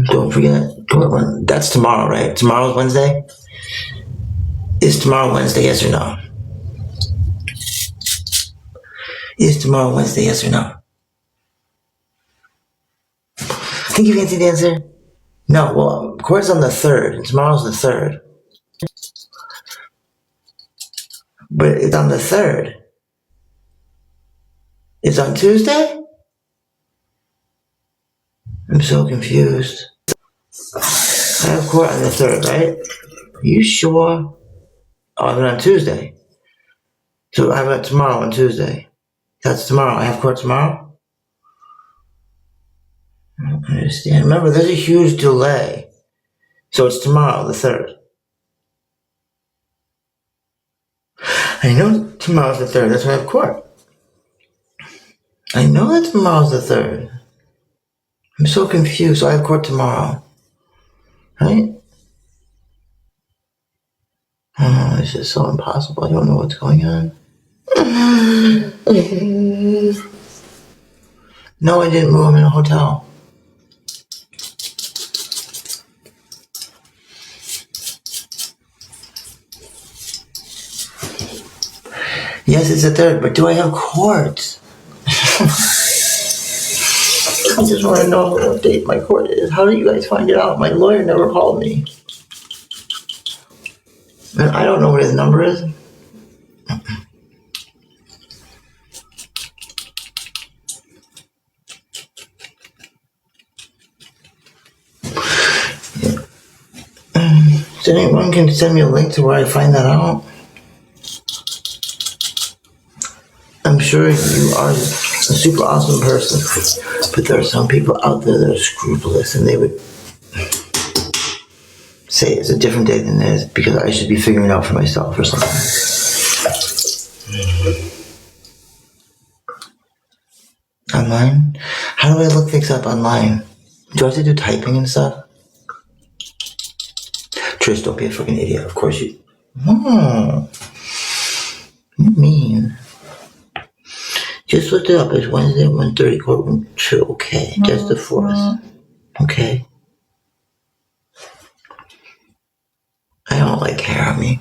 Don't forget. That's tomorrow, right? Tomorrow's Wednesday? Is tomorrow Wednesday, yes or no? Is tomorrow Wednesday, yes or no? I think you answered the answer. No, well, court's on the 3rd, and tomorrow's the 3rd. But it's on the 3rd. It's on Tuesday? I'm so confused. I have court on the 3rd, right? Are you sure? Oh, I'm on Tuesday. So I have it tomorrow on Tuesday. That's tomorrow. I have court tomorrow? I don't understand. Remember, there's a huge delay. So it's tomorrow, the 3rd. I know tomorrow's the 3rd. That's when I have court. I know that tomorrow's the 3rd. I'm so confused. So I have court tomorrow. Right? Oh, this is so impossible. I don't know what's going on. No, I didn't move. I'm in a hotel. Yes, it's the 3rd, but do I have court? I just want to know what date my court is. How do you guys find it out? My lawyer never called me. And I don't know what his number is. So anyone can send me a link to where I find that out? I'm sure you are a super awesome person, but there are some people out there that are scrupulous and they would say it's a different day than it is because I should be figuring it out for myself or something. Online? How do I look things up online? Do I have to do typing and stuff? Trish, don't be a freaking idiot. Of course you... Oh. You mean... Just looked it up. It's Wednesday, 1:30, courtroom 2. Okay, that's the 4th. Okay. I don't like hair on me.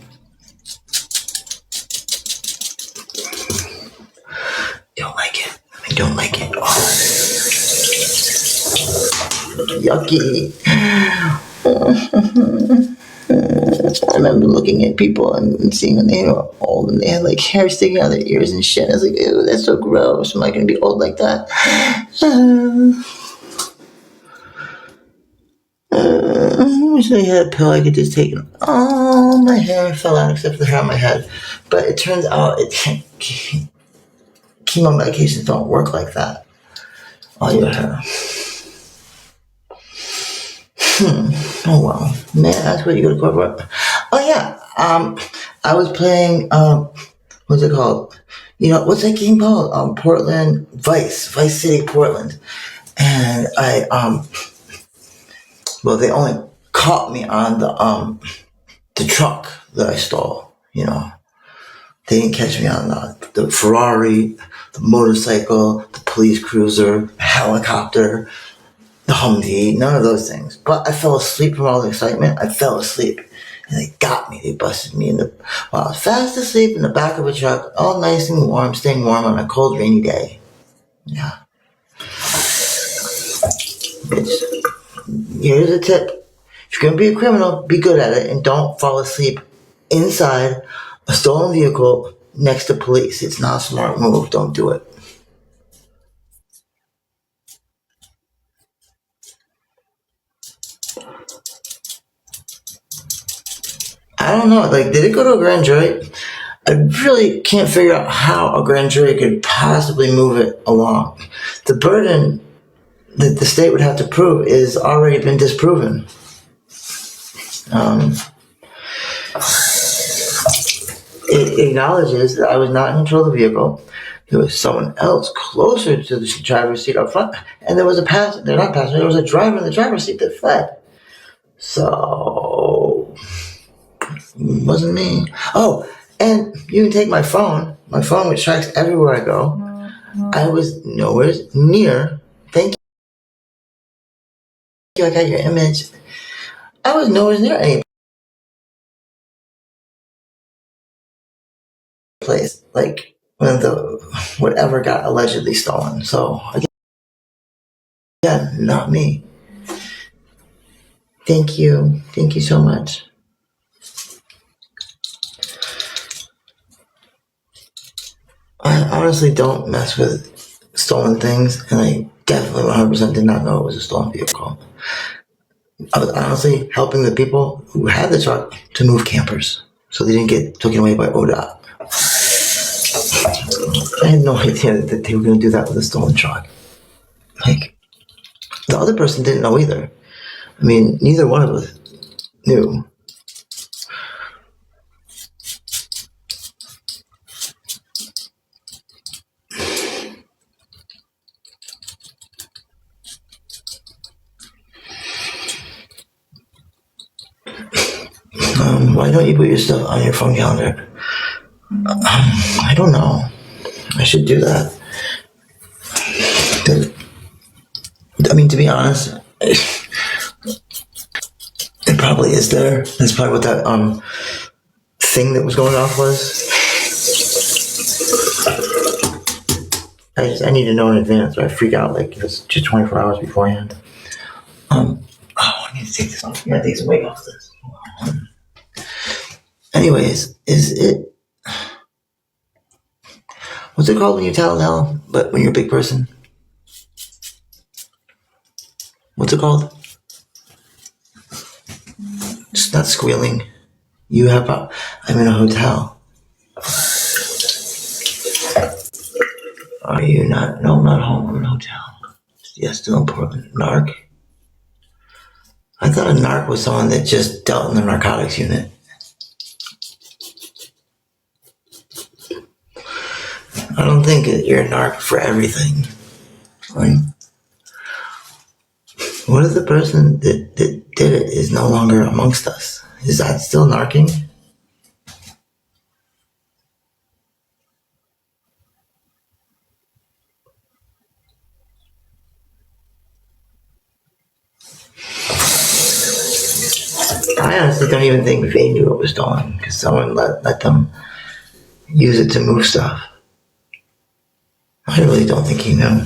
Don't like it. I don't like it. Oh. Yucky. I remember looking at people and seeing when they were old and they had like hair sticking out of their ears and shit. I was like, ew, that's so gross. Am I going to be old like that? I wish I had a pill I could just take. Oh, my hair fell out except for the hair on my head. But it turns out chemo medications don't work like that. All your hair. Oh well. May I ask what you go to court for? Oh yeah. I was playing what's it called? You know, what's that game called? Portland Vice City Portland. And well, they only caught me on the truck that I stole, you know. They didn't catch me on the Ferrari, the motorcycle, the police cruiser, the helicopter, the Humvee, none of those things. But I fell asleep from all the excitement. I fell asleep. And they got me. They busted me while I was fast asleep in the back of a truck, all nice and warm, staying warm on a cold, rainy day. Yeah. Here's a tip. If you're going to be a criminal, be good at it and don't fall asleep inside a stolen vehicle next to police. It's not a smart move. Don't do it. I don't know. Like, did it go to a grand jury? I really can't figure out how a grand jury could possibly move it along. The burden that the state would have to prove is already been disproven. It acknowledges that I was not in control of the vehicle. There was someone else closer to the driver's seat up front, and there was a passenger. They're not passenger. There was a driver in the driver's seat that fled. So, it wasn't me. Oh, and you can take my phone. My phone, which tracks everywhere I go. I was nowhere near. Thank you. you, I got your image. I was nowhere near any place like when the whatever got allegedly stolen. So again, not me. Thank you so much. I honestly don't mess with stolen things, and I definitely 100% did not know it was a stolen vehicle. I was honestly helping the people who had the truck to move campers so they didn't get taken away by ODOT. I had no idea that they were going to do that with a stolen truck. Like, the other person didn't know either. I mean, neither one of us knew. Why don't you put your stuff on your phone calendar? I don't know. I should do that. I mean, to be honest, it probably is there. That's probably what that thing that was going off was. I need to know in advance, or I freak out like it's just 24 hours beforehand. I need to take this off. Yeah, take some weight off this. Anyways, is it what's it called when you tattletale, but when you're a big person? What's it called? Just not squealing. You have a. I'm in a hotel. Are you not? No, I'm not home. I'm in a hotel. Yes, still in Portland. Narc. I thought a narc was someone that just dealt in the narcotics unit. I don't think that you're a narc for everything. Right? What if the person that did it is no longer amongst us? Is that still narking? I honestly don't even think they knew it was stolen because someone let them use it to move stuff. I really don't think he knew.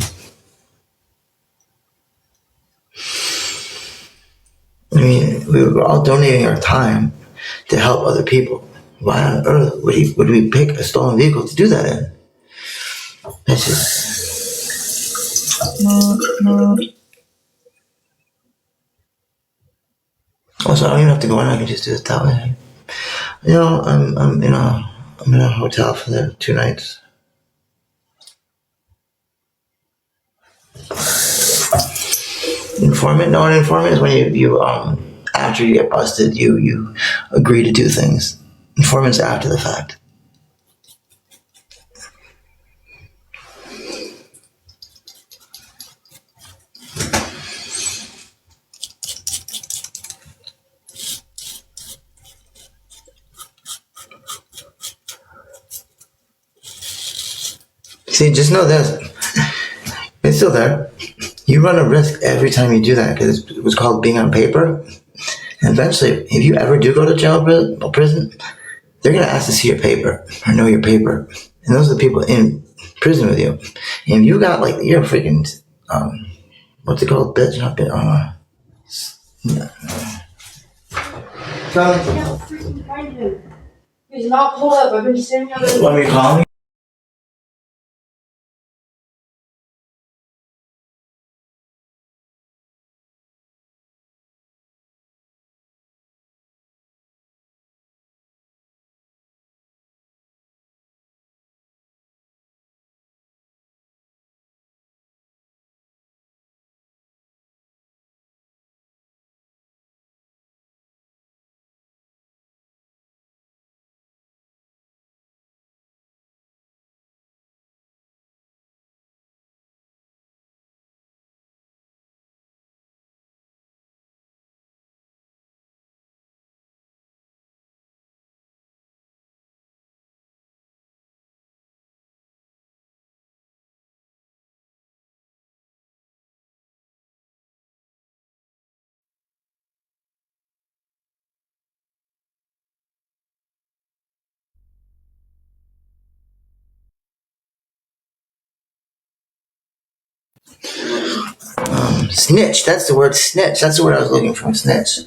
I mean, we were all donating our time to help other people. Why on earth would we pick a stolen vehicle to do that in? That's just. Also, I don't even have to go in. I can just do it that way. I'm in a hotel for the 2 nights. Informant? No, an informant is when you after you get busted, you agree to do things. Informant's after the fact. See, just know this. It's still there. You run a risk every time you do that because it was called being on paper. And eventually, if you ever do go to jail or prison, they're going to ask to see your paper or know your paper. And those are the people in prison with you. And if you got like, you're a freaking, what's it called? Bitch, not bitch. Yeah. I can't freaking find him. He's not pulled up. I've been standing out there. Want me to call him? Snitch. That's the word. Snitch. That's the word I was looking for. Snitch.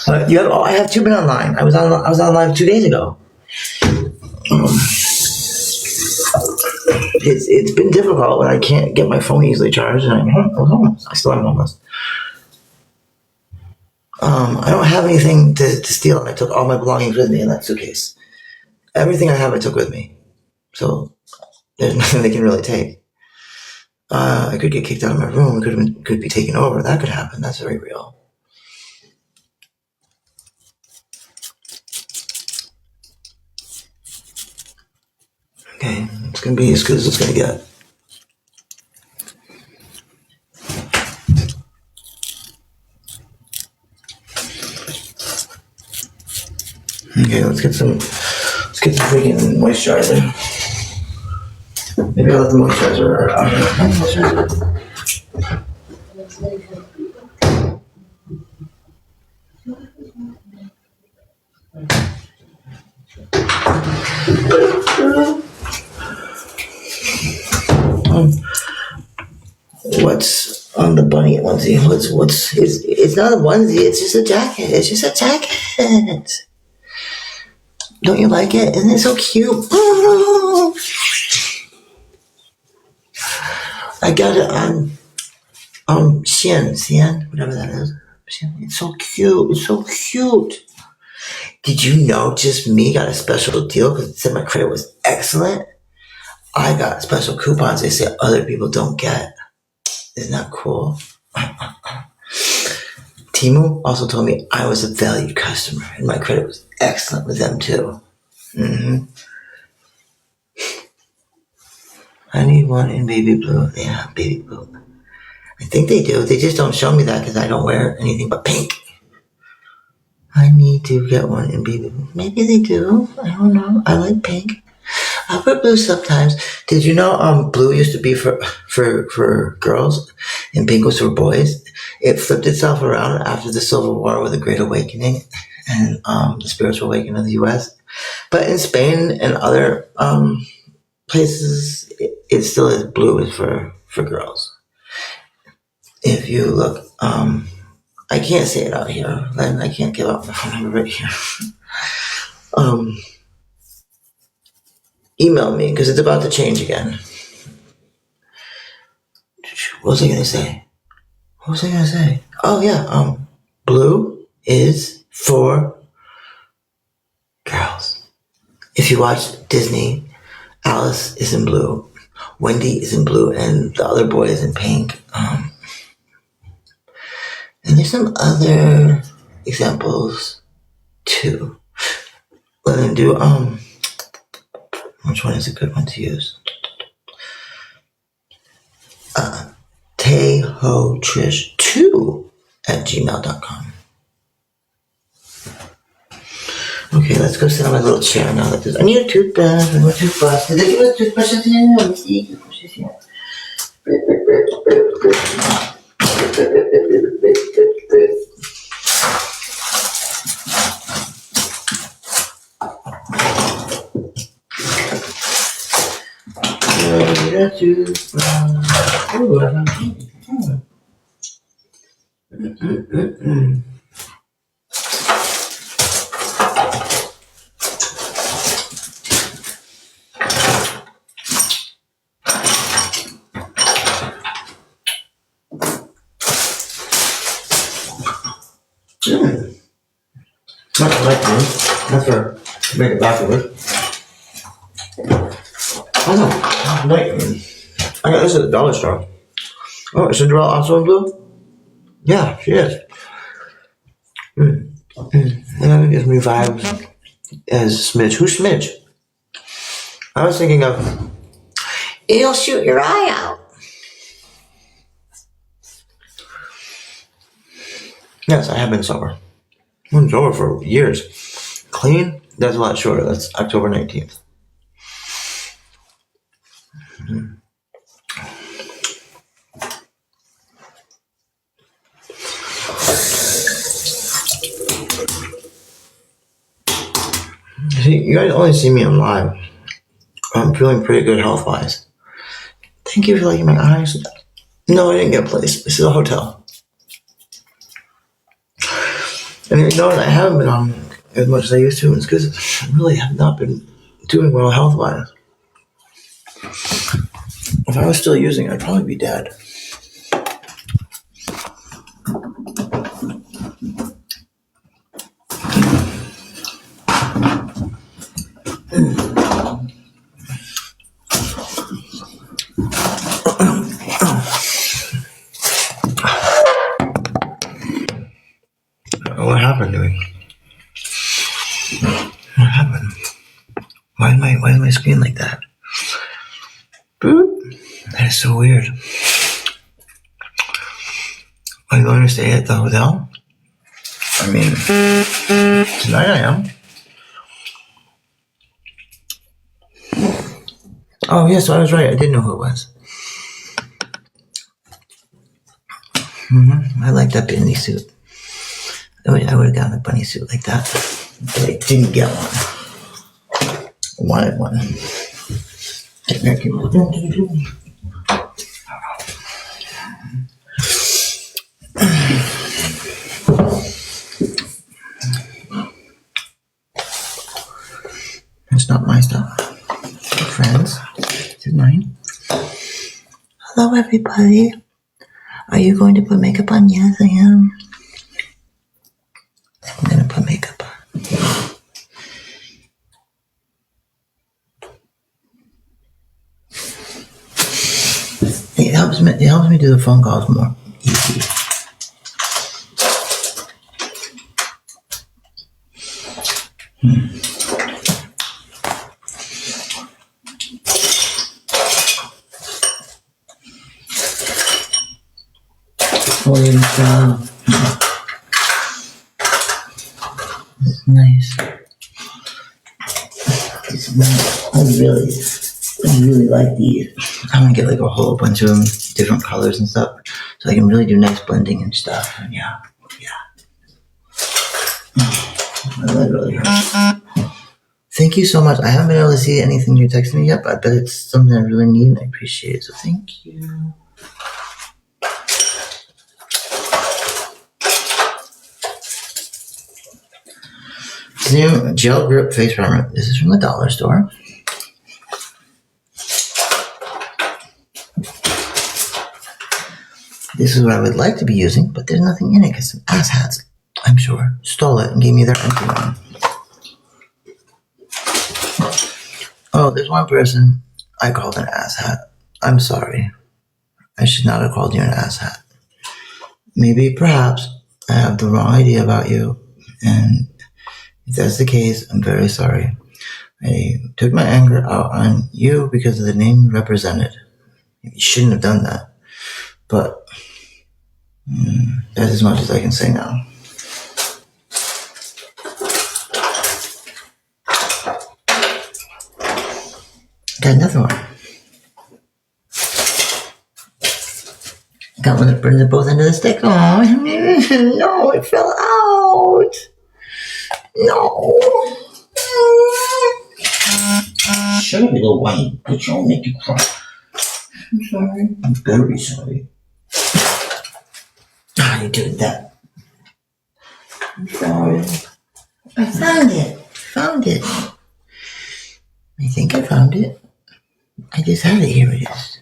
I have been online. I was on live 2 days ago. It's been difficult when I can't get my phone easily charged, and I'm home. I still am homeless. I don't have anything to steal, and I took all my belongings with me in that suitcase. Everything I have, I took with me. So there's nothing they can really take. I could get kicked out of my room. Could be taken over. That could happen. That's very real. Okay, it's gonna be as good as it's gonna get. Okay, let's get some freaking moisturizer. Maybe I'll let the moisturizer out. What's on the bunny onesie? It's not a onesie, it's just a jacket. It's just a jacket. Don't you like it? Isn't it so cute? I got it on Shein, whatever that is. It's so cute. It's so cute. Did you know just me got a special deal because it said my credit was excellent? I got special coupons they say other people don't get. Isn't that cool? Temu also told me I was a valued customer and my credit was excellent with them too. I need one in baby blue. Yeah, baby blue. I think they do. They just don't show me that because I don't wear anything but pink. I need to get one in baby blue. Maybe they do. I don't know. I like pink. I wear blue sometimes. Did you know blue used to be for girls and pink was for boys? It flipped itself around after the Civil War with the Great Awakening and the Spiritual Awakening of the U.S. But in Spain and other places, it still is blue is for girls. If you look, I can't say it out here. I can't give out my phone number right here. Email me because it's about to change again. What was I gonna say? Oh yeah, blue is for girls. If you watch Disney, Alice is in blue, Wendy is in blue, and the other boy is in pink. And there's some other examples too. Let me do which one is a good one to use? TehoTrish2@gmail.com. Okay, let's go sit on my little chair now. I need a toothbrush. I need a toothbrush. Did they give us toothbrushes here? Let me see. Toothbrushes here. Not for light room. Not for to make it backwards. Oh no, light room. I got this at the dollar store. Oh, is Cinderella also in blue? Yeah, she is. And that gives me vibes as Smidge. Who's Smidge? I was thinking of it'll shoot your eye out. Yes, I have been sober. I've been sober for years. Clean? That's a lot shorter. That's October 19th. See, you guys only see me on live. I'm feeling pretty good health-wise. Thank you for liking my eyes. No, I didn't get a place. This is a hotel. And you know, I haven't been on as much as I used to. It's because I really have not been doing well health-wise. If I was still using it, I'd probably be dead. What happened to me? What happened? Why is my screen like that? Boop. That is so weird. Are you going to stay at the hotel? I mean, tonight I am. Oh, yeah, so I was right. I didn't know who it was. I like that bunny suit. I would have gotten a bunny suit like that, but I didn't get one. I wanted one. It's not my stuff. Friends, this is mine. Hello, everybody. Are you going to put makeup on? Yes, I am. I'm going to put makeup on. It helps me do the phone calls more easy. It's nice. It's nice. I really like these. I'm gonna get like a whole bunch of them, different colors and stuff, so I can really do nice blending and stuff. And yeah. That really hurts. Thank you so much. I haven't been able to see anything you texted me yet, but I bet it's something I really need and I appreciate it. So thank you. New gel grip face primer. This is from the dollar store. This is what I would like to be using, but there's nothing in it because some asshats, I'm sure, stole it and gave me their empty one. Oh, there's one person I called an asshat. I'm sorry. I should not have called you an asshat. Maybe, perhaps, I have the wrong idea about you, and if that's the case, I'm very sorry. I took my anger out on you because of the name you represented. You shouldn't have done that. But that's as much as I can say now. Got another one. Got one that burns at both ends of the stick. Oh, no, it fell out. No. Shut up, little whiny bitch. I'll make you cry. I'm sorry. I'm very sorry. You did that. I'm sorry. I found it. I think I found it. I just had it. Here it is.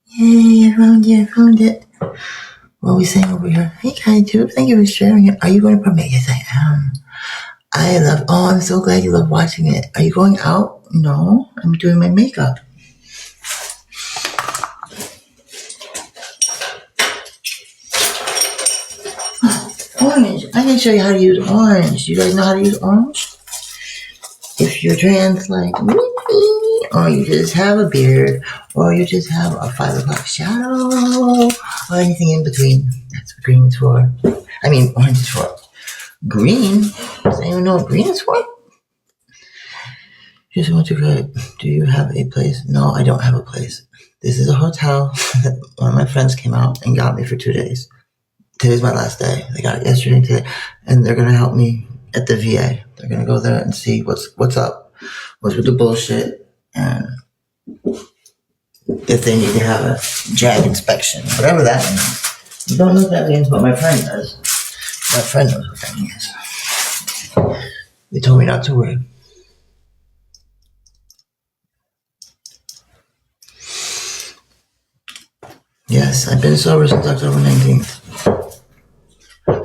Yay, I found it. What are we saying over here? Hey, Kaiju, thank you for sharing it. Are you going to permit? Yes, I am. I'm so glad you love watching it. Are you going out? No, I'm doing my makeup. Orange. I can show you how to use orange. You guys know how to use orange? If you're trans like me, or you just have a beard, or you just have a 5 o'clock shadow, or anything in between. That's what green is for. I mean, orange is for. Green? Does anyone know what green is for? Just want to go. Do you have a place? No, I don't have a place. This is a hotel that one of my friends came out and got me for 2 days. Today's my last day. They got it yesterday and today, and they're gonna help me at the VA. They're gonna go there and see what's up, what's with the bullshit, and if they need to have a JAG inspection, whatever that means. You don't know what that means, but my friend does. My friend knows what that means. They told me not to worry. Yes, I've been sober since October 19th.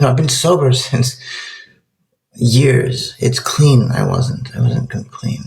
No, I've been sober since years. It's clean. I wasn't clean.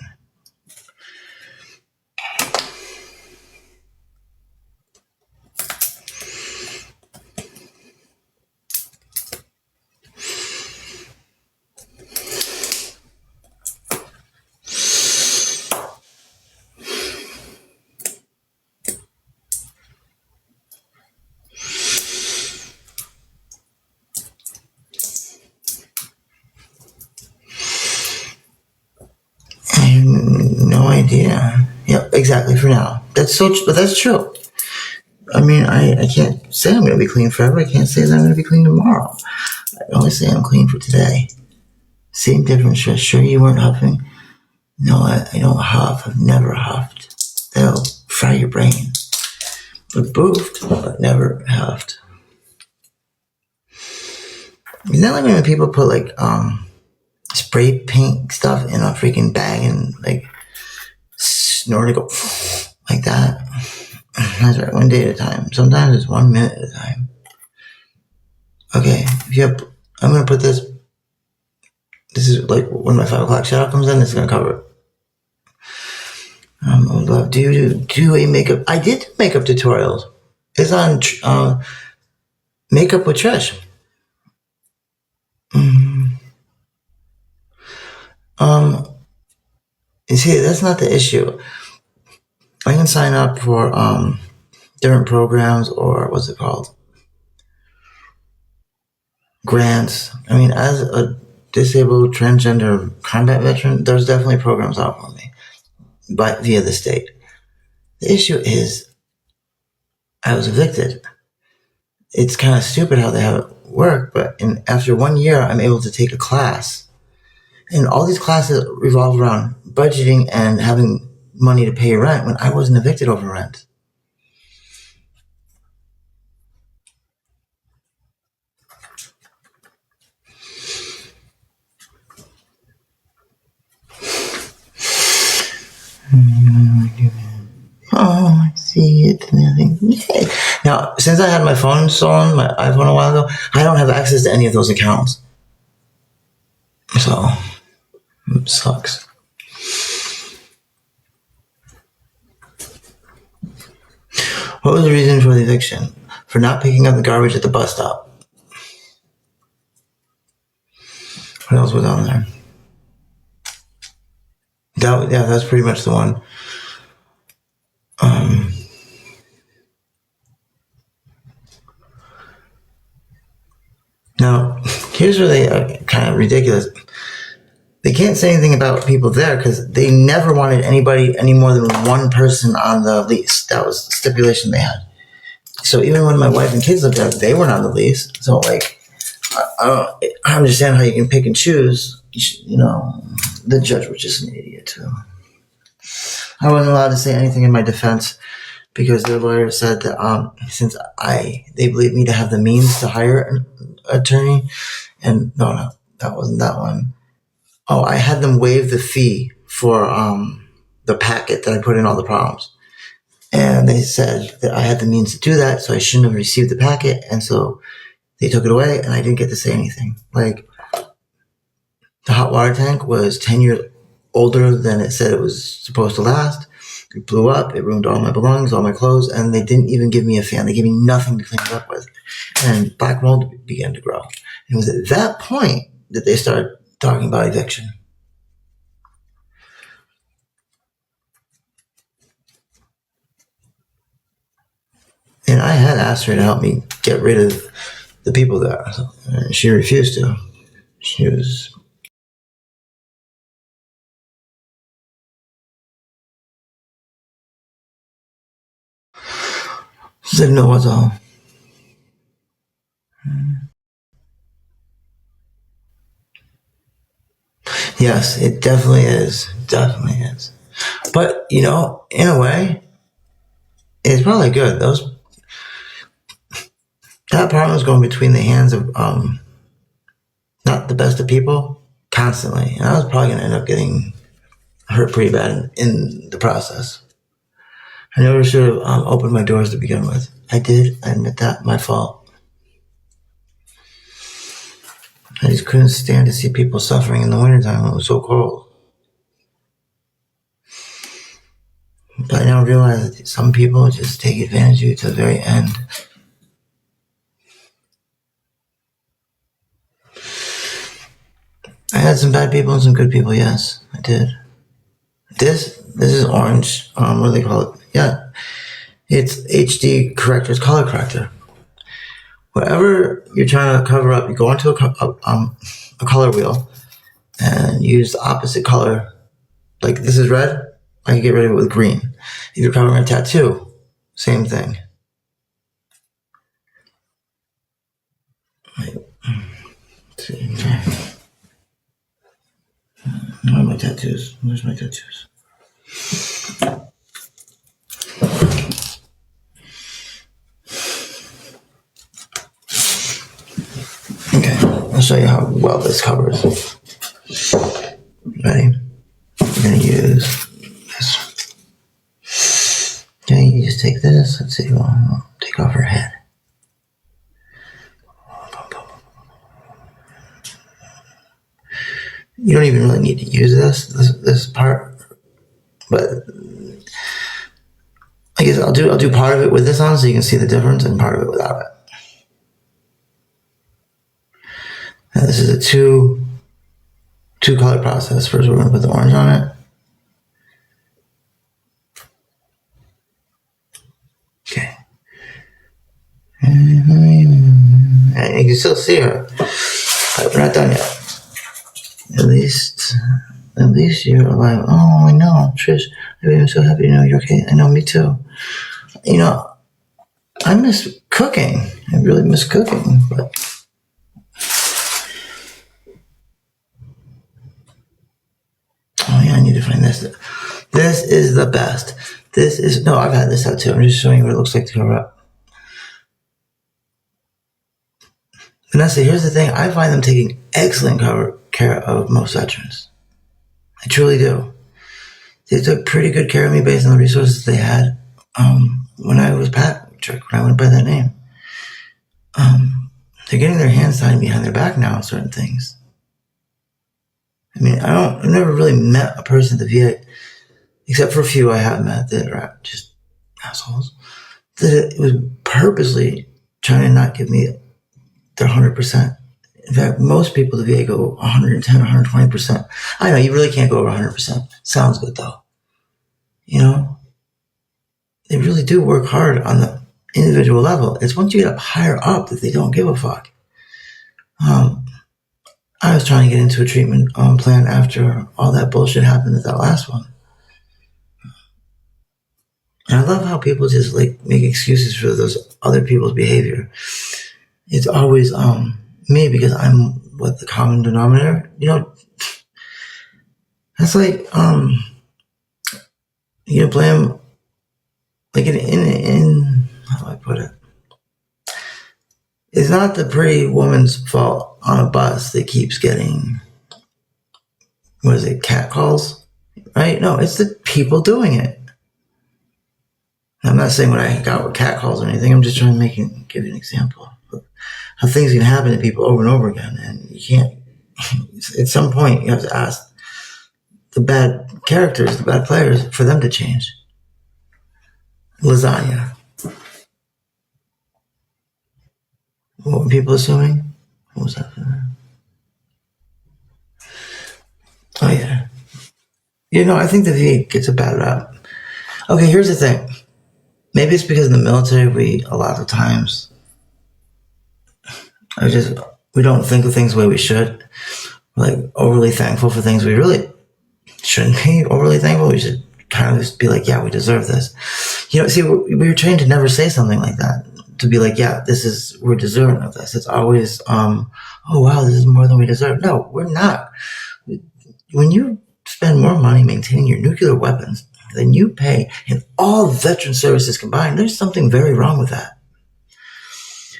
I have no idea. Yeah, exactly, for now. But that's true. I mean, I can't say I'm going to be clean forever. I can't say that I'm going to be clean tomorrow. I can only say I'm clean for today. Same difference. Sure you weren't huffing? No, I don't huff. I've never huffed. That'll fry your brain. I've boofed, but never huffed. Isn't that like when people put like spray paint stuff in a freaking bag and like snort it, go like that? That's right, 1 day at a time. Sometimes it's 1 minute at a time. Okay, I'm gonna put this. This is like when my 5 o'clock shadow comes in. This is gonna cover it. Love. Do you do a makeup? I did makeup tutorials. It's on Makeup with Trish. You see, that's not the issue. I can sign up for different programs, or what's it called? Grants. I mean, as a disabled transgender combat veteran, there's definitely programs out for me, but via the state. The issue is, I was evicted. It's kind of stupid how they have it work, but after 1 year, I'm able to take a class. And all these classes revolve around budgeting and having money to pay rent when I wasn't evicted over rent. Oh, I see it. Yay. Now, since I had my phone stolen, my iPhone a while ago, I don't have access to any of those accounts. So, it sucks. What was the reason for the eviction? For not picking up the garbage at the bus stop. What else was on there? That's pretty much the one. Now, here's where they kind of ridiculous. They can't say anything about people there because they never wanted anybody, any more than one person on the lease. That was the stipulation they had. So even when my wife and kids lived there, they weren't on the lease. So like, I don't understand how you can pick and choose. You know, the judge was just an idiot too. I wasn't allowed to say anything in my defense because their lawyer said that since they believed me to have the means to hire an attorney, and no, that wasn't that one. Oh, I had them waive the fee for the packet that I put in all the problems. And they said that I had the means to do that, so I shouldn't have received the packet, and so they took it away, and I didn't get to say anything. Like, the hot water tank was 10 years older than it said it was supposed to last. It blew up, it ruined all my belongings, all my clothes, and they didn't even give me a fan. They gave me nothing to clean it up with. And black mold began to grow. And it was at that point that they started talking about eviction. And I had asked her to help me get rid of the people there. And she refused to. She said, no, what's all. Yes, it definitely is. Definitely is. But, in a way, It's probably good. That apartment was going between the hands of not the best of people constantly, and I was probably gonna end up getting hurt pretty bad in the process. I never should have opened my doors to begin with. I did. I admit that. My fault. I just couldn't stand to see people suffering in the wintertime when it was so cold. But I now realize that some people just take advantage of you to the very end. I had some bad people and some good people, yes, I did. This is orange. What do they call it? Yeah, it's HD corrector. It's color corrector. Whatever you're trying to cover up, you go into a color wheel and use the opposite color. Like this is red, I can get rid of it with green. If you're covering a tattoo, same thing. Okay. Where are my tattoos? Where's my tattoos? Okay, I'll show you how well this covers. Ready? We're gonna use this. Okay, you just take this. Let's see. We'll take off her head. You don't even really need to use this part, but I guess I'll do part of it with this on so you can see the difference, and part of it without it. Now this is a two color process. First, we're going to put the orange on it. Okay, and you can still see her, but we're not done yet. At least you're like, oh, I know, Trish, I'm so happy to know you're okay. I know, me too. You know, I miss cooking. I really miss cooking, but oh yeah, I need to find this. This is the best. No, I've had this tattoo. I'm just showing you what it looks like to cover up. Vanessa, here's the thing. I find them taking excellent care of most veterans. I truly do. They took pretty good care of me based on the resources they had when I was Patrick, when I went by that name. They're getting their hands tied behind their back now on certain things. I mean, I've never really met a person at the VA, except for a few I have met that are just assholes, that it was purposely trying to not give me their 100%. In fact, most people at the VA go 110, 120%. I know, you really can't go over 100%. Sounds good, though. You know? They really do work hard on the individual level. It's once you get up higher up that they don't give a fuck. I was trying to get into a treatment plan after all that bullshit happened at that last one. And I love how people just like make excuses for those other people's behavior. It's always me because I'm what the common denominator. You know, that's like you blame like in how do I put it? It's not the pretty woman's fault on a bus that keeps getting catcalls, right? No, it's the people doing it. I'm not saying what I got with catcalls or anything. I'm just trying to give you an example of how things can happen to people over and over again, and you can't. At some point, you have to ask the bad characters, the bad players, for them to change. Lasagna. What were people assuming? What was that for? Oh yeah. You know, I think the VA gets a bad rap. Okay, here's the thing. Maybe it's because in the military, we a lot of times we don't think of things the way we should. We're like overly thankful for things we really shouldn't be overly thankful. We should kind of just be like, yeah, we deserve this. You know, see, we were trained to never say something like that. To be like, yeah, we're deserving of this. It's always, oh wow, this is more than we deserve. No, we're not. When you spend more money maintaining your nuclear weapons than you pay in all veteran services combined, there's something very wrong with that.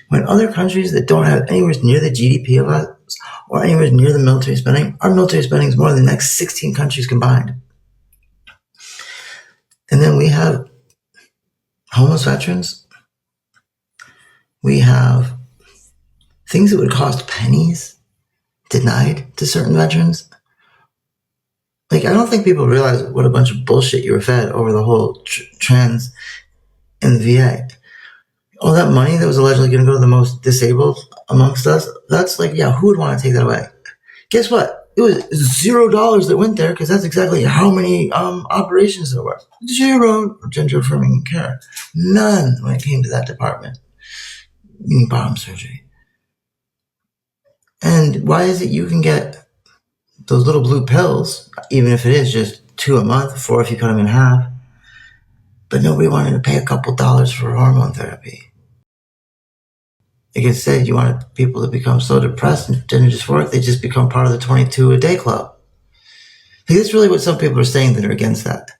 When other countries that don't have anywhere near the GDP of us or anywhere near the military spending, our military spending is more than the next 16 countries combined. And then we have homeless veterans. We have things that would cost pennies denied to certain veterans. Like, I don't think people realize what a bunch of bullshit you were fed over the whole trans and the VA. All that money that was allegedly going to go to the most disabled amongst us, that's like, yeah, who would want to take that away? Guess what? It was $0 that went there because that's exactly how many operations there were. Zero gender affirming care. None when it came to that department, meaning bottom surgery. And why is it you can get those little blue pills, even if it is just 2 a month, 4 if you cut them in half, but nobody wanted to pay a couple dollars for hormone therapy? Like I said, you wanted people to become so depressed and gender dysphoric, they just become part of the 22 a day club. Like, that's really what some people are saying that are against that.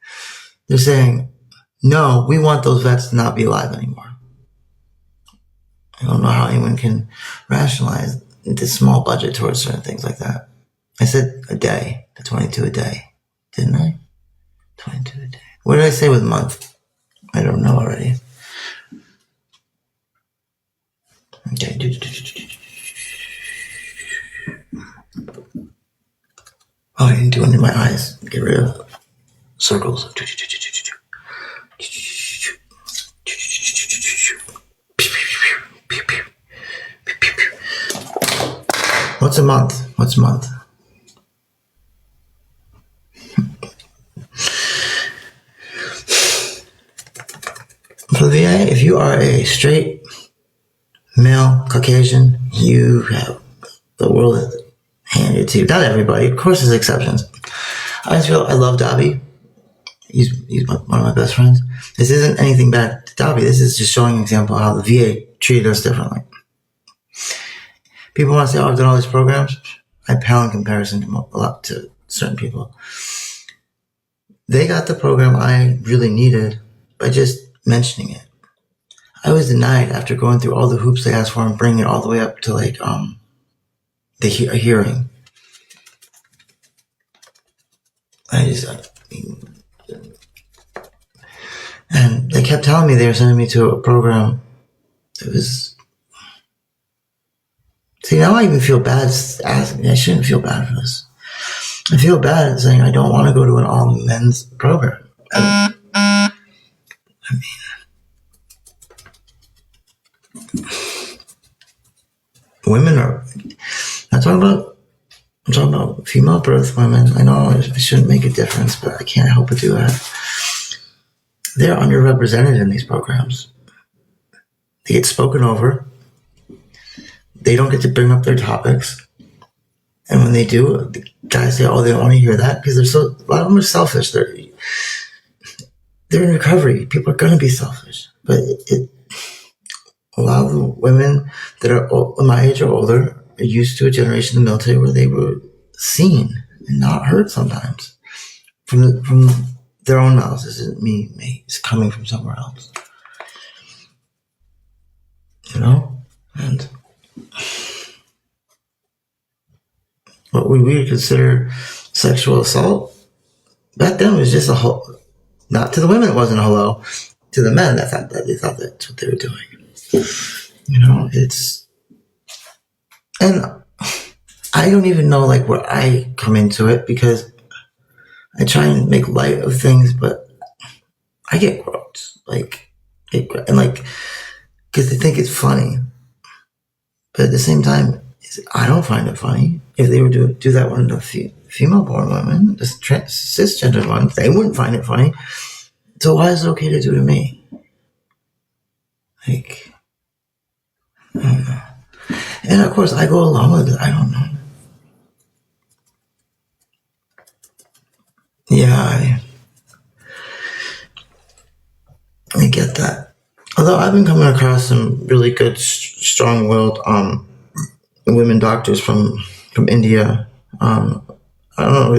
They're saying, no, we want those vets to not be alive anymore. I don't know how anyone can rationalize this small budget towards certain things like that. I said a day, the 22 a day, didn't I? 22 a day. What did I say with month? I don't know already. Okay. Oh, I didn't do it in my eyes. Get rid of circles. What's a month? What's a month? For the VA, if you are a straight male Caucasian, you have the world handed to you. Not everybody, of course, there's exceptions. I just feel I love Dobby. He's one of my best friends. This isn't anything bad to Dobby. This is just showing an example of how the VA treated us differently. People want to say, oh, I've done all these programs. I pale in comparison to certain people. They got the program I really needed by just mentioning it. I was denied after going through all the hoops they asked for and bringing it all the way up to like a hearing. And they kept telling me they were sending me to a program that was. See, now I even feel bad asking. I shouldn't feel bad for this. I feel bad saying I don't want to go to an all men's program. I mean, women are. I'm talking about female birth women. I know I shouldn't make a difference, but I can't help but do that. They're underrepresented in these programs. They get spoken over. They don't get to bring up their topics. And when they do, the guys say, oh, they don't want to hear that because a lot of them are selfish. They're in recovery. People are going to be selfish. But a lot of the women that are my age or older are used to a generation in the military where they were seen and not heard sometimes from their own mouths. This isn't me. It's coming from somewhere else. You know? And what we would consider sexual assault back then was just a whole. Not to the women, it wasn't a hello. To the men, they thought that's what they were doing. You know, and I don't even know like where I come into it because I try and make light of things, but I get gross, because they think it's funny, but at the same time, I don't find it funny. If they were to do that one to female-born women, the cisgender ones, they wouldn't find it funny. So why is it okay to do to me? Like, I don't know. And of course, I go along with it. I don't know. Yeah, I get that. Although I've been coming across some really good, strong-willed women doctors from India. I don't know.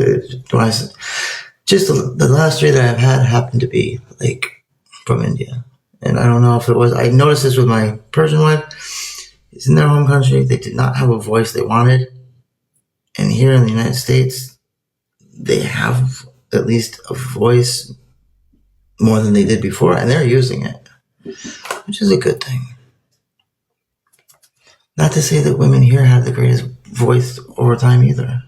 Just the last three that I've had happened to be like from India. And I don't know if it was, I noticed this with my Persian wife. It's in their home country. They did not have a voice they wanted. And here in the United States, they have at least a voice more than they did before, and they're using it, which is a good thing. Not to say that women here have the greatest voice over time either.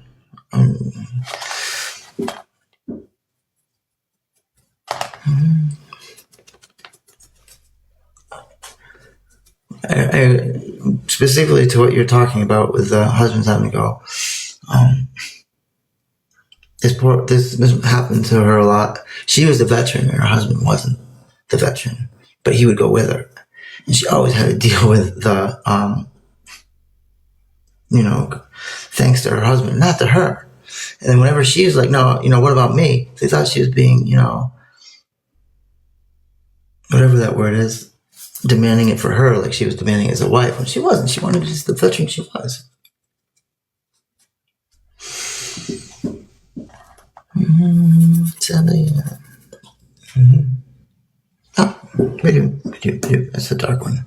I specifically to what you're talking about with husbands having to go. This happened to her a lot. She was the veteran, and her husband wasn't the veteran, but he would go with her, and she always had to deal with the, thanks to her husband, not to her. And then whenever she was like, no, what about me? They thought she was being, whatever that word is, demanding it for her, like she was demanding it as a wife, when she wasn't. She wanted just the veteran she was. Oh, that's the dark one.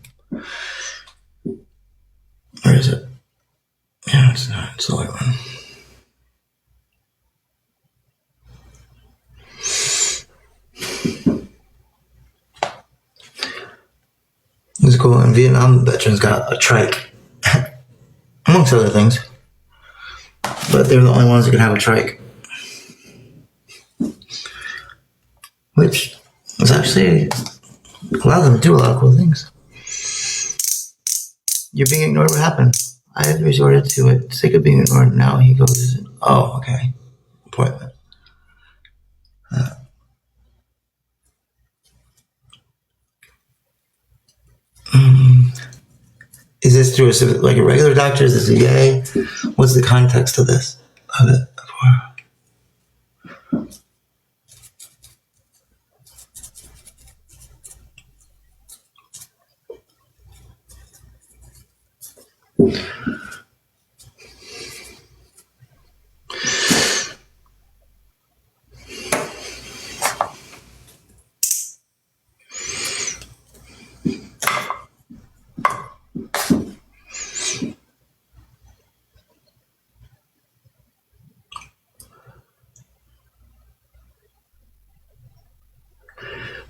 Where is it? Yeah, it's not. It's the light one. It's cool. In Vietnam, veterans got a trike, amongst other things. But they were the only ones that could have a trike, which was actually allowed them to do a lot of cool things. You're being ignored. What happened? I had resorted to it. Sick of being ignored. Now he goes, oh, okay. Appointment. Is this through a regular doctor? Is this a VA? What's the context of this? Of it?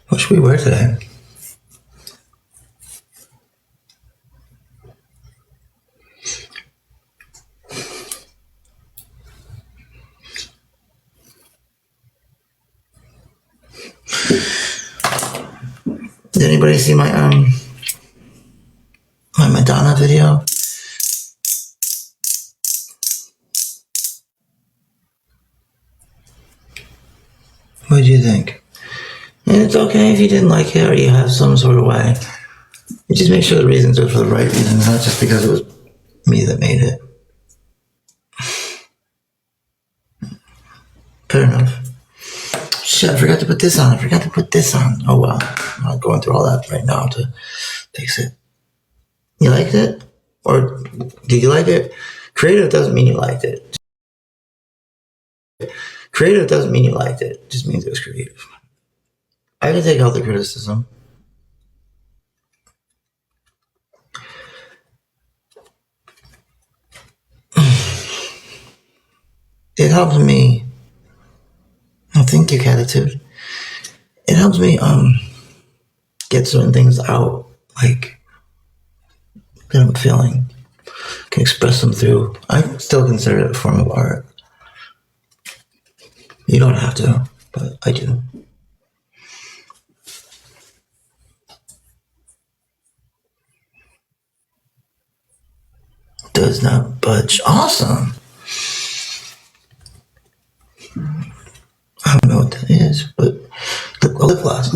What should we wear today? Did anybody see my Madonna video? What did you think? And it's okay if you didn't like it or you have some sort of way. You just make sure the reasons are for the right reasons, not just because it was me that made it. Fair enough. Shit, I forgot to put this on. Oh well, I'm not going through all that right now to fix it. You liked it? Or did you like it? Creative doesn't mean you liked it. Creative doesn't mean you liked it. It just means it was creative. I can take healthy criticism. It helps me. Oh, thank you, Catitude. It helps me get certain things out, like that I'm feeling. Can express them through. I still consider it a form of art. You don't have to, but I do. Does not budge. Awesome. I don't know what that is, but lip gloss.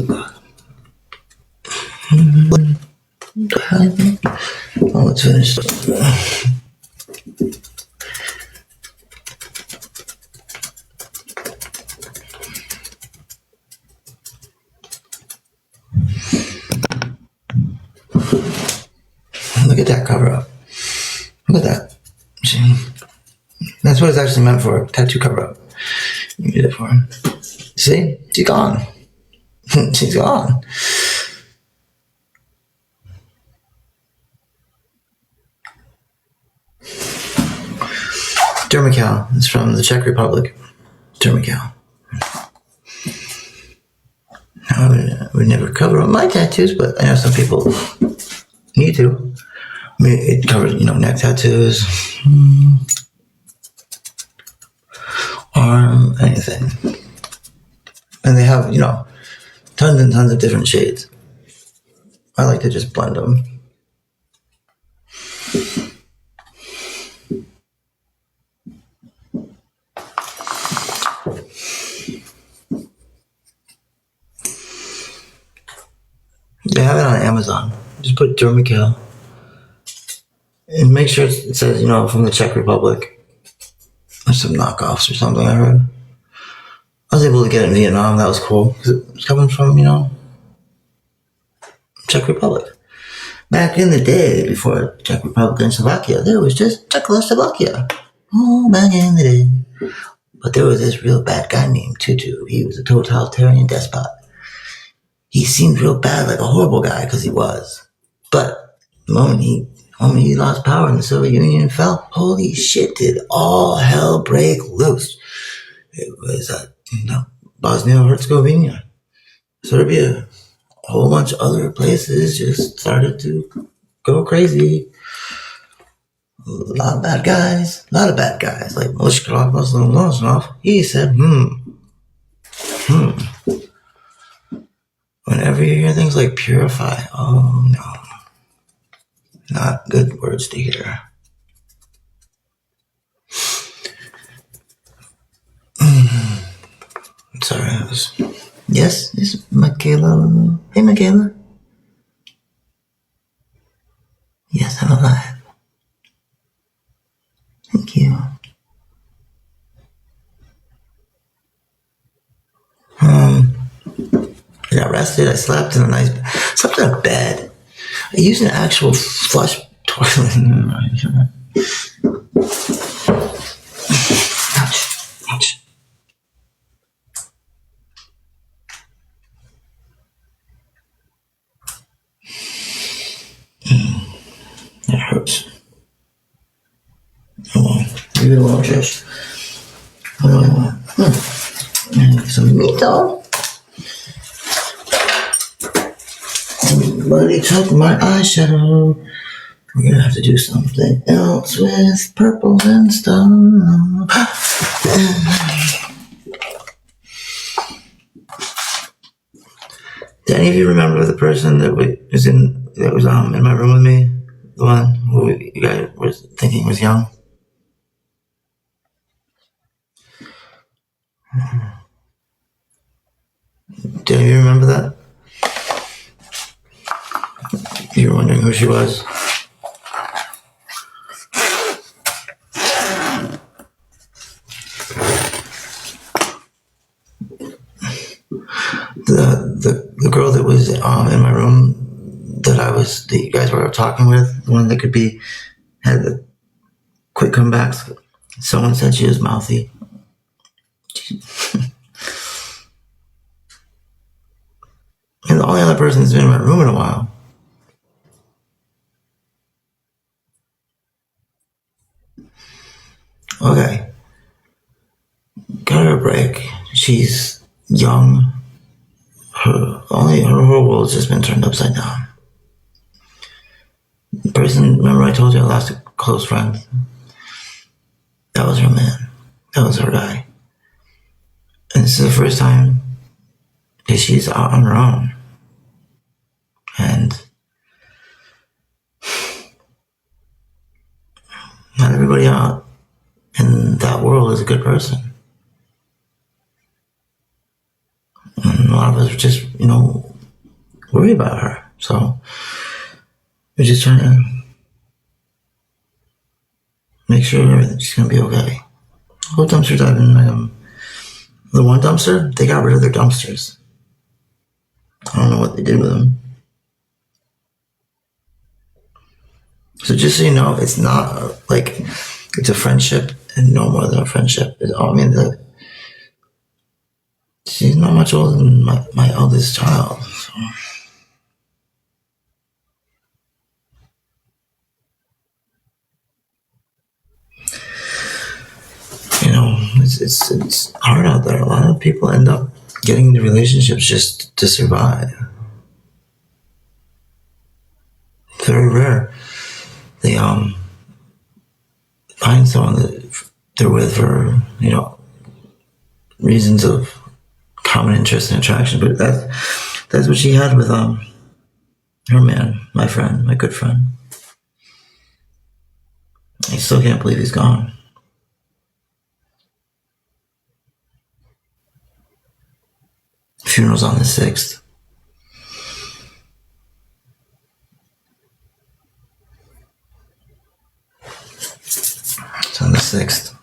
Oh, let's finish. Look at that cover up. Look at that. See? That's what it's actually meant for. Tattoo cover up. You can do that for him. See, she's gone. She's gone. Dermical. It's from the Czech Republic. Dermical. I would never cover up my tattoos, but I know some people need to. I mean, it covers, neck tattoos, arm, anything. And they have, tons and tons of different shades. I like to just blend them. They have it on Amazon. Just put Dermical. And make sure it says, from the Czech Republic. There's some knockoffs or something I heard. I was able to get it in Vietnam. That was cool. Because it was coming from, Czech Republic. Back in the day, before Czech Republic and Slovakia, there was just Czechoslovakia. Oh, back in the day. But there was this real bad guy named Tutu. He was a totalitarian despot. He seemed real bad, like a horrible guy, because he was. But the moment he lost power and the Soviet Union fell, holy shit, did all hell break loose. It was, Bosnia-Herzegovina, Serbia, a whole bunch of other places just started to go crazy. A lot of bad guys, like Milishkov, Muslim, he said, Whenever you hear things like purify, oh no. Not good words to hear. Sorry, Yes, it's Michaela. Hey, Michaela. Yes, I'm alive. Thank you. I got rested. I slept in slept in a bed. I used an actual flush toilet. Ouch. It hurts. Oh well. Leave it alone, Trish. Some meat though. Somebody took my eyeshadow. We're gonna have to do something else with purple and stuff. Do any of you remember the person that was in my room with me? The one who you guys were thinking was young? Do you remember that? You were wondering who she was? The girl that was in my room that you guys were talking with, the one that had the quick comebacks. Someone said she was mouthy. And the only other person that's been in my room in a while. Okay. Got her a break. She's young. Her whole world's just been turned upside down. The person, remember I told you I lost a close friend? That was her man. That was her guy. And this is the first time that she's out on her own. And not everybody out in that world is a good person. And a lot of us are just, worried about her. So we're just trying to make sure that she's going to be okay. Whole dumpster diving. The one dumpster, they got rid of their dumpsters. I don't know what they did with them. So just so you know, it's not it's a friendship and no more than a friendship. she's not much older than my eldest child. So, it's hard out there. A lot of people end up getting into relationships just to survive. Very rare. They find someone that they're with for reasons of common interest and attraction. But that's what she had with her man, my friend, my good friend. I still can't believe he's gone. Funeral's on the 6th. It's on the 6th.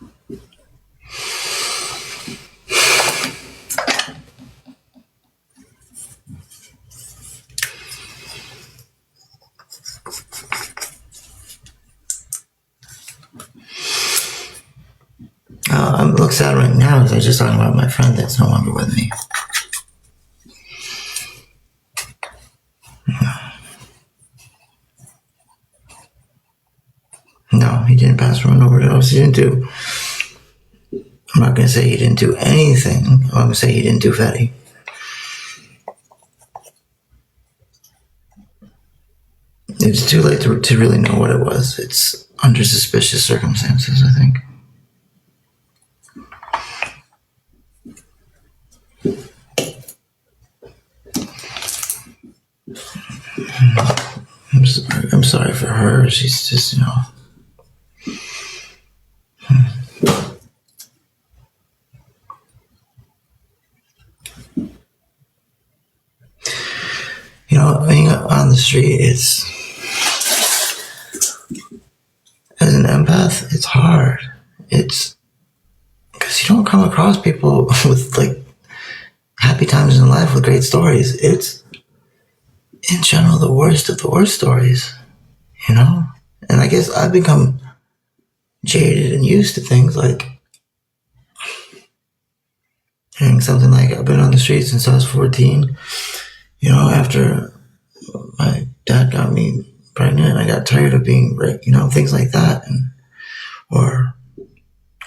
I look sad right now because I was just talking about my friend that's no longer with me. No, he didn't pass from an overdose. He didn't do. I'm not going to say he didn't do anything. I'm going to say he didn't do Fetty. It's too late to really know what it was. It's under suspicious circumstances, I think. I'm sorry for her. She's just, being on the street, it's, as an empath, it's hard. It's because you don't come across people with happy times in life with great stories. It's in general the worst of the worst stories, and I guess I've become jaded and used to things like hearing something like, I've been on the streets since I was 14, after my dad got me pregnant, I got tired of being raped, things like that. Or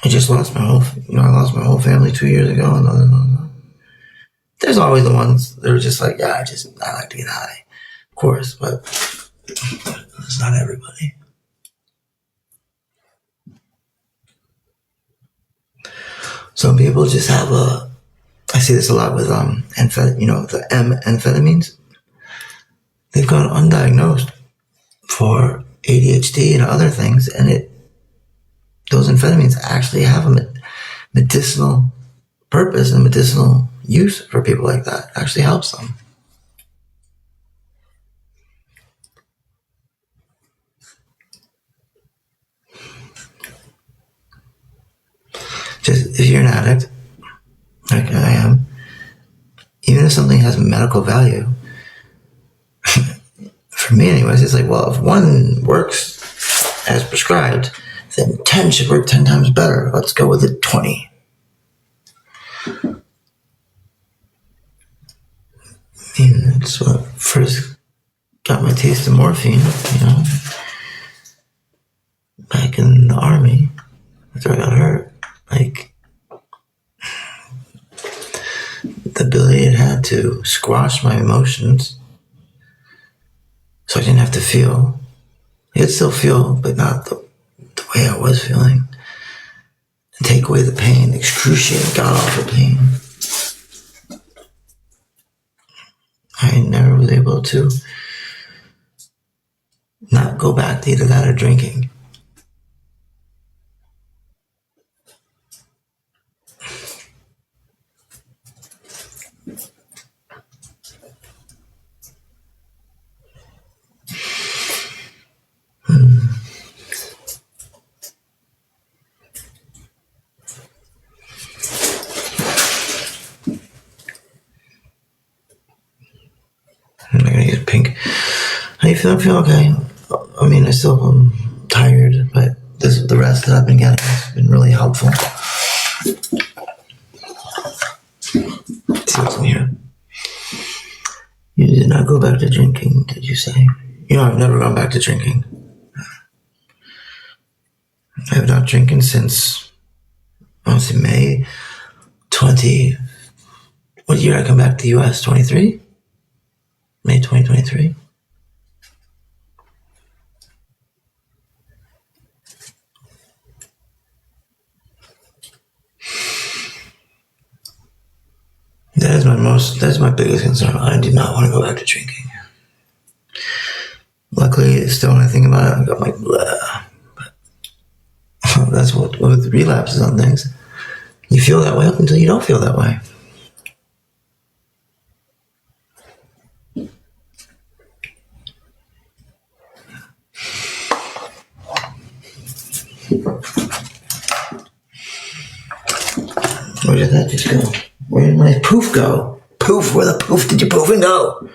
I just lost I lost my whole family 2 years ago. And there's always the ones that are just like, yeah, I like to get high, of course, but it's not everybody. Some people just have I see this a lot with the amphetamines. They've gone undiagnosed for ADHD and other things, and those amphetamines actually have a medicinal purpose and medicinal use for people like that. It actually helps them. Just if you're an addict, like I am, even if something has medical value, for me anyways, it's like, well, if one works as prescribed, then 10 should work 10 times better. Let's go with 20. It's what first got my taste of morphine, back in the army after I got hurt. The ability it had to squash my emotions so I didn't have to feel. I'd still feel, but not the way I was feeling. And take away the pain, the excruciating, god-awful pain. I never was able to not go back to either that or drinking. I'm gonna get pink. How you feel? I feel okay. I mean, I still am tired, but the rest that I've been getting has been really helpful. back to drinking, did you say? You know, I've never gone back to drinking. I've not drinking since, honestly, May 20. What year I come back to the US? 23? May 2023? That's my biggest concern. I do not want to go back to drinking. Luckily, still when I think about it, I got my blah. But that's what with relapses on things. You feel that way up until you don't feel that way. Where did that just go? Where did my poof go? Poof, where the poof did you poof and go?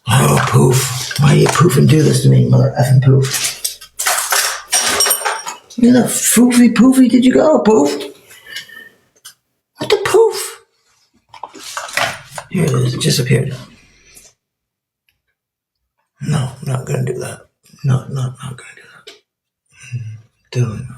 Oh, poof. Why do you poof and do this to me, mother effing poof? Where the poofy did you go, poof? What the poof? Here it is, it just appeared. No, I'm not gonna do that. No, not gonna do that. Definitely not.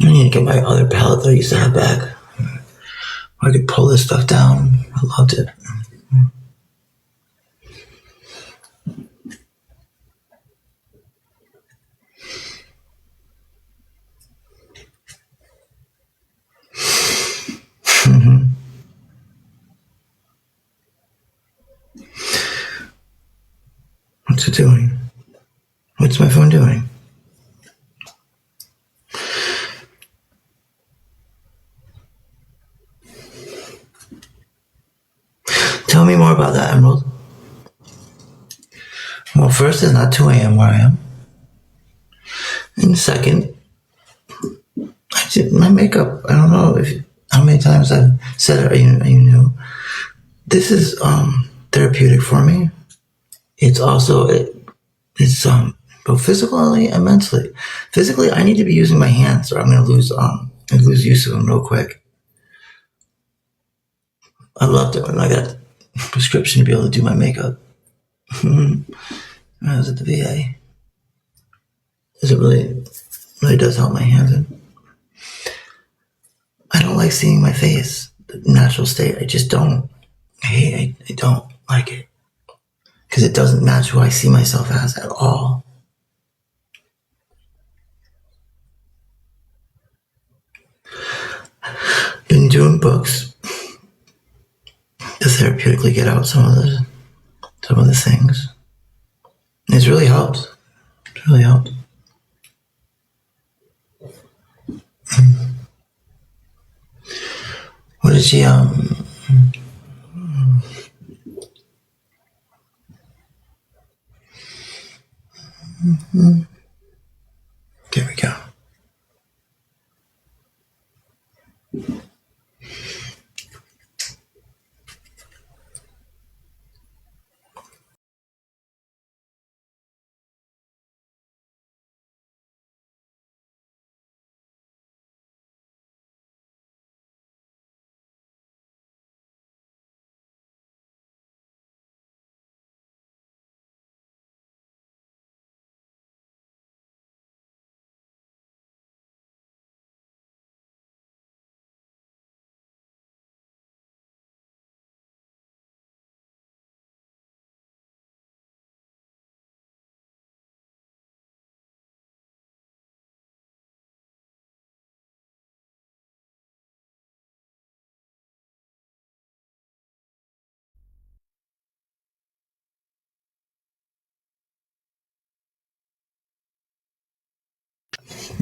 I need to get my other palette that I used to have back. I could pull this stuff down. I loved it. What's it doing? What's my phone doing? Tell me more about that, Emerald. Well, first, it's not 2 a.m. where I am. And second, I did my makeup. I don't know how many times I've said it. You know, this is therapeutic for me. It's also it's both physically and mentally. Physically, I need to be using my hands, or I'm going to lose use of them real quick. I loved it when I got a prescription to be able to do my makeup. I was at the VA. It really does help my hands. And I don't like seeing my face, the natural state. I just don't. I don't like it because it doesn't match who I see myself as at all. Been doing books to therapeutically get out some of the things. And it's really helped. It's really helped. What did she There we go.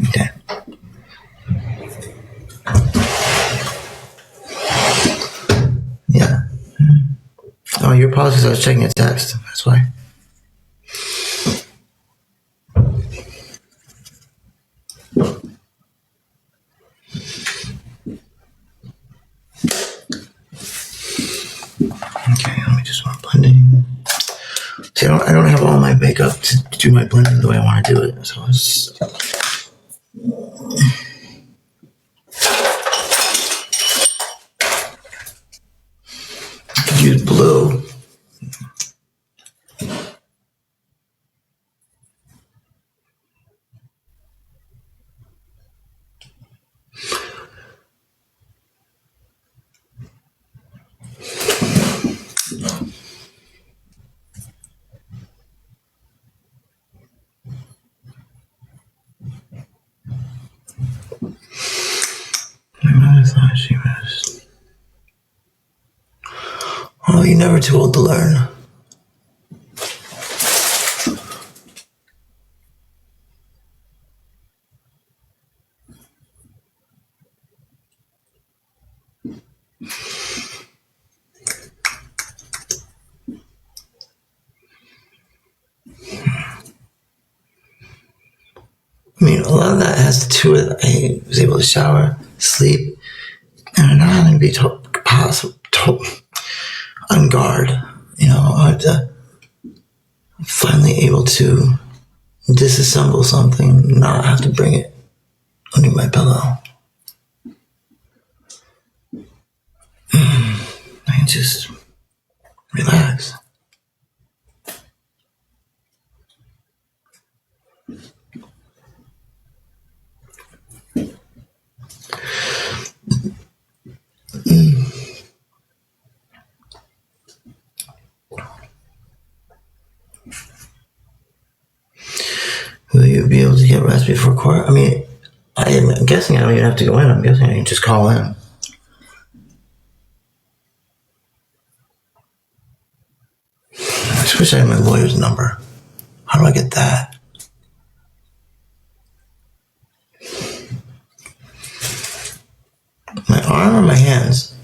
Okay. Yeah. Oh, your apologies. I was checking a text. That's why. See, I don't have all my makeup to do my blending the way I want to do it. So I could use blue. My mother thought she was. Oh, you're never too old to learn. I mean, a lot of that has to do with I was able to shower, sleep, and not having to be on guard. You know, I'm finally able to disassemble something, not have to bring it under my pillow. I can just relax. Will you be able to get rest before court? I mean, I'm guessing I don't even have to go in. I'm guessing I can just call in. I just wish I had my lawyer's number. How do I get that? My arm or my hands?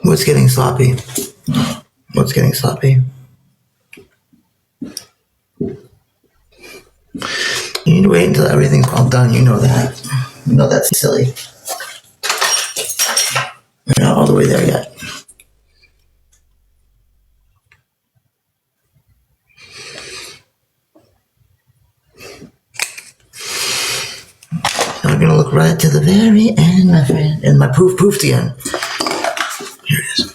What's getting sloppy? What's getting sloppy? You need to wait until everything's all done. You know that. You know that's silly. We're not all the way there yet. So we're gonna look right to the very end, my friend. And my poofed again. Here it is.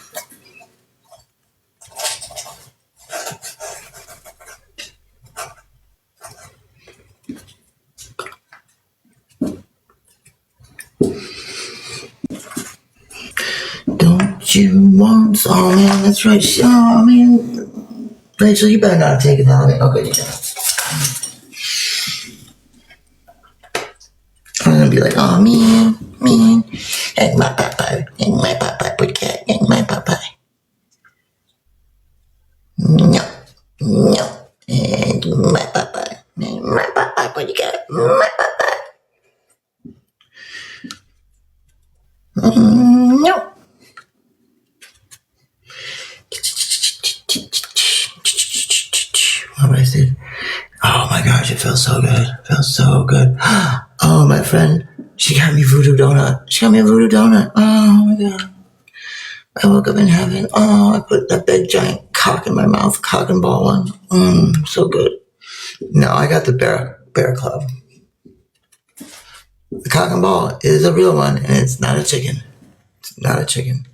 Don't you want some? Oh man, that's right. Oh man, Rachel, you better not take it down. Oh, good, you got it. I'm gonna be like, oh man, and my papa, put cat, and my papa. No, and my papa, put cat, my papa. No. What I said. Oh my gosh, it feels so good. It feels so good. Oh, my friend, she got me voodoo donut. She got me a voodoo donut. Oh my god. I woke up in heaven. Oh, I put that big giant cock in my mouth, cock and ball one. So good. No, I got the bear club. The cock and ball is a real one, and it's not a chicken. It's not a chicken.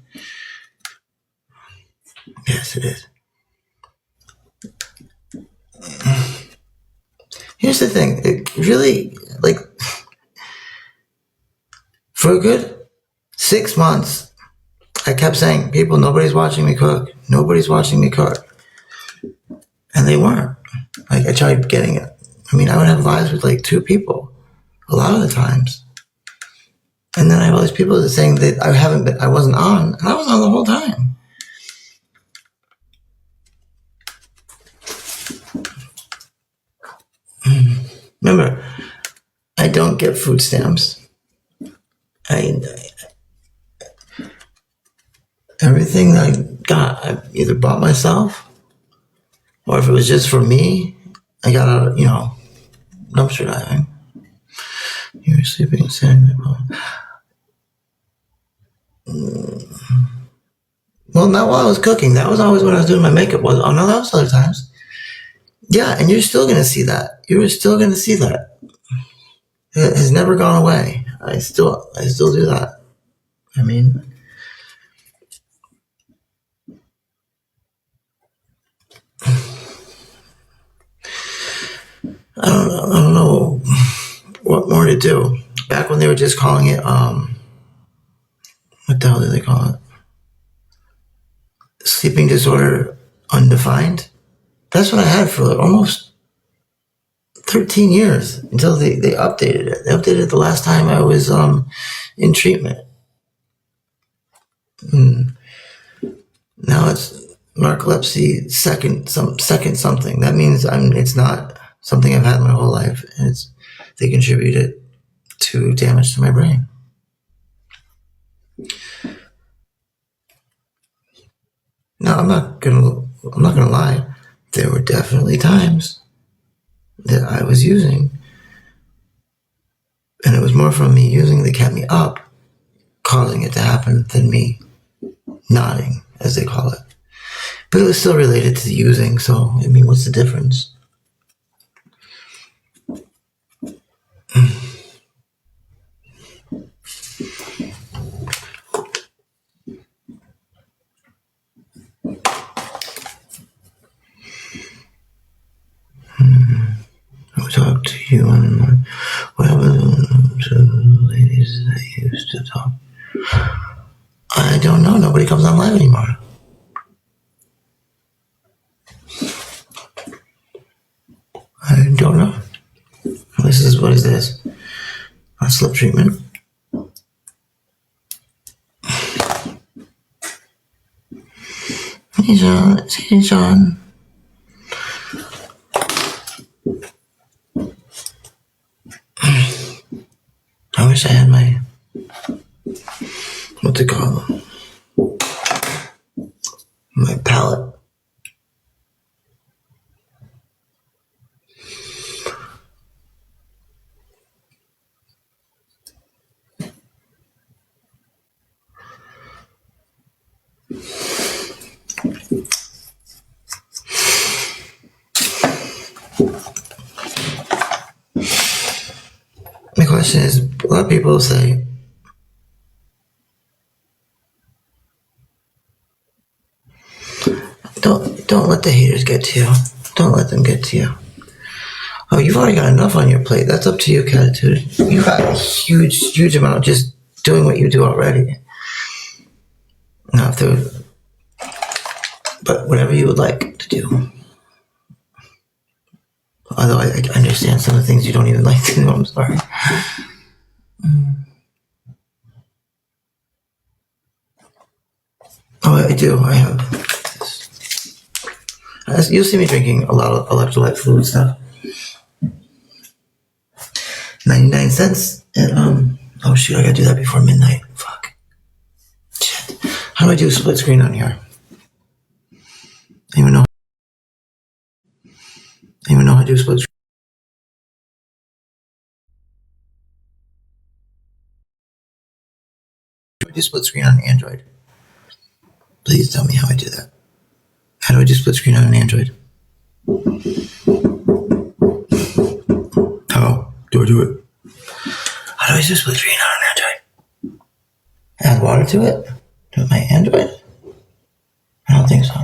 Yes, it is. Here's the thing. It really, like, for a good 6 months, I kept saying, people, nobody's watching me cook. Nobody's watching me cook. And they weren't. Like, I tried getting it. I mean, I would have lives with like 2 people a lot of the times. And then I have all these people that are saying that I wasn't on, and I was on the whole time. Remember, I don't get food stamps. I everything I got, I either bought myself, or if it was just for me, I got out, dumpster diving. You were sleeping and saying, well, not while I was cooking. That was always when I was doing my makeup. Oh no, that was other times. Yeah, and you're still gonna see that. You're still gonna see that. It has never gone away. I still do that. I mean, I don't know what more to do. Back when they were just calling it, what the hell did they call it? Sleeping disorder undefined. That's what I had for almost 13 years until they updated it. They updated it the last time I was in treatment. Now it's narcolepsy second something. That means it's not something I've had my whole life, and they contribute it to damage to my brain. Now I'm not gonna lie. There were definitely times that I was using, and it was more from me using that kept me up, causing it to happen, than me nodding, as they call it. But it was still related to the using, so I mean, what's the difference? I would talk to you and what happened to the ladies that used to talk? I don't know. Nobody comes on live anymore. I don't know. What is this? A slip treatment. Hey John. Hey John. I wish I had my, what's it called? My palette. My question is, a lot of people say, don't let the haters get to you. Don't let them get to you. Oh, you've already got enough on your plate. That's up to you, Catitude. You've got a huge amount just doing what you do already. Now, but whatever you would like to do. Although I understand some of the things you don't even like to do. I'm sorry. Oh, I do. I have this. You'll see me drinking a lot of electrolyte fluid stuff. 99 cents. And, oh shoot, I gotta do that before midnight. Fuck. Shit. How do I do a split screen on here? I don't even know how to do a split screen. How do I do split screen on Android? Please tell me how I do that. How do I do split screen on an Android? How do I do it? How do I do split screen on an Android? Add water to it? To my Android? I don't think so.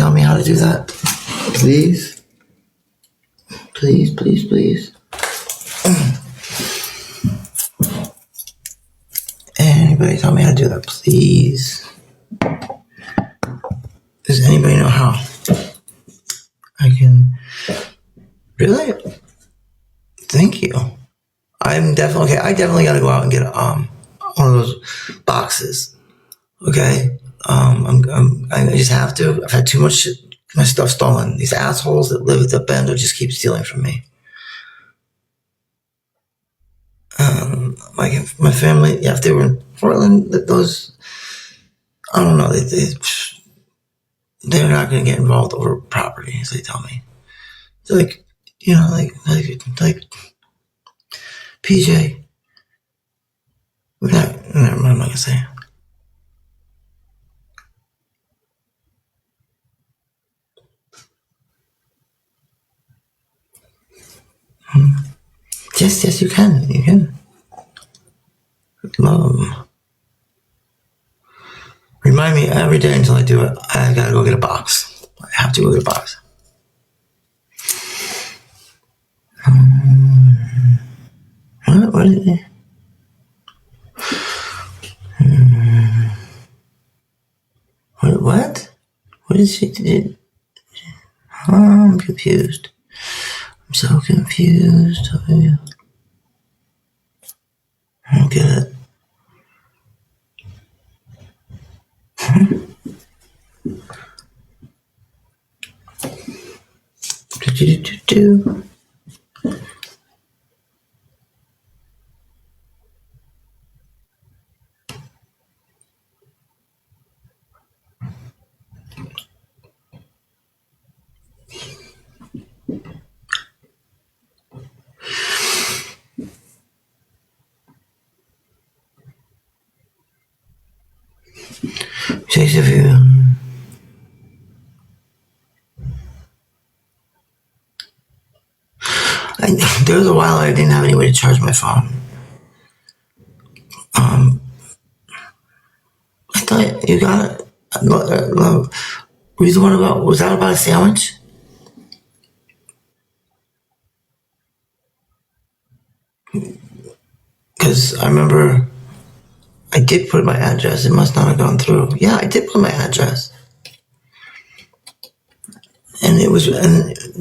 tell me how to do that? Please? Please, please, please. Anybody tell me how to do that, please? Does anybody know how? I can... Really? Thank you. I'm definitely... Okay, I definitely gotta go out and get one of those boxes. Okay? I just have to. I've had too much shit, my stuff stolen. These assholes that live at the Bendo just keep stealing from me. My family, yeah, if they were in Portland, those, I don't know, they're not going to get involved over property, as they tell me. It's like, like PJ. Never mind, I'm not going to say. Yes, you can. You can. Love them. Remind me every day until I do it. I gotta go get a box. I have to go get a box. What is it? What? What is she? I'm confused. I'm so confused. I don't get it. Do. Takes a few. There was a while I didn't have any way to charge my phone. I thought you got it. Were you the one about? Was that about a sandwich? Because I remember I did put my address. It must not have gone through. Yeah, I did put my address, and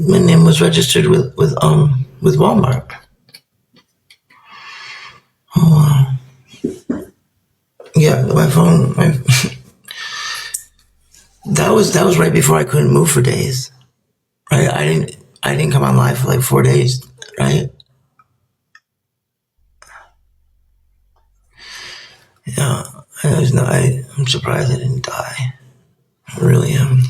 my name was registered with Walmart. Oh wow. Yeah, my phone. That was right before I couldn't move for days. Right, I didn't come on live for like 4 days. Right. Yeah, I'm surprised I didn't die. I really am.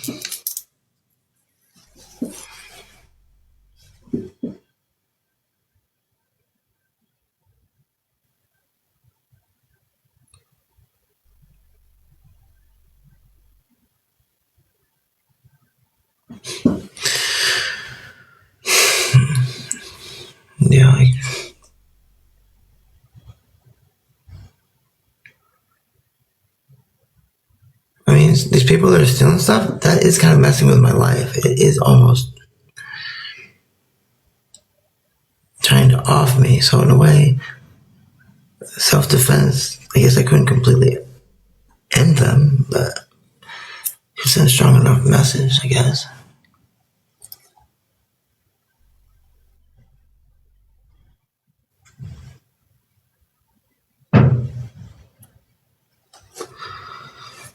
Yeah, I mean, these people that are stealing stuff, that is kind of messing with my life. It is almost trying to off me. So in a way, self-defense, I guess I couldn't completely end them, but it sent a strong enough message, I guess.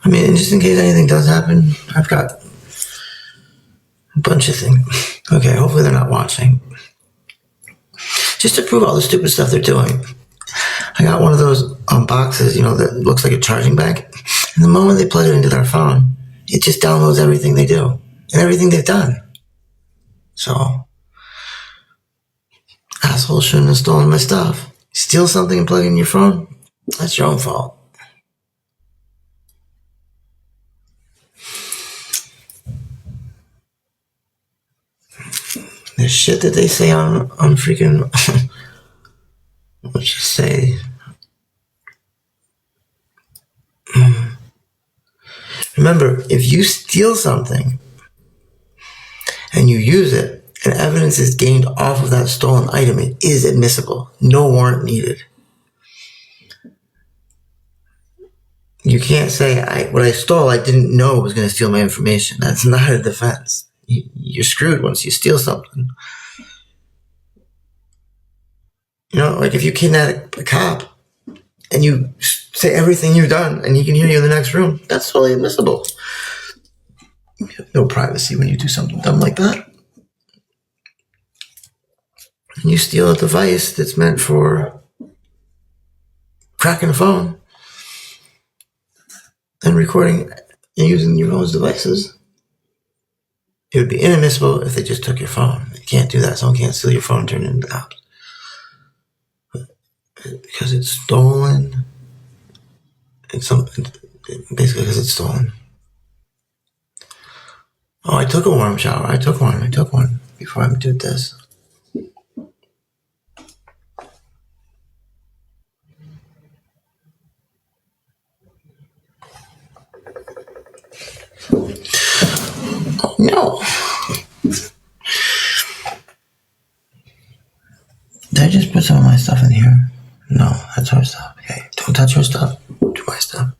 I mean, just in case anything does happen, I've got a bunch of things. Okay, hopefully they're not watching. Just to prove all the stupid stuff they're doing. I got one of those boxes, that looks like a charging bag. And the moment they plug it into their phone, it just downloads everything they do and everything they've done. So, assholes shouldn't have stolen my stuff. Steal something and plug it in your phone? That's your own fault. There's shit that they say on freaking... let's just say... Remember, if you steal something and you use it, and evidence is gained off of that stolen item, it is admissible. No warrant needed. You can't say, what I stole, I didn't know was going to steal my information. That's not a defense. You're screwed once you steal something. You know, like if you kidnap a cop and you say everything you've done and he can hear you in the next room, that's totally admissible. You have no privacy when you do something dumb like that. And you steal a device that's meant for cracking a phone and recording and using your phone's devices. It would be inadmissible if they just took your phone. You can't do that. Someone can't steal your phone and turn it into cops. Because it's stolen. Basically because it's stolen. Oh, I took a warm shower. I took one before I did this. Oh, no. Did I just put some of my stuff in here? No, that's her stuff. Hey, don't touch her stuff. Do my stuff.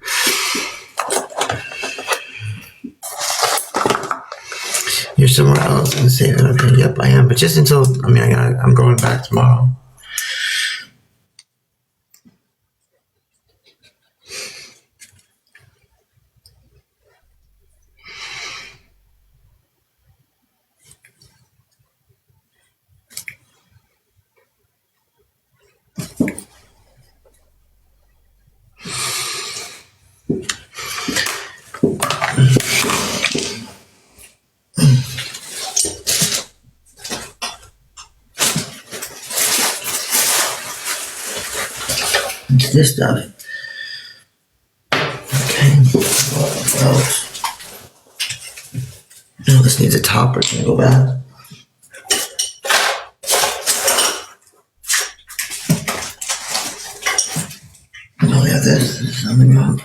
You're somewhere else and say that. Okay, yep, I am. But just until, I'm going back tomorrow. It's this stuff. Okay. What else? No, this needs a topper. Can I go back? Oh, yeah, this is something wrong.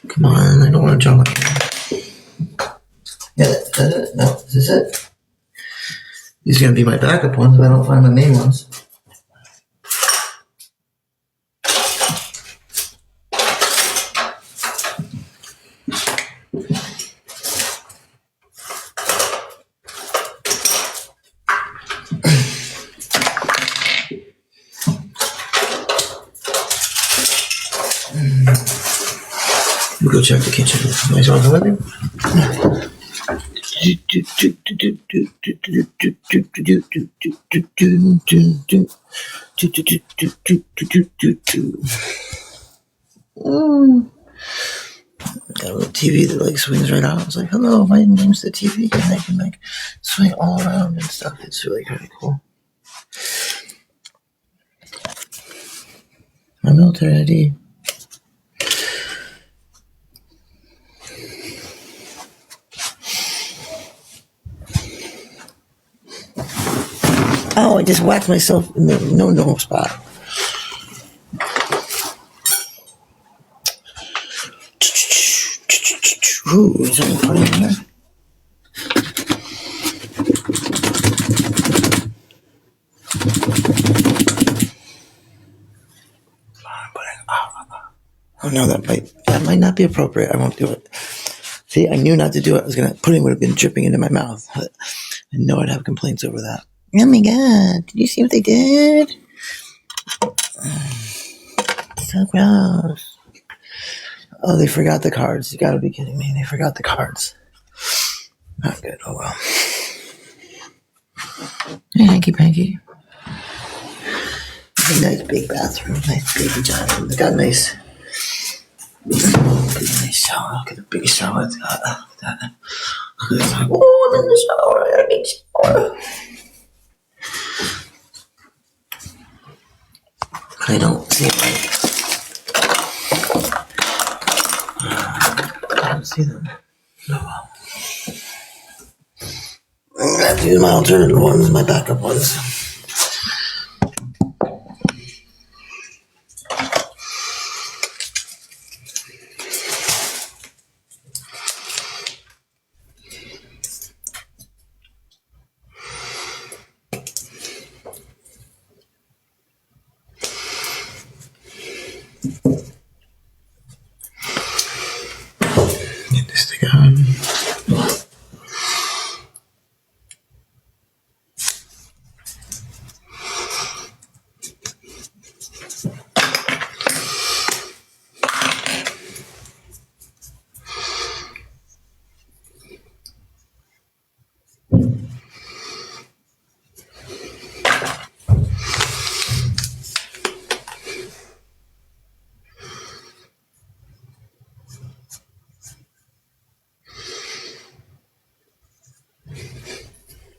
Come on, I don't want to draw my camera. Yeah, that's it. No, is this it? These are going to be my backup ones if I don't find my main ones. We'll go check the kitchen. Nice on the living. Got a little TV that like swings right out. I was like, hello, my name's the TV, and they can like swing all around and stuff. It's really kind of cool. My military ID. Oh, I just whacked myself in the no spot. Ooh, is that put in there? Oh no, that might not be appropriate. I won't do it. See, I knew not to do it. Pudding would have been dripping into my mouth. I know I'd have complaints over that. Oh my god, did you see what they did? So gross. Oh, they forgot the cards. You gotta be kidding me. They forgot the cards. Not good. Oh well. Hey, hanky panky. A nice big bathroom. Nice big vagina. It's got a nice shower. Look at the big shower it's got. Look at that. Look at this. Oh, there's a shower. I got a big shower. I don't see it right. I don't see them. No. I'm going to have to use my alternative ones, my backup ones.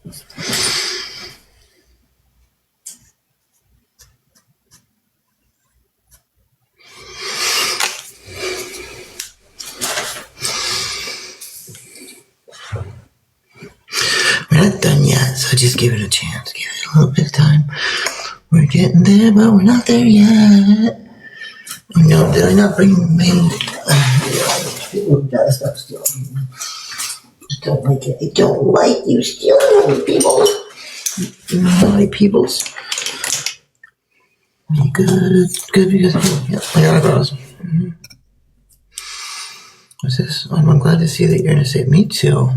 We're not done yet, so just give it a chance. Give it a little bit of time. We're getting there, but we're not there yet. No, did I not bring main? I don't like it. I don't like you stealing people. Naughty peoples. Good, good because yeah, I got across. Mm-hmm. What's this? I'm glad to see that you're gonna say me too,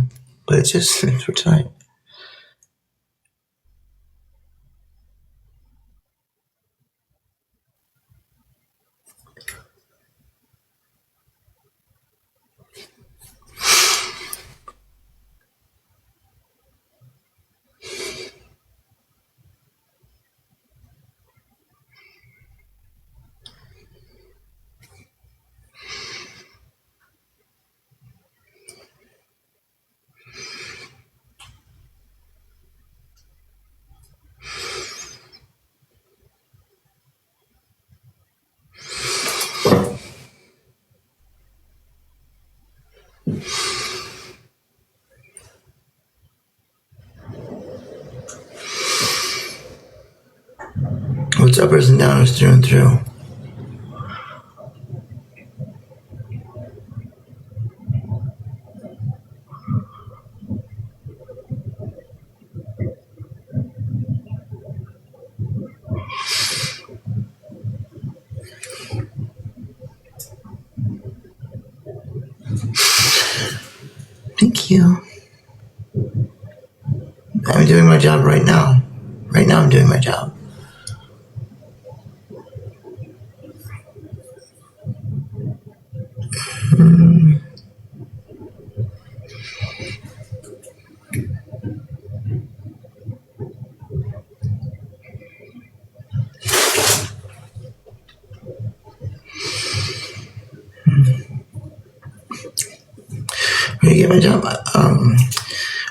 but it's just it's for tonight. What's uppers and downers through and through? Thank you. I'm doing my job right now. Right now I'm doing my job. I get my job.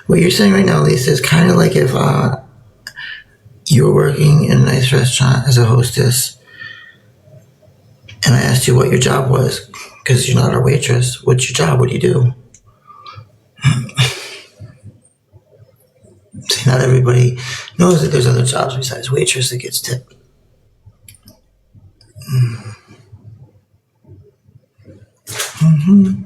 What you're saying right now, Lisa, is kind of like if you were working in a nice restaurant as a hostess, and I asked you what your job was, because you're not a waitress. What's your job? What do you do? See, not everybody knows that there's other jobs besides waitress that gets tipped. Mm-hmm.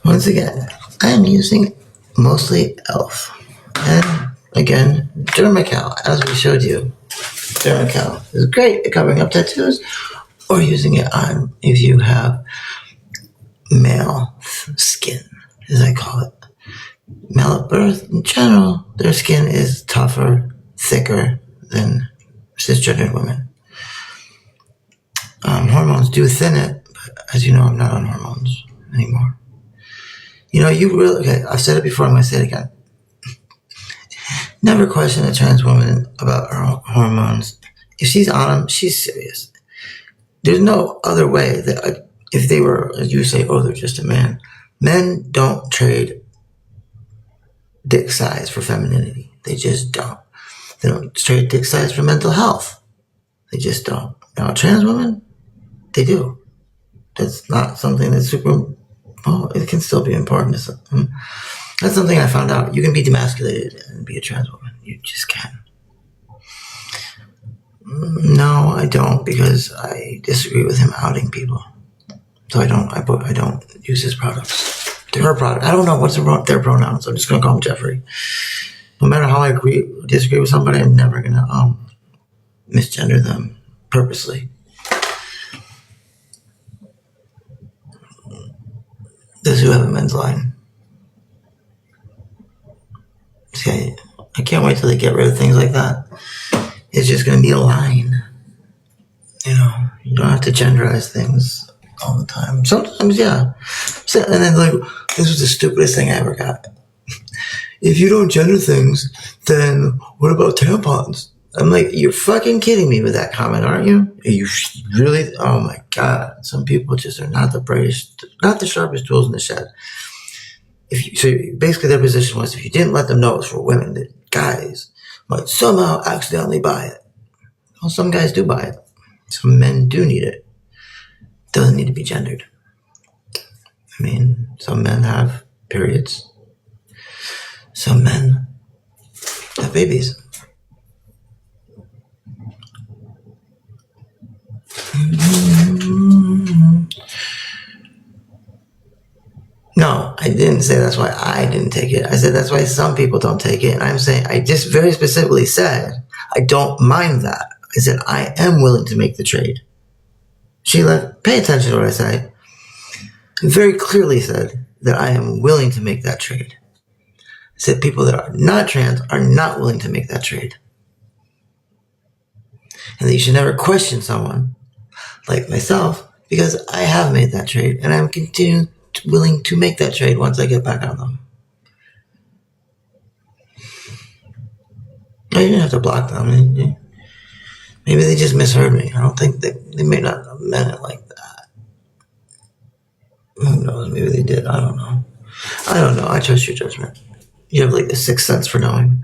Once again, I am using mostly e.l.f. And again, Dermacal, as we showed you. Dermacal is great at covering up tattoos or using it on if you have male skin, as I call it. Male at birth, in general, their skin is tougher, thicker than cisgendered women. Hormones do thin it, but as you know, I'm not on hormones anymore. You know, you really, okay, I've said it before, I'm going to say it again. Never question a trans woman about her hormones. If she's on them, she's serious. There's no other way that if they were, as you say, oh, they're just a man. Men don't trade dick size for femininity. They just don't. They don't trade dick size for mental health. They just don't. Now, trans women, they do. That's not something that's super, well, it can still be important. That's something I found out. You can be demasculated and be a trans woman. You just can. No, I don't, because I disagree with him outing people. So I don't use his products. They're her product. I don't know what's their pronouns. I'm just gonna call him Jeffrey. No matter how I disagree with somebody, I'm never gonna misgender them purposely. Does who have a men's line? See, I can't wait till they get rid of things like that. It's just gonna be a line. You know, you don't have to genderize things all the time. Sometimes, yeah. So, and then, like, this was the stupidest thing I ever got. If you don't gender things, then what about tampons? I'm like, you're fucking kidding me with that comment, aren't you? Are you really? Oh my God. Some people just are not the brightest, not the sharpest tools in the shed. So basically their position was if you didn't let them know it was for women, that guys might somehow accidentally buy it. Well, some guys do buy it. Some men do need it. It doesn't need to be gendered. I mean, some men have periods. Some men have babies. No, I didn't say that's why I didn't take it. I said that's why some people don't take it. And I'm saying, I just very specifically said, I don't mind that. I said, I am willing to make the trade. Sheila, pay attention to what I say. I very clearly said that I am willing to make that trade. I said people that are not trans are not willing to make that trade. And that you should never question someone like myself because I have made that trade and I'm willing to make that trade once I get back on them. I didn't have to block them. Maybe they just misheard me. I don't think they may not have meant it like that. Who knows? Maybe they did. I don't know. I trust your judgment. You have like the sixth sense for knowing.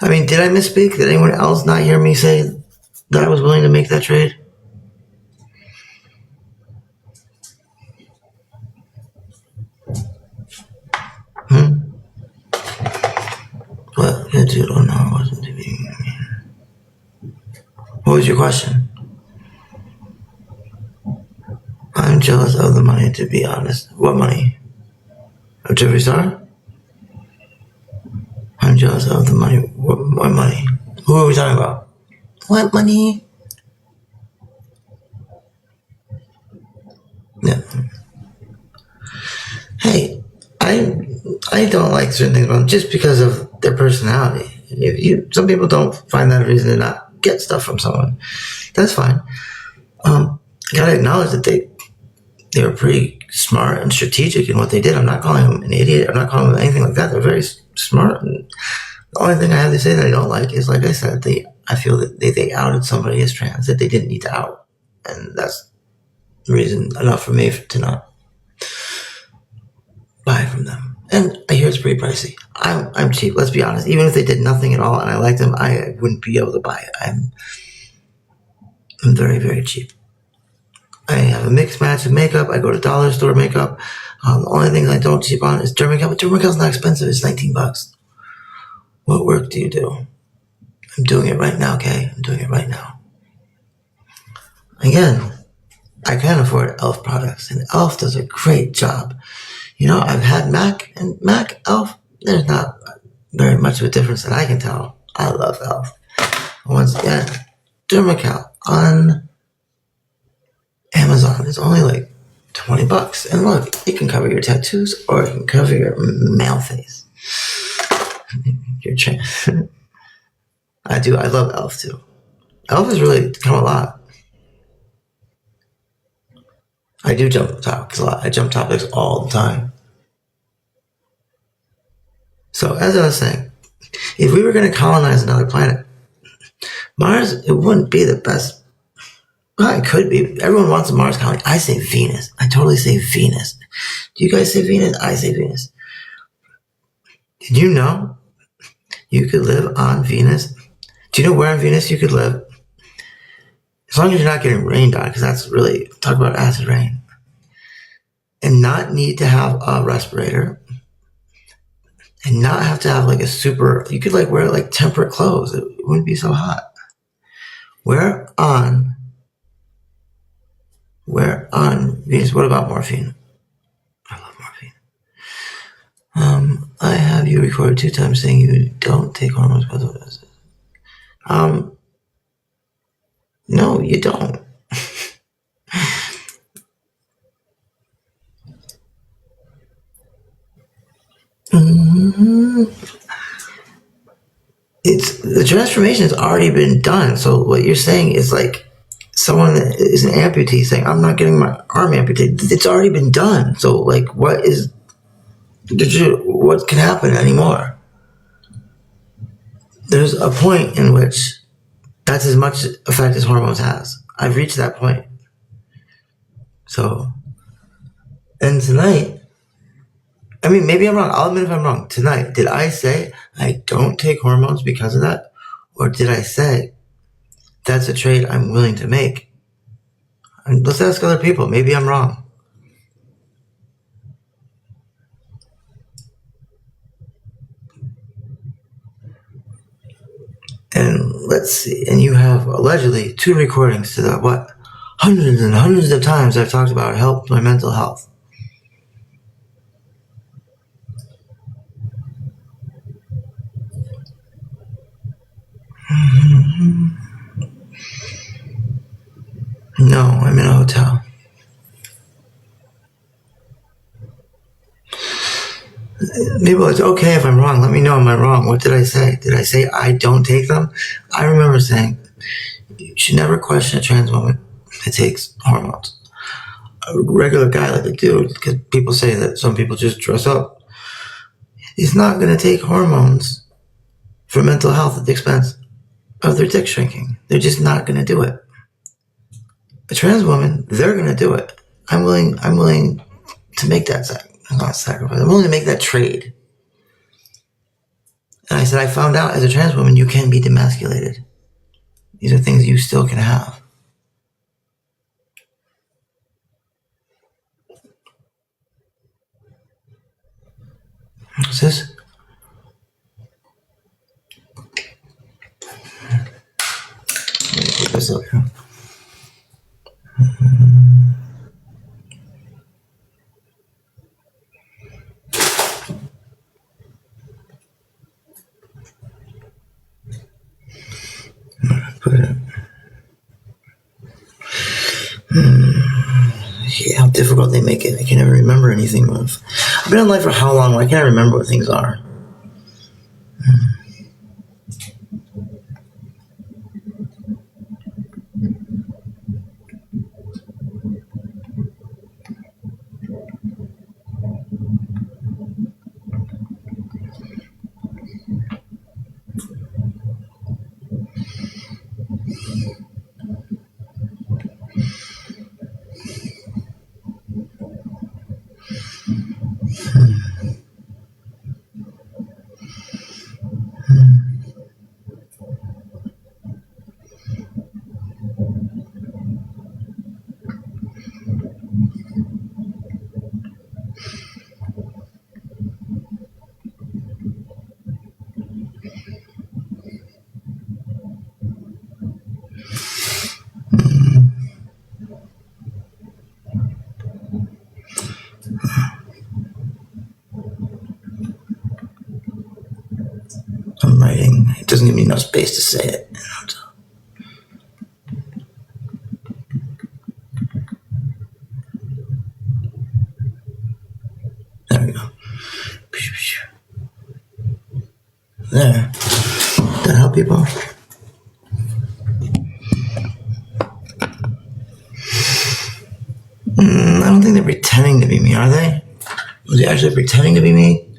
I mean, did I misspeak? Did anyone else not hear me say that I was willing to make that trade? What? You don't know. Wasn't to be. What was your question? I'm jealous of the money, to be honest. What money? Of Jeffree Star? I'm jealous of the money. What money? Who are we talking about? What money? Yeah. Hey, I don't like certain things about them just because of their personality. Some people don't find that a reason to not get stuff from someone. That's fine. I gotta acknowledge that they were pretty smart and strategic in what they did. I'm not calling them an idiot. I'm not calling them anything like that. They're very smart. And the only thing I have to say that I don't like is, like I said, I feel that they outed somebody as trans that they didn't need to out. And that's reason enough for me to not buy from them. And I hear it's pretty pricey. I'm cheap, let's be honest. Even if they did nothing at all and I liked them, I wouldn't be able to buy it. I'm very, very cheap. I have a mixed match of makeup. I go to dollar store makeup. The only thing I don't cheap on is Dermacell. But Dermacell's not expensive. It's $19. What work do you do? I'm doing it right now, okay? I'm doing it right now. Again, I can afford e.l.f. products, and e.l.f. does a great job. I've had MAC, and MAC, e.l.f., there's not very much of a difference that I can tell. I love e.l.f. Once again, Dermacell on Amazon is only like $20. And look, it can cover your tattoos or it can cover your male face. Your trans. I love e.l.f. too. e.l.f. has really come a lot. I do jump topics a lot. I jump topics all the time. So, as I was saying, if we were going to colonize another planet, Mars, it wouldn't be the best. Well, it could be. Everyone wants a Mars colony. I say Venus. I totally say Venus. Do you guys say Venus? I say Venus. Did you know you could live on Venus? Do you know where on Venus you could live? As long as you're not getting rained on, because that's really, talk about acid rain. And not need to have a respirator. And not have to have like you could like wear like temperate clothes. It wouldn't be so hot. Where on Venus? What about morphine? I love morphine. I have you recorded 2 times saying you don't take hormones because of this. No, you don't. The transformation has already been done. So what you're saying is like someone that is an amputee saying, I'm not getting my arm amputated. It's already been done. So like what can happen anymore? There's a point in which that's as much effect as hormones has. I've reached that point. So, and tonight, I mean, maybe I'm wrong. I'll admit if I'm wrong. Tonight, did I say I don't take hormones because of that? Or did I say that's a trade I'm willing to make? And let's ask other people. Maybe I'm wrong. And let's see. And you have allegedly 2 recordings to the what? Hundreds and hundreds of times I've talked about help my mental health. No, I'm in a hotel. People, it's okay if I'm wrong. Let me know. Am I wrong? What did I say? Did I say I don't take them? I remember saying you should never question a trans woman that takes hormones. A regular guy like a dude, because people say that some people just dress up. He's not going to take hormones for mental health at the expense of their dick shrinking. They're just not going to do it. A trans woman, they're going to do it. I'm willing to make that sacrifice. I'm willing to make that trade. And I said, I found out as a trans woman, you can be demasculated. These are things you still can have. What's this? Let me put this up here. Put it. Yeah, how difficult they make it. I can never remember anything. I've been in life for how long? Why can't I remember what things are? I'm writing. It doesn't give me enough space to say it. There we go. There. Did that help people? I don't think they're pretending to be me, are they? Was he actually pretending to be me?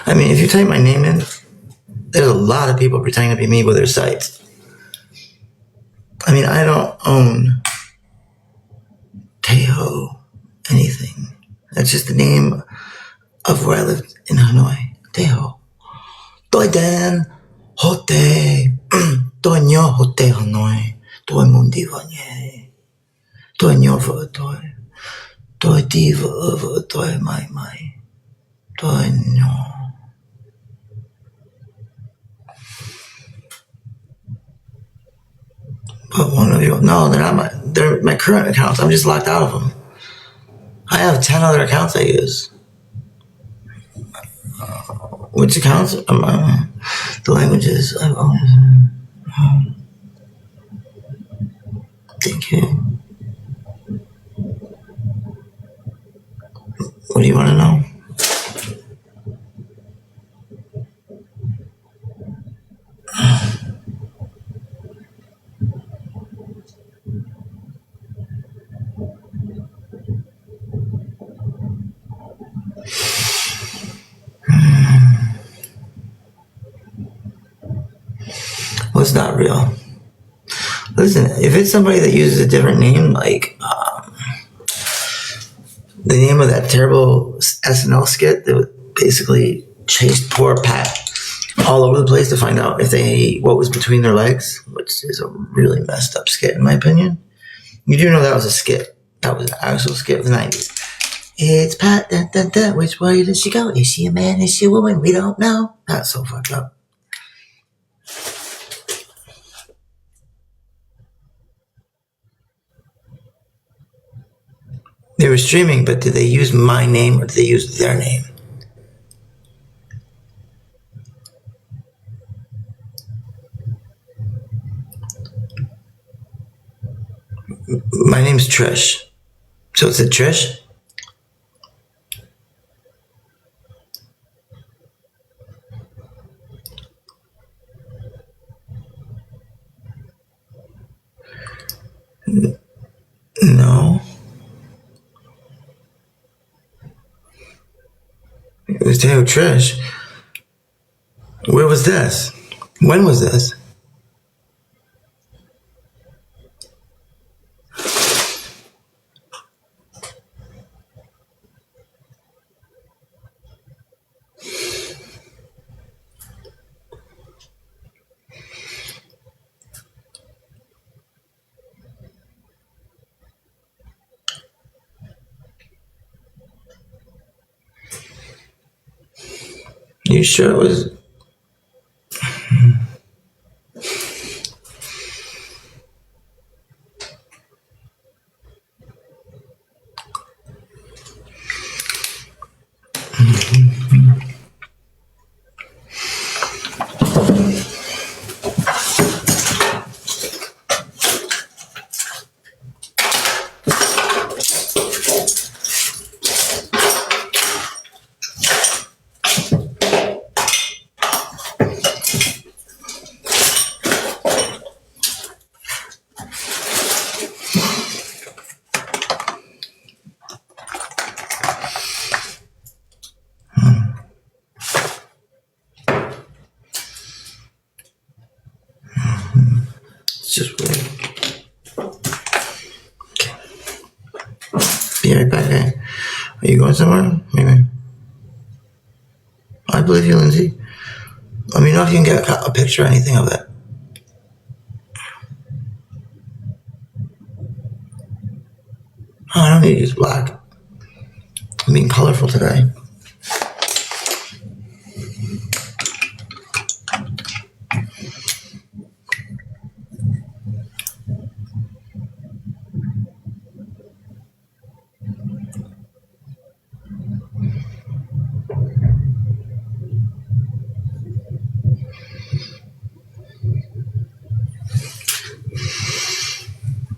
I mean, if you type my name in, there's a lot of people pretending to be me with their sites. I mean, I don't own Teho anything. That's just the name of where I lived in Hanoi. Teho. Toi Dan Hote. Toi Nyo Hote Hanoi. Toi Mundi Vanye. Toi Nyo Vă Toi. Toi Di Vă Toi Mai Mai. Toi Nyo. But one of you, no, they're my current accounts. I'm just locked out of them. I have 10 other accounts I use. Which accounts? The languages I've always. Thank you. What do you want to know? What's not real? Listen, if it's somebody that uses a different name, like the name of that terrible SNL skit that basically chased poor Pat all over the place to find out if they what was between their legs, which is a really messed up skit in my opinion. You do know that was a skit. That was an actual skit of the 90s. It's Pat, which way does she go? Is she a man? Is she a woman? We don't know. That's so fucked up. They were streaming, but did they use my name or did they use their name? My name's Trish. So it's a Trish? No. It was Taylor Trish. Where was this? When was this? You sure it was? It's just weird. Okay. Be right back. Eh? Are you going somewhere? Maybe. I believe you, Lindsay. Let me know if you can get a picture or anything of it. Oh, I don't need to use black. I'm being colorful today.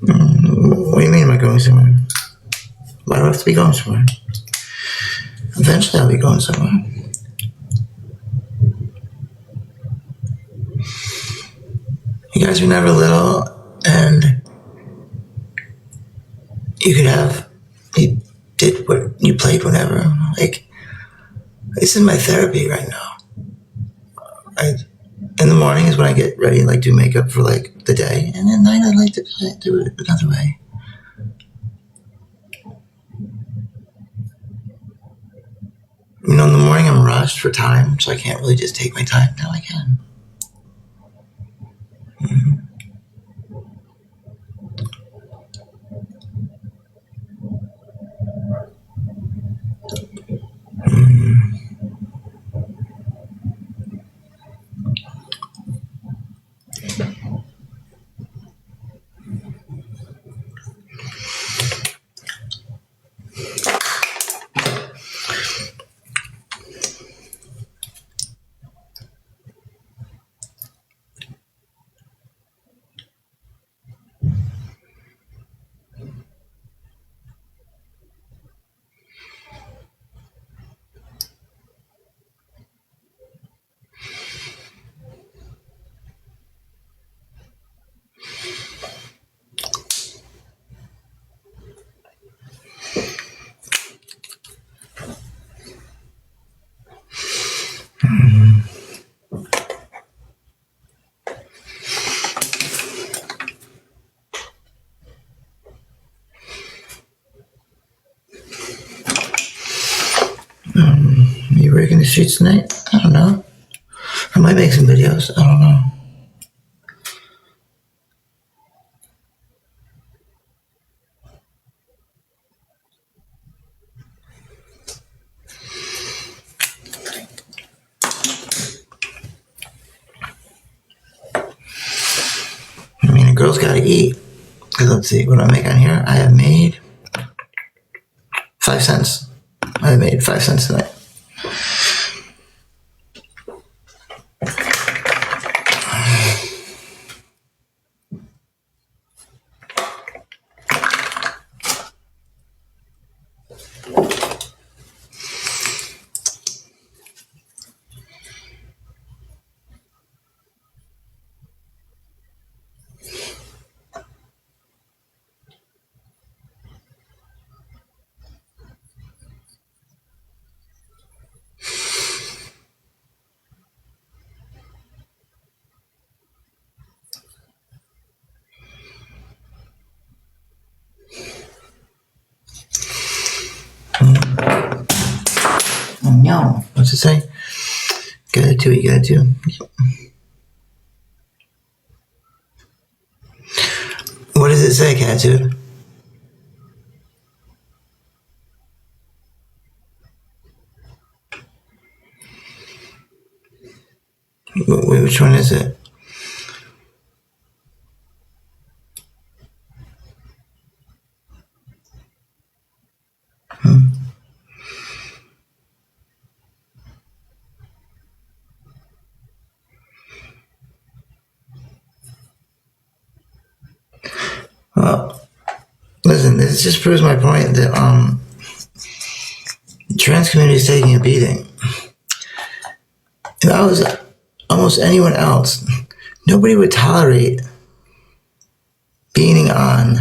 What do you mean am I going somewhere? Why do I have to be going somewhere? Eventually I'll be going somewhere. You guys were never little and you did what you played whenever. Like, this is my therapy right now. In the morning is when I get ready and like do makeup for like the day, and at night I like to do it another way. You know, in the morning I'm rushed for time, so I can't really just take my time. Now I can. Mm-hmm. Mm-hmm. the streets tonight? I don't know. I might make some videos. I don't know. I mean, a girl's gotta eat. Because let's see, what I make on here? I have made 5 cents. I have made 5 cents tonight. No. What's it say? Gotta do what you gotta do. What does it say, Catitude? Which one is it? Well, listen, this just proves my point that the trans community is taking a beating. If I was almost anyone else, nobody would tolerate being on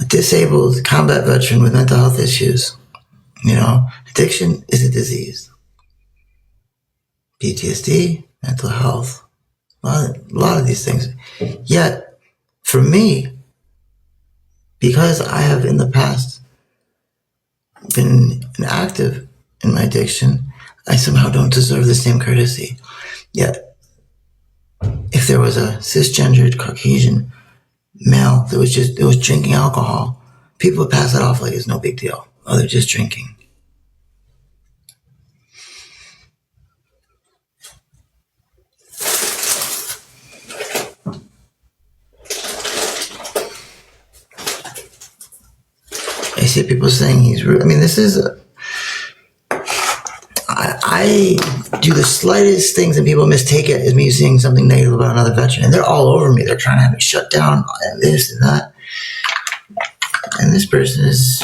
a disabled combat veteran with mental health issues. You know, addiction is a disease. PTSD, mental health, a lot of these things. Yet, for me, because I have in the past been active in my addiction, I somehow don't deserve the same courtesy. Yet, if there was a cisgendered Caucasian male that was drinking alcohol, people would pass it off like it's no big deal. Oh, they're just drinking. I see people saying he's rude. I mean, this is I do the slightest things and people mistake it as me saying something negative about another veteran, and they're all over me. They're trying to have me shut down and this and that. And this person is,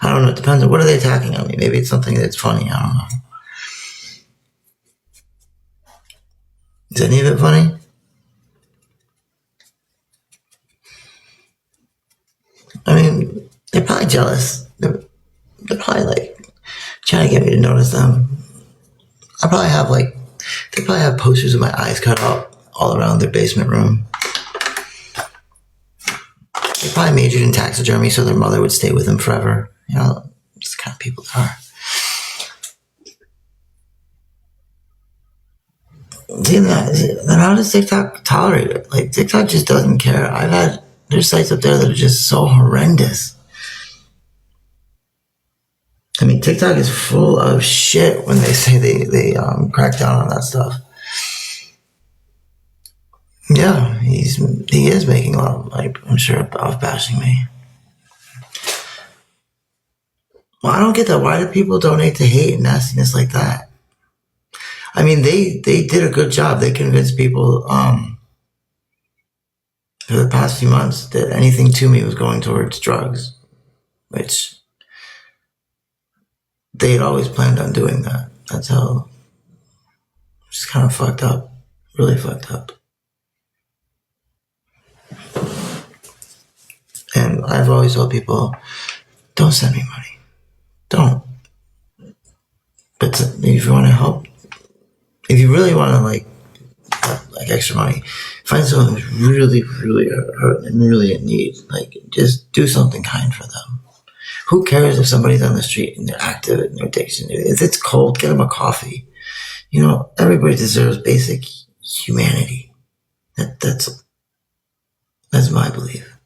I don't know, it depends on what are they attacking on me. Maybe it's something that's funny. I don't know. Is any of it funny? I mean, they're probably jealous. They're probably like trying to get me to notice them. They probably have posters of my eyes cut out all around their basement room. They probably majored in taxidermy so their mother would stay with them forever. You know, it's the kind of people they are. Then how does TikTok tolerate it? Like, TikTok just doesn't care. There's sites up there that are just so horrendous. I mean, TikTok is full of shit when they say they crack down on that stuff. Yeah, he is making a lot of money, I'm sure, of bashing me. Well, I don't get that. Why do people donate to hate and nastiness like that? I mean, they did a good job. They convinced people for the past few months that anything to me was going towards drugs, which they had always planned on doing that. That's how, it's kind of fucked up, really fucked up. And I've always told people, don't send me money. Don't. But if you want to help, if you really want to like extra money, find someone who's really, really hurt and really in need. Like, just do something kind for them. Who cares if somebody's on the street and they're active in their addiction? If it's cold, get them a coffee. Everybody deserves basic humanity. That's my belief.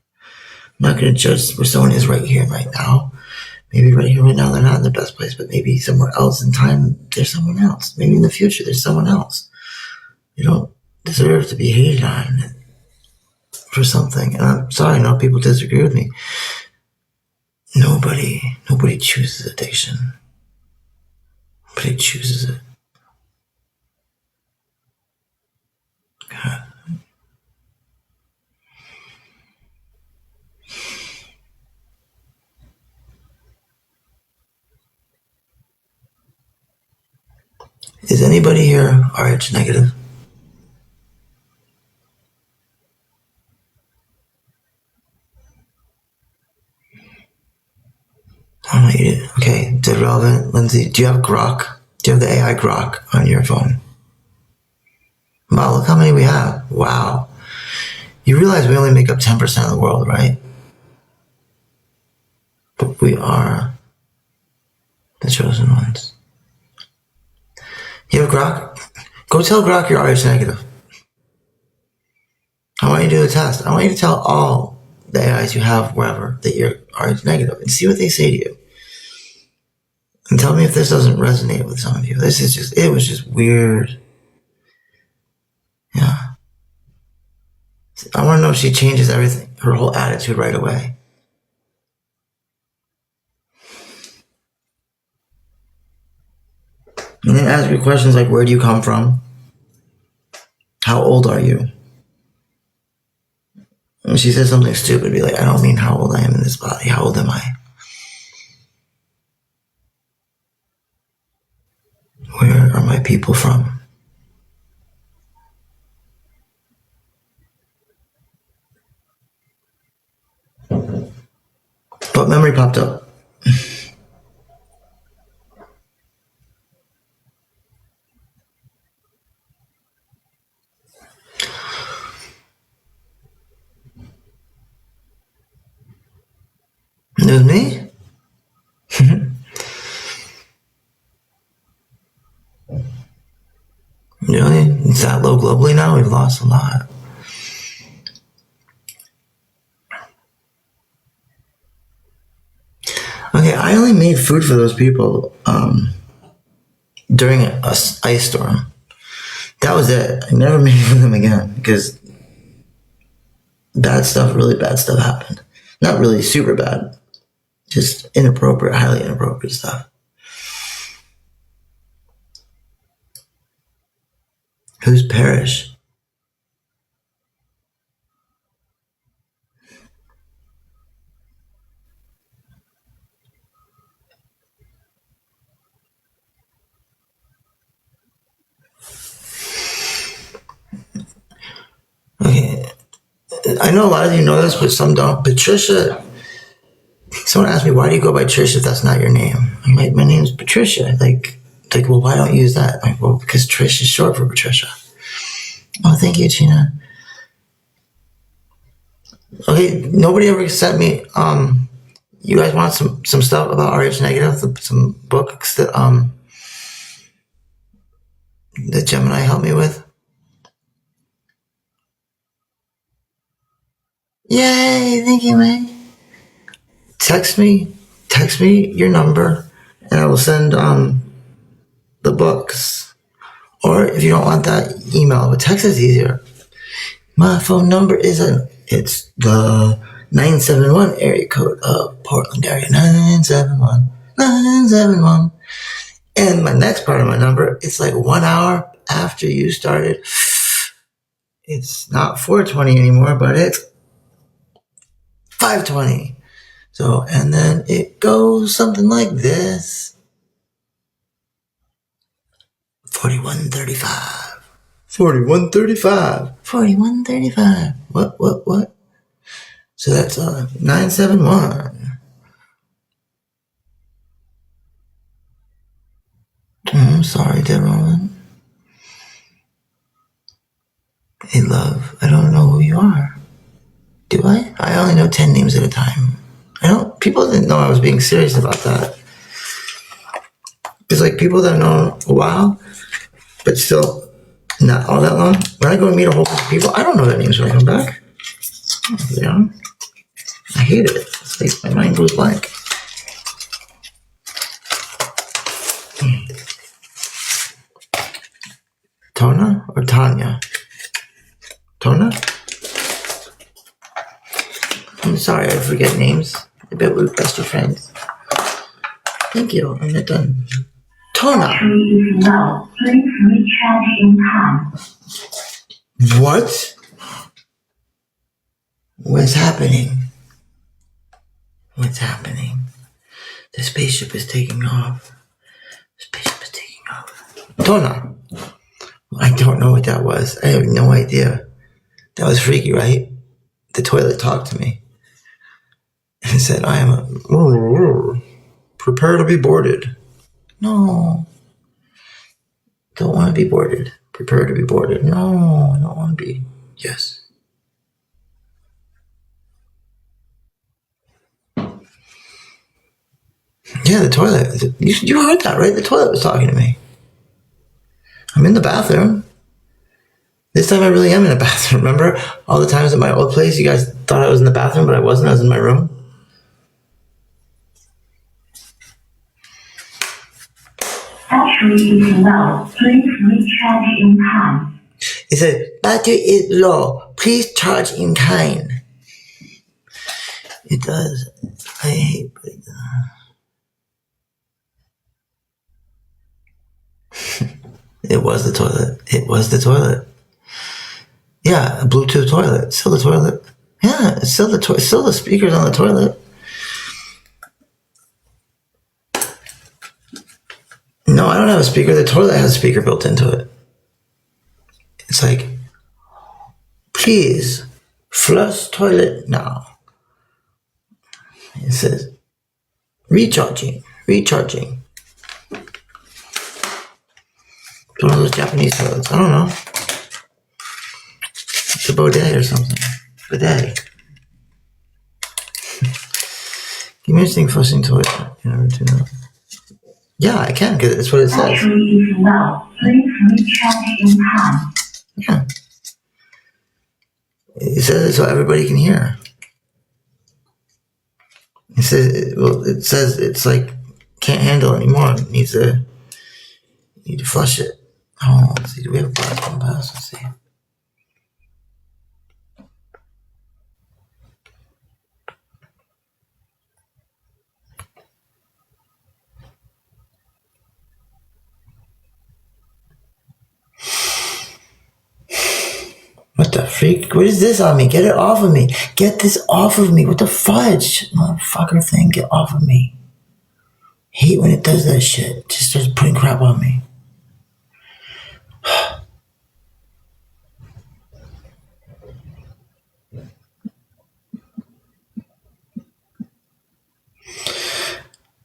I'm not going to judge where someone is right here and right now. Maybe right here, right now, they're not in the best place, but maybe somewhere else in time, there's someone else. Maybe in the future, there's someone else. You don't deserve to be hated on for something. And I'm sorry, I know people disagree with me. Nobody chooses addiction. Nobody chooses it. God. Is anybody here RH negative? Okay, dead relevant. Lindsay, do you have Grok? Do you have the AI Grok on your phone? Wow, look how many we have. Wow. You realize we only make up 10% of the world, right? But we are the chosen ones. You have Grok? Go tell Grok you're RH negative. I want you to do the test. I want you to tell all the AIs you have wherever that you're RH negative and see what they say to you. And tell me if this doesn't resonate with some of you. It was just weird. Yeah. I want to know if she changes everything, her whole attitude right away. And then ask you questions like, where do you come from? How old are you? When she says something stupid, be like, I don't mean how old I am in this body. How old am I? Where are my people from? What memory popped up? It was me? Really? It's that low globally now? We've lost a lot. Okay, I only made food for those people during a ice storm. That was it. I never made for them again because really bad stuff happened. Not really super bad, just inappropriate, highly inappropriate stuff. Who's Parrish? Okay, I know a lot of you know this, but some don't. Patricia, someone asked me, why do you go by Trish if that's not your name? I'm like, my name's Patricia. Like, well, why don't you use that? I'm like, well, because Trish is short for Patricia. Oh, thank you, Gina. Okay, nobody ever sent me, you guys want some stuff about RH negative, some books that Gemini helped me with? Yay, thank you, man. Text me your number, and I will send the books. Or if you don't want that, email. But text is easier. My phone number it's the 971 area code of Portland area. 971. And my next part of my number, it's like 1 hour after you started. It's not 420 anymore, but it's 520. So, and then it goes something like this. 4135. 4135. 4135. What? So that's 971. I'm sorry, dear Roman. Hey, love, I don't know who you are. Do I? I only know 10 names at a time. People didn't know I was being serious about that. It's like people that know a while, but still not all that long. When I go and meet a whole bunch of people, I don't know their names when I come back. You know? I hate it. It's like my mind goes blank. Tona or Tanya? Tona? I'm sorry, I forget names. I bet we're best of friends. Thank you. I'm not done. Tona. No, please recharge in time. What? What's happening? What's happening? The spaceship is taking off. Tona. I don't know what that was. I have no idea. That was freaky, right? The toilet talked to me and said, prepare to be boarded. No. Don't want to be boarded. Prepare to be boarded. No, I don't want to be. Yes. Yeah, the toilet. You heard that, right? The toilet was talking to me. I'm in the bathroom. This time I really am in a bathroom. Remember all the times at my old place you guys thought I was in the bathroom, but I wasn't. I was in my room. Battery is low. Please recharge in time. It said, battery is low. Please charge in kind. It does. I hate it. It was the toilet. It was the toilet. Yeah, a Bluetooth toilet. Still the toilet. Yeah, it's still the still the speakers on the toilet. No, I don't have a speaker. The toilet has a speaker built into it. It's like, please flush toilet now. It says, recharging. It's one of those Japanese toilets. I don't know. It's a bidet or something. Bidet. Give me a interesting flushing toilet. Yeah, I can, because that's what it says. Battery is low. Please recharge in time. Yeah. It says it so everybody can hear. It says it's like can't handle it anymore. It need to flush it. Oh, let's see. Do we have a pass? Let's see. What the freak? What is this on me? Get it off of me. Get this off of me. What the fudge? Motherfucker thing. Get off of me. Hate when it does that shit. It just starts putting crap on me.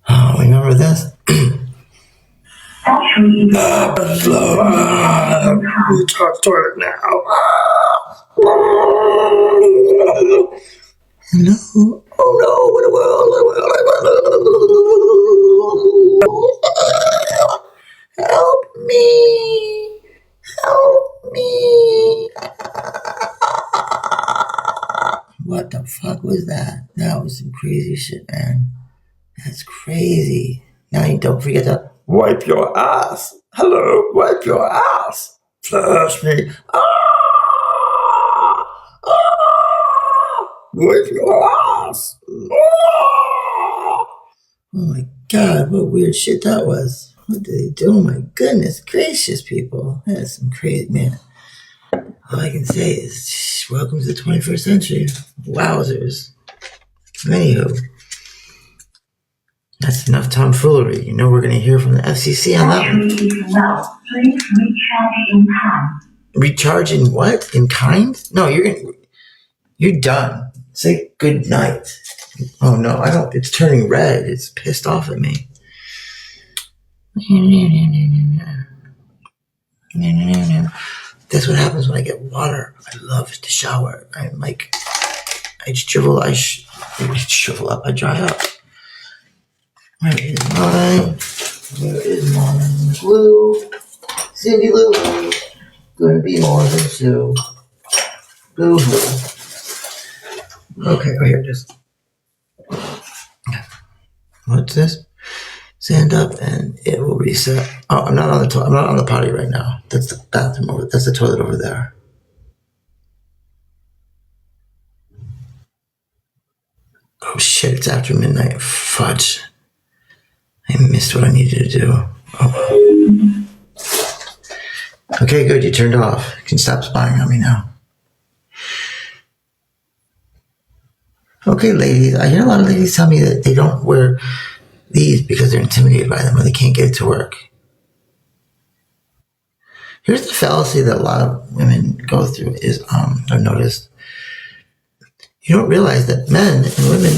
Oh, remember this? Battery is low. Recharge toilet now. Hello? Oh no, what a world. Help me. What the fuck was that? That was some crazy shit, man. That's crazy. Now you don't forget to wipe your ass. Hello, wipe your ass. Flush me. Wipe your ass. Oh my god, what weird shit that was. What did they do? Oh my goodness gracious, people. That's some crazy, man. All I can say is, welcome to the 21st century. Wowzers. Anywho, that's enough tomfoolery. You know we're going to hear from the FCC on that one. Battery is low. Please recharge in time. Recharge in what? In kind? No, you're done. Say good night. Oh no, I don't. It's turning red. It's pissed off at me. That's what happens when I get water. I love to shower. I shrivel up, I dry up. Where is mine? Blue. Cindy Lou. Gonna be more than Sue. Boo hoo. Okay, oh, here it is. What's this? Stand up and it will reset. Oh, I'm not on the I'm not on the potty right now. That's the bathroom over. That's the toilet over there. Oh shit! It's after midnight. Fudge. I missed what I needed to do. Oh. Okay, good. You turned off. You can stop spying on me now. Okay, ladies. I hear a lot of ladies tell me that they don't wear these because they're intimidated by them or they can't get it to work. Here's the fallacy that a lot of women go through is, I've noticed, you don't realize that men and women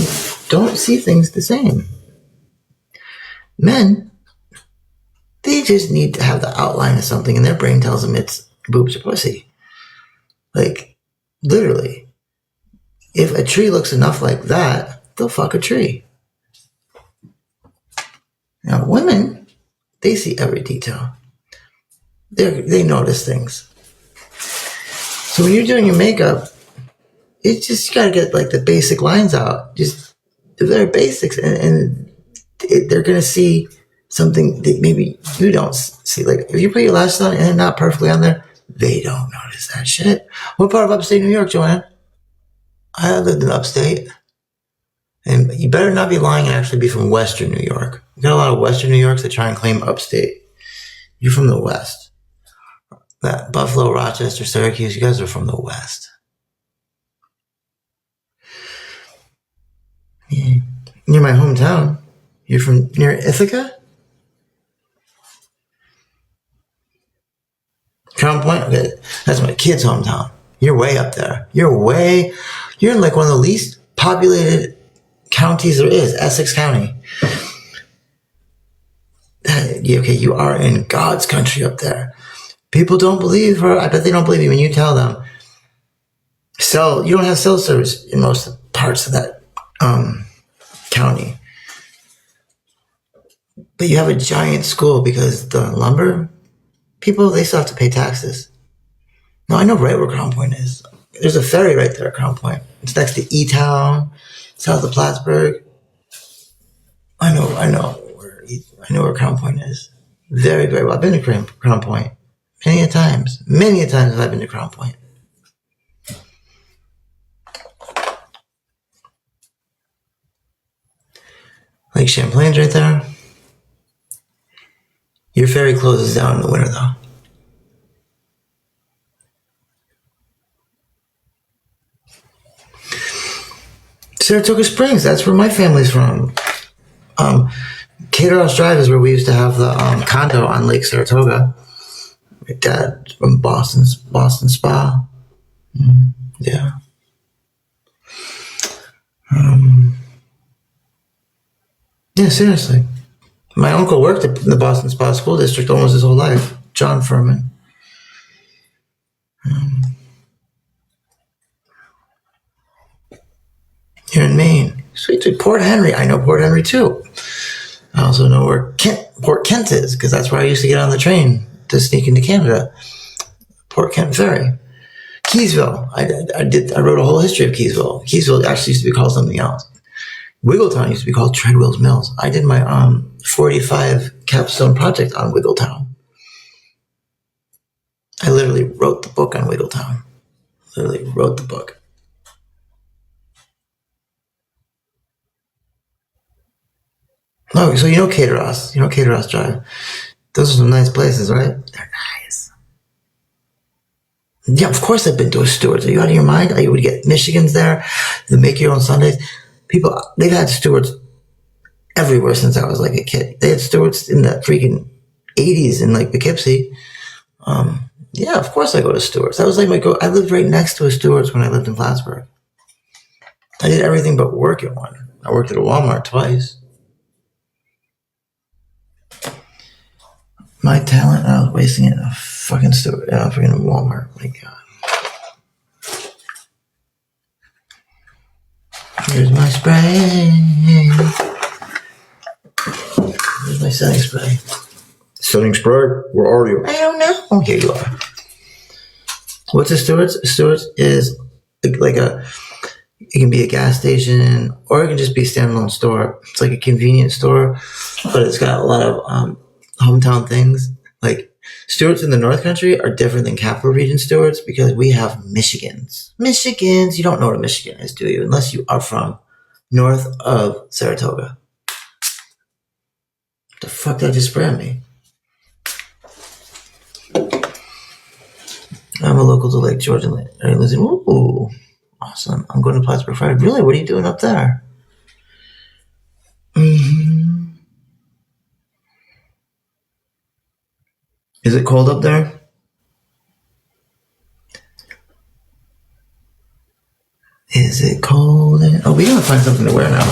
don't see things the same. Men, they just need to have the outline of something and their brain tells them it's boobs or pussy. Like, literally. If a tree looks enough like that, they'll fuck a tree. Now, women, they see every detail. They notice things. So when you're doing your makeup, it's just, you gotta get like the basic lines out. Just, they're basics and they're gonna see something that maybe you don't see. Like, if you put your lashes on and they're not perfectly on there, they don't notice that shit. What part of upstate New York, Joanne? I lived in upstate. And you better not be lying and actually be from Western New York. You got a lot of Western New Yorks that try and claim upstate. You're from the West. That Buffalo, Rochester, Syracuse, you guys are from the West. Yeah. Near my hometown. You're from near Ithaca? Crown Point? Okay, that's my kid's hometown. You're way up there. You're in like one of the least populated counties there is, Essex County. Okay, you are in God's country up there. People don't believe her. I bet they don't believe you when you tell them. You don't have cell service in most parts of that county. But you have a giant school because the lumber people, they still have to pay taxes. No, I know right where Crown Point is. There's a ferry right there at Crown Point. It's next to E-Town, south of Plattsburgh. I know where Crown Point is. Very, very well. I've been to Crown Point. Many a times have I been to Crown Point. Lake Champlain's right there. Your ferry closes down in the winter, though. Saratoga Springs, that's where my family's from. Caterhouse Drive is where we used to have the condo on Lake Saratoga. My dad from Boston Spa. Yeah. Yeah, seriously. My uncle worked in the Boston Spa School District almost his whole life. John Furman. Here in Maine. Sweet to Port Henry. I know Port Henry too. I also know where Port Kent is because that's where I used to get on the train to sneak into Canada. Port Kent Ferry. Keysville. I wrote a whole history of Keysville. Keysville actually used to be called something else. Wiggletown used to be called Treadwell's Mills. I did my 45 capstone project on Wiggletown. I literally wrote the book on Wiggletown. Literally wrote the book. Oh, so you know Caterhouse. You know Caterhouse Drive. Those are some nice places, right? They're nice. Yeah, of course I've been to a Stewart's. Are you out of your mind? I would get Michigans there. The make your own Sundays. People, they've had Stewart's everywhere since I was like a kid. They had Stewart's in the freaking 80s in like Poughkeepsie. Yeah, of course I go to Stewart's. That was like I lived right next to a Stewart's when I lived in Plattsburgh. I did everything but work at one. I worked at a Walmart twice. My talent, I was wasting it in a fucking freaking Walmart. My God. Here's my spray. Here's my setting spray. Setting spray? Where are you? I don't know. Oh, here you are. What's a Stewart's? Stewart's is like it can be a gas station or it can just be a standalone store. It's like a convenience store, but it's got a lot of hometown things. Like Stewart's in the North Country are different than Capital Region Stewart's because we have Michigans. Michigans, you don't know what a Michigan is, do you? Unless you are from north of Saratoga. What the fuck did I just spray on me? I'm a local to Lake George and Lizzie. Ooh, awesome. I'm going to Plattsburgh Friday. Really? What are you doing up there? Mm-hmm. Is it cold up there? Is it cold? Oh, we gotta find something to wear now.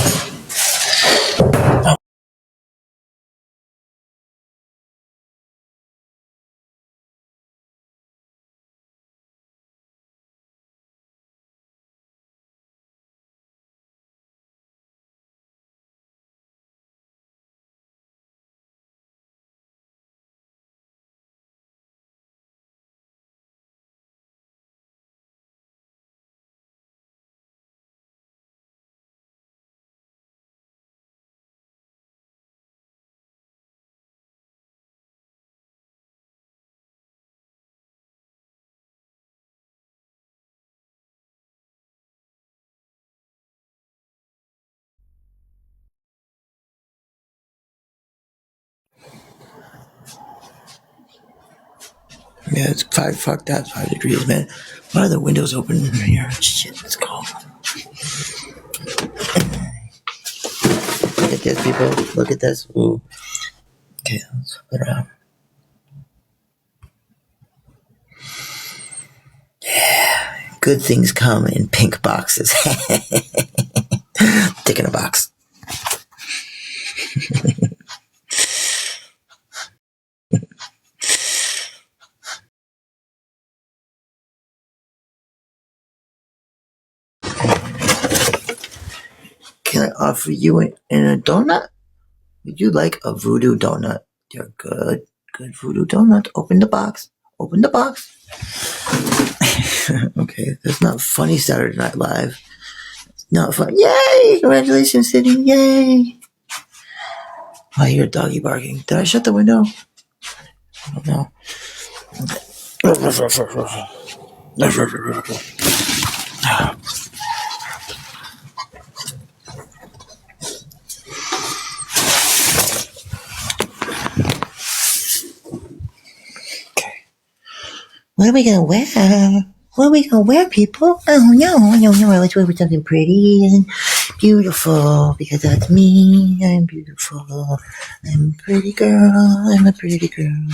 Yeah, it's fuck that, 5 degrees, man. Why are the windows open in here? Shit, it's cold. Look at this, people. Look at this. Ooh. Okay, let's put it out. Yeah, good things come in pink boxes. Dick in a box. Can I offer you a donut? Would you like a voodoo donut? They're good voodoo donut. Open the box. Open the box. Okay, that's not funny Saturday Night Live. Not fun. Yay! Congratulations, City. Yay! I hear a doggy barking. Did I shut the window? I don't know. What are we gonna wear? What are we gonna wear, people? Oh no, let's wear something pretty and beautiful because that's me. I'm beautiful. I'm a pretty girl. I'm a pretty girl.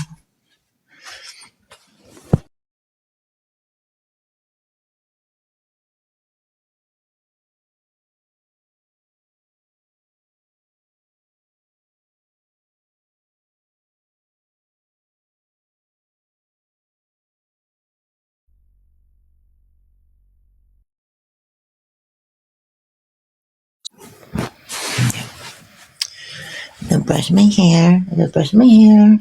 I'm gonna brush my hair. I'm gonna brush my hair.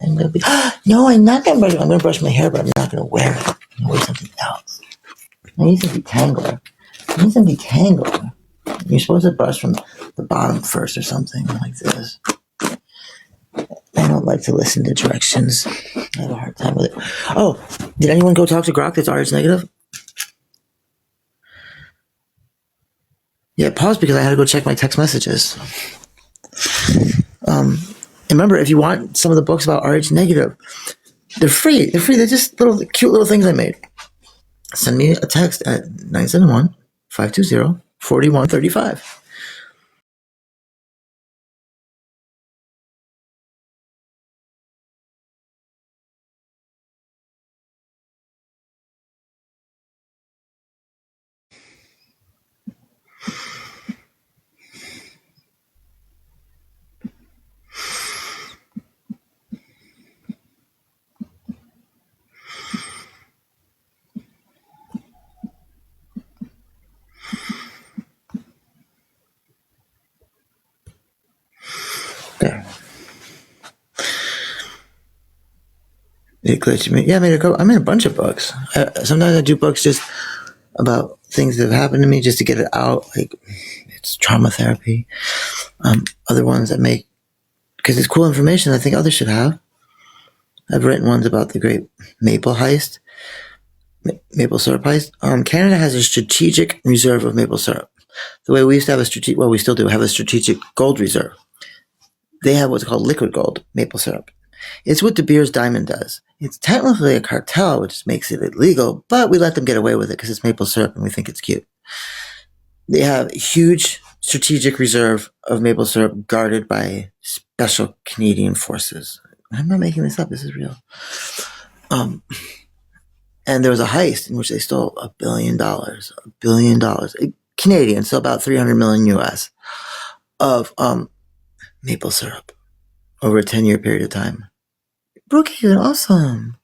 I'm gonna be. No, I'm not gonna brush. I'm gonna brush my hair, but I'm not gonna wear it. I'm gonna wear something else. I need some detangler. I need some detangler. You're supposed to brush from the bottom first or something like this. I don't like to listen to directions. I have a hard time with it. Oh, did anyone go talk to Grok that's RH negative? Yeah, pause because I had to go check my text messages. And remember, if you want some of the books about RH negative, they're free. They're free. They're just little cute little things I made. Send me a text at 971-520-4135. It glitched me. Yeah, I made a bunch of books. Sometimes I do books just about things that have happened to me just to get it out. Like, it's trauma therapy. Other ones I make because it's cool information I think others should have. I've written ones about the great maple heist, maple syrup heist. Canada has a strategic reserve of maple syrup. The way we used to have we still do have a strategic gold reserve. They have what's called liquid gold maple syrup. It's what De Beers Diamond does. It's technically a cartel, which makes it illegal, but we let them get away with it because it's maple syrup and we think it's cute. They have a huge strategic reserve of maple syrup guarded by special Canadian forces. I'm not making this up. This is real. And there was a heist in which they stole $1 billion. Canadian, so about 300 million US of maple syrup over a 10-year period of time. Brookhaven, awesome.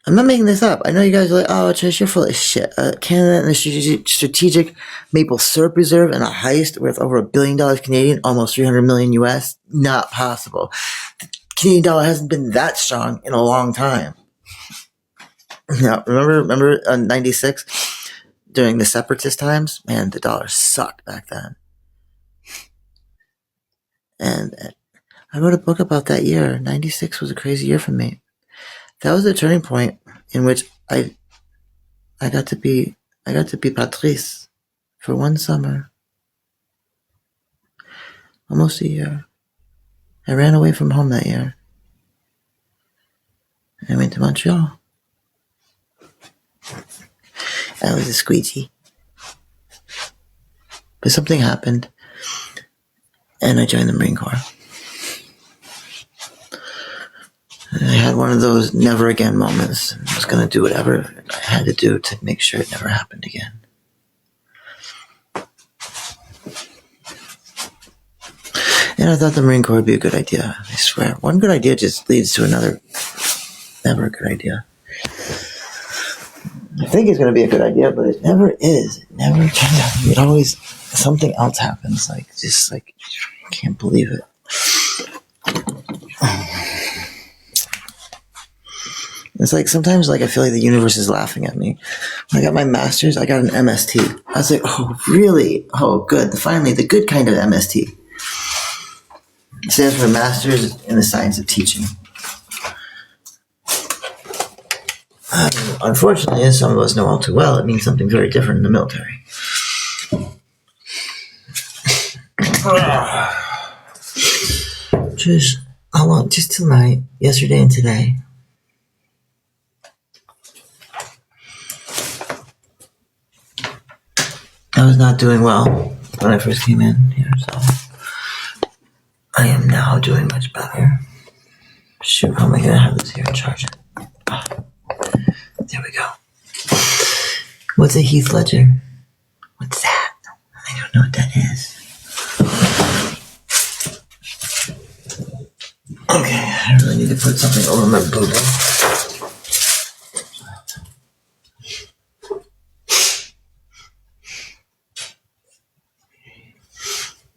I'm not making this up. I know you guys are like, oh, Trish, you're full of shit. Canada and a strategic maple syrup reserve and a heist worth over $1 billion Canadian, almost 300 million US. Not possible. The Canadian dollar hasn't been that strong in a long time. Now, remember 96 during the separatist times? Man, the dollar sucked back then. And I wrote a book about that year. 96 was a crazy year for me. That was the turning point in which I got to be Patrice for one summer. Almost a year. I ran away from home that year. I went to Montreal. I was a squeegee. But something happened, and I joined the Marine Corps. And I had one of those never again moments. I was going to do whatever I had to do to make sure it never happened again. And I thought the Marine Corps would be a good idea. I swear. One good idea just leads to another never a good idea. I think it's going to be a good idea, but it never is. It never turns out. It always, something else happens. I can't believe it. It's like sometimes I feel like the universe is laughing at me. When I got my master's, I got an MST. I was like, oh, really? Oh, good. Finally, the good kind of MST. It stands for Master's in the Science of Teaching. Unfortunately, as some of us know all too well, it means something very different in the military. Just tonight, yesterday and today. I was not doing well when I first came in here, so I am now doing much better. Shoot, how am I going to have this here and charge it? There we go. What's a Heath Ledger? What's that? I don't know what that is. Okay, I really need to put something over my boob.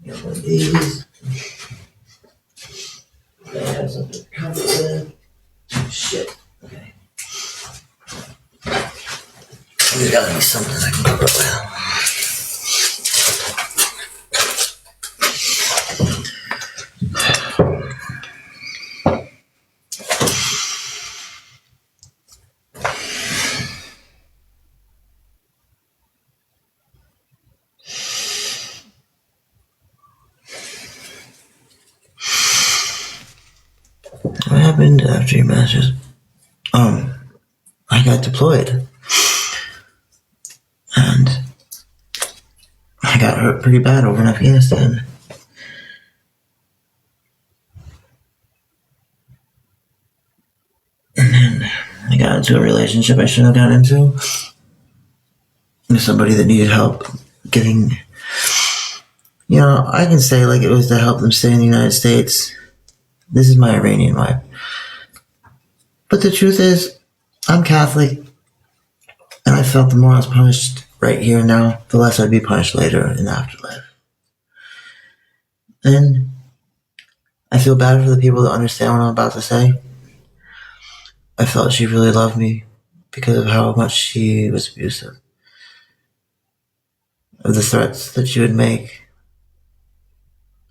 Got one of these. I have something to cover with. Shit. Okay. There's gotta be something I can cover it with. What happened after your master's? I got deployed. And I got hurt pretty bad over in Afghanistan. And then I got into a relationship I shouldn't have got into with somebody that needed help getting, I can say it was to help them stay in the United States. This is my Iranian wife. But the truth is, I'm Catholic, and I felt the more I was punished right here and now, the less I'd be punished later in the afterlife. And I feel bad for the people that understand what I'm about to say. I felt she really loved me because of how much she was abusive, of the threats that she would make.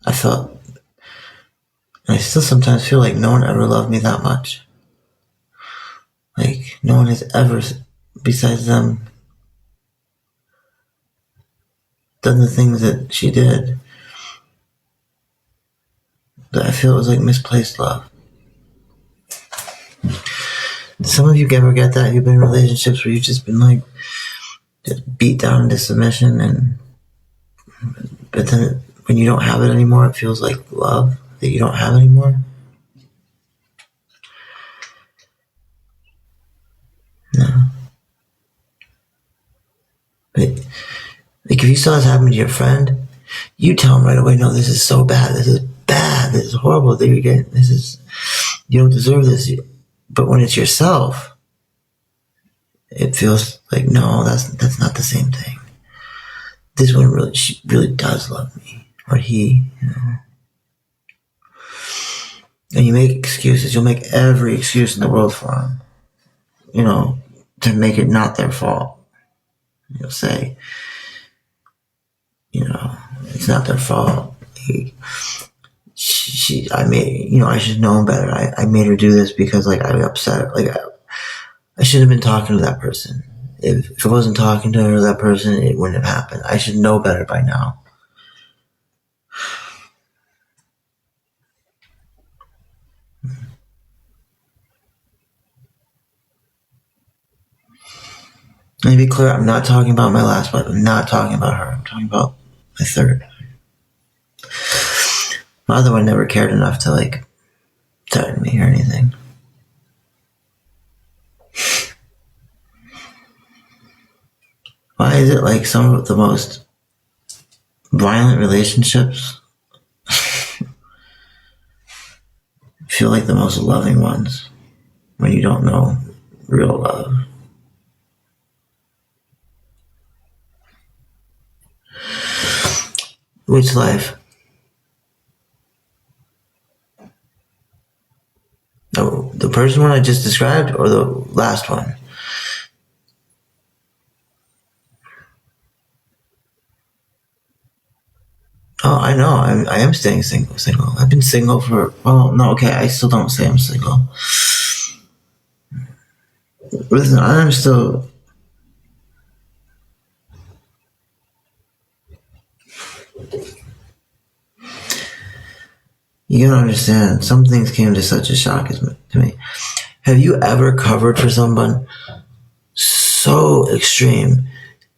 I felt, and I still sometimes feel like no one ever loved me that much. Like, no one has ever, besides them, done the things that she did. But I feel it was like misplaced love. Some of you ever get that? You've been in relationships where you've just been like, just beat down into submission, but then when you don't have it anymore, it feels like love that you don't have anymore. No. But, like, if you saw this happen to your friend, you tell him right away, no, this is so bad, this is bad, this is horrible that you're getting, you don't deserve this. But when it's yourself, it feels like, no, that's not the same thing. This one really, she really does love me, or he, And you make excuses. You'll make every excuse in the world for them, to make it not their fault. You'll say, it's not their fault. I should have known better. I made her do this because, I upset her. I should have been talking to that person. If I wasn't talking to her or that person, it wouldn't have happened. I should know better by now. And to be clear, I'm not talking about my last wife. I'm not talking about her. I'm talking about my third. My other one never cared enough to, threaten me or anything. Why is it some of the most violent relationships feel like the most loving ones when you don't know real love? Which life? The person one I just described or the last one? Oh, I know. I am staying single. I've been single for, no, okay, I still don't say I'm single. Listen, I'm still... You gotta understand, some things came to such a shock to me. Have you ever covered for someone so extreme,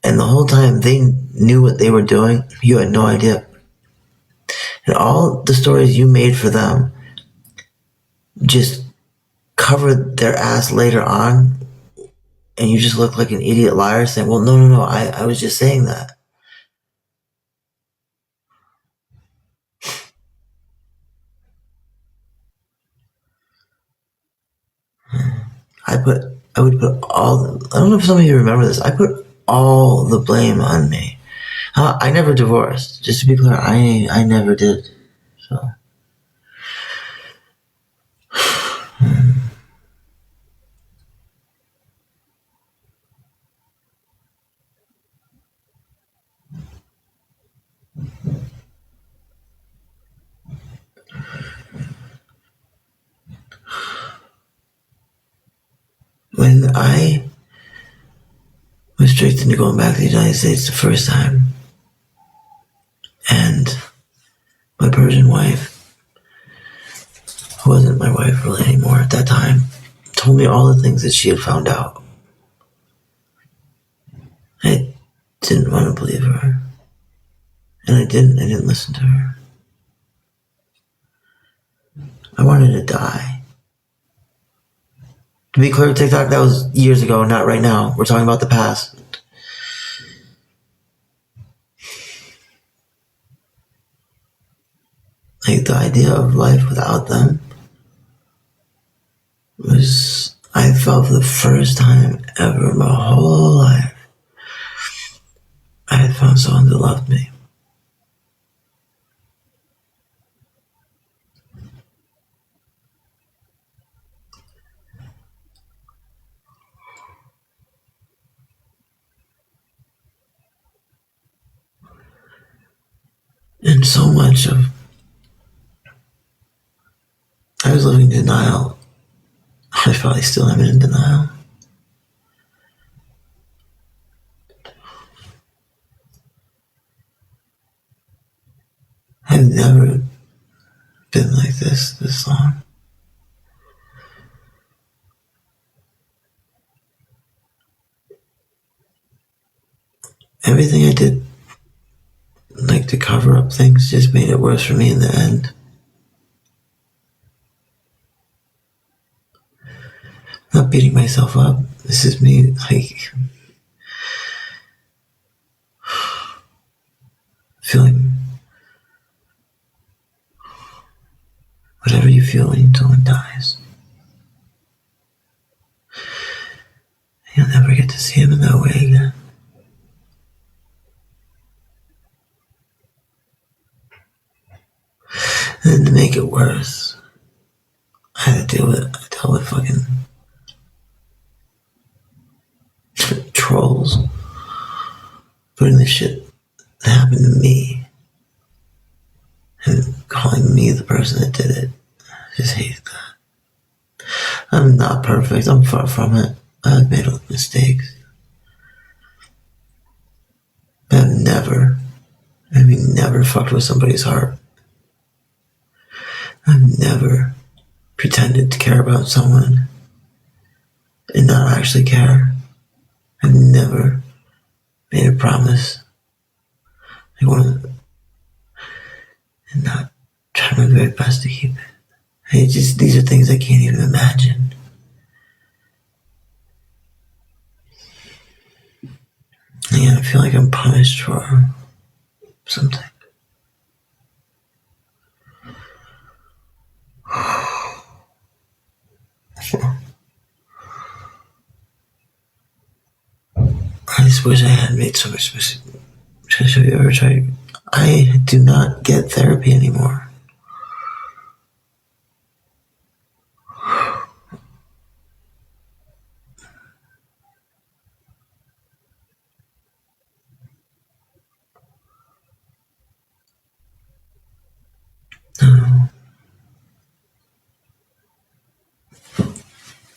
and the whole time they knew what they were doing, you had no idea? And all the stories you made for them just covered their ass later on, and you just look like an idiot liar saying, well, no, I was just saying that. I would put I don't know if some of you remember this, I put all the blame on me. I never divorced, just to be clear, I never did, so. When I was tricked into going back to the United States the first time, and my Persian wife, who wasn't my wife really anymore at that time, told me all the things that she had found out. I didn't want to believe her. And I didn't listen to her. I wanted to die. To be clear, TikTok, that was years ago, not right now. We're talking about the past. The idea of life without them was, I felt for the first time ever in my whole life, I had found someone that loved me. And so much of I was living in denial. I probably still am in denial. I've never been like this long. Everything I did, like to cover up things, just made it worse for me in the end. I'm not beating myself up. This is me, like, feeling whatever you feel when someone dies. You'll never get to see him in that way again. And then to make it worse, I had to deal with fucking trolls putting this shit that happened to me and calling me the person that did it. I just hate that. I'm not perfect. I'm far from it. I've made mistakes. But I've never fucked with somebody's heart. I've never pretended to care about someone and not actually care. I've never made a promise and not try my very best to keep it. These are things I can't even imagine. Yeah, I feel like I'm punished for something. I just wish I had made so much mistake. Have you ever tried? I do not get therapy anymore.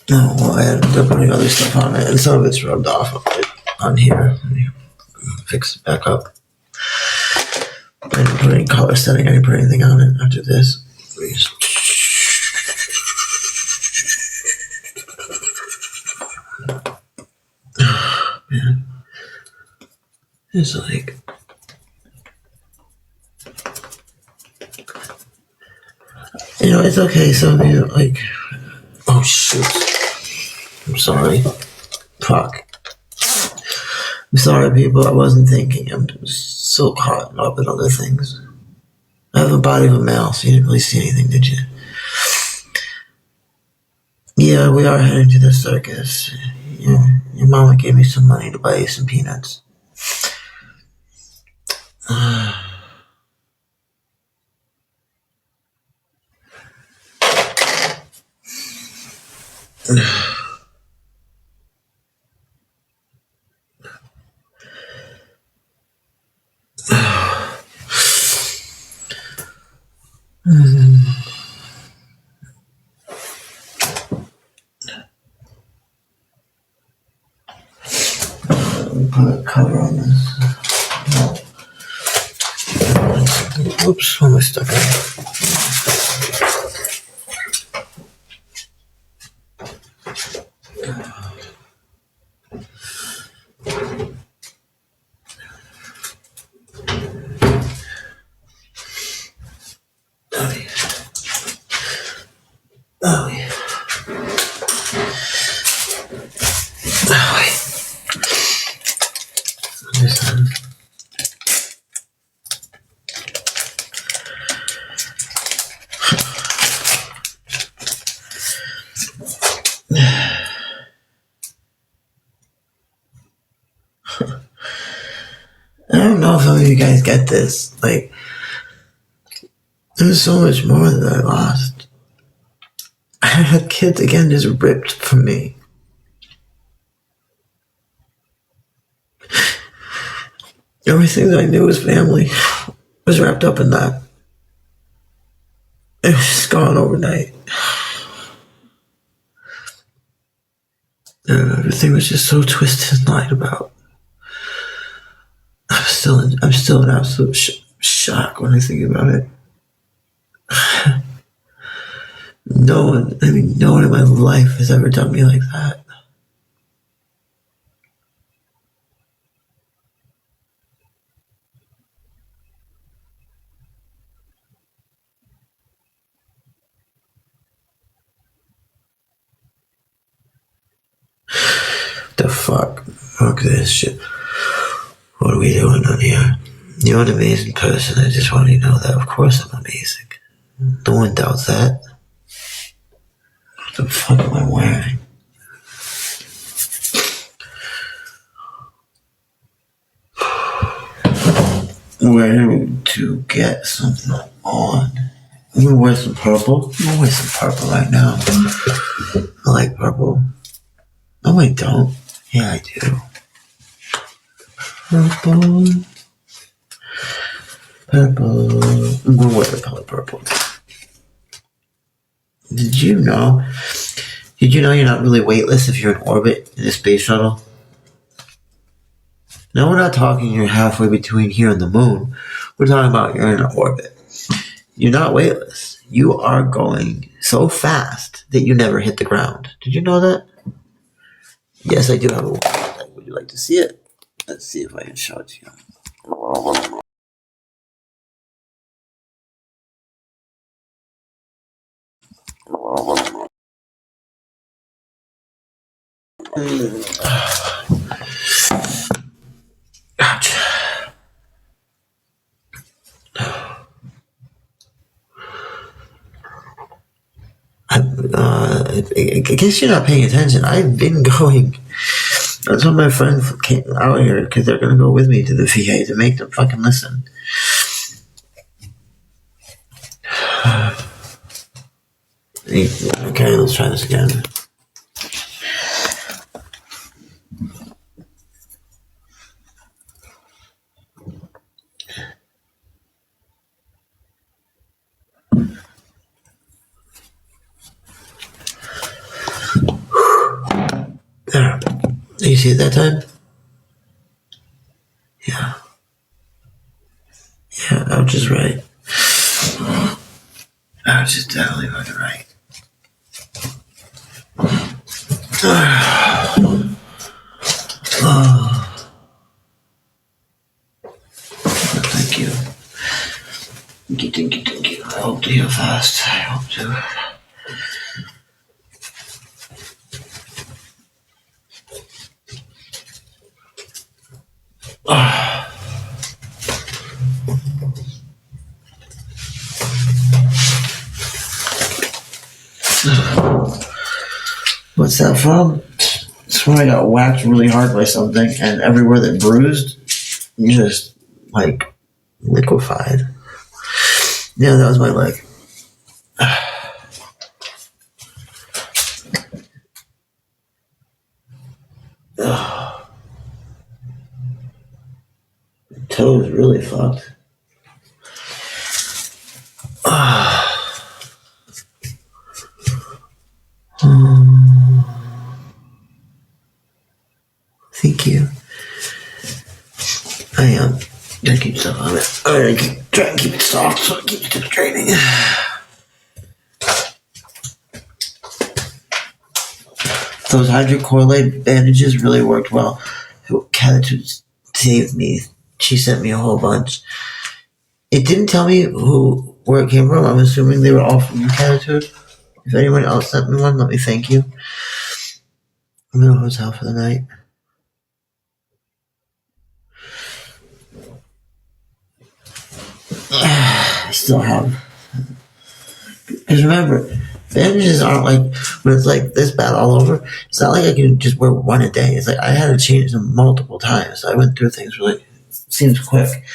No, well, I ended up putting other stuff on it, and some of it's rubbed off on here. Let me fix it back up. I didn't put any color setting. I didn't put anything on it after this. Man, it's like it's okay. Some of you like, oh shoot, I'm sorry. Fuck. I'm sorry, people. I wasn't thinking. I'm just so caught up in other things. I have the body of a male, so you didn't really see anything, did you? Yeah, we are heading to the circus. Yeah, your mama gave me some money to buy you some peanuts. Put a cover on this. Oops, all my stuff in. Oh yeah. Oh wait. This one. I don't know if some of you guys get this. Like, there's so much more that I lost. I had kids again just ripped from me. Everything that I knew was family was wrapped up in that. It was just gone overnight. Everything was just so twisted and lied about. I'm still in absolute shock when I think about it. No one in my life has ever done me like that. The fuck? Fuck this shit. What are we doing on here? You're an amazing person. I just want you to know that. Of course I'm amazing. No one doubts that. What the fuck am I wearing? Where to get something on? I'm gonna wear some purple. I'm gonna wear some purple right now. I like purple. No, I don't. Yeah, I do. Purple. Purple. I'm gonna wear the color purple. Did you know you're not really weightless if you're in orbit in a space shuttle? Now we're not talking you're halfway between here and the moon. We're talking about you're in orbit. You're not weightless. You are going so fast that you never hit the ground. Did you know that? Yes, I do have a watch. Would you like to see it? Let's see if I can show it to you. Ouch. I guess you're not paying attention. I've been going. That's why my friends came out here because they're gonna go with me to the VA to make them fucking listen. Okay, let's try this again. There. You see it that time? Yeah. Yeah, I was just right. I was just definitely fucking right. Oh. Thank you. Thank you. I hope to heal fast. I hope to. What's that from? It's when I got whacked really hard by something, and everywhere that bruised, just like liquefied. Yeah, that was my leg. Toe is really fucked. Thank you. I gotta keep stuff on it. I gotta try and keep it soft so it keeps draining. Those hydrocolloid bandages really worked well. Catitude saved me. She sent me a whole bunch. It didn't tell me where it came from. I'm assuming they were all from Catitude. If anyone else sent me one, let me thank you. I'm in a hotel for the night. I still have. Because remember, bandages aren't like, when it's like this bad all over, it's not like I can just wear one a day. It's like I had to change them multiple times. I went through things really, seems quick.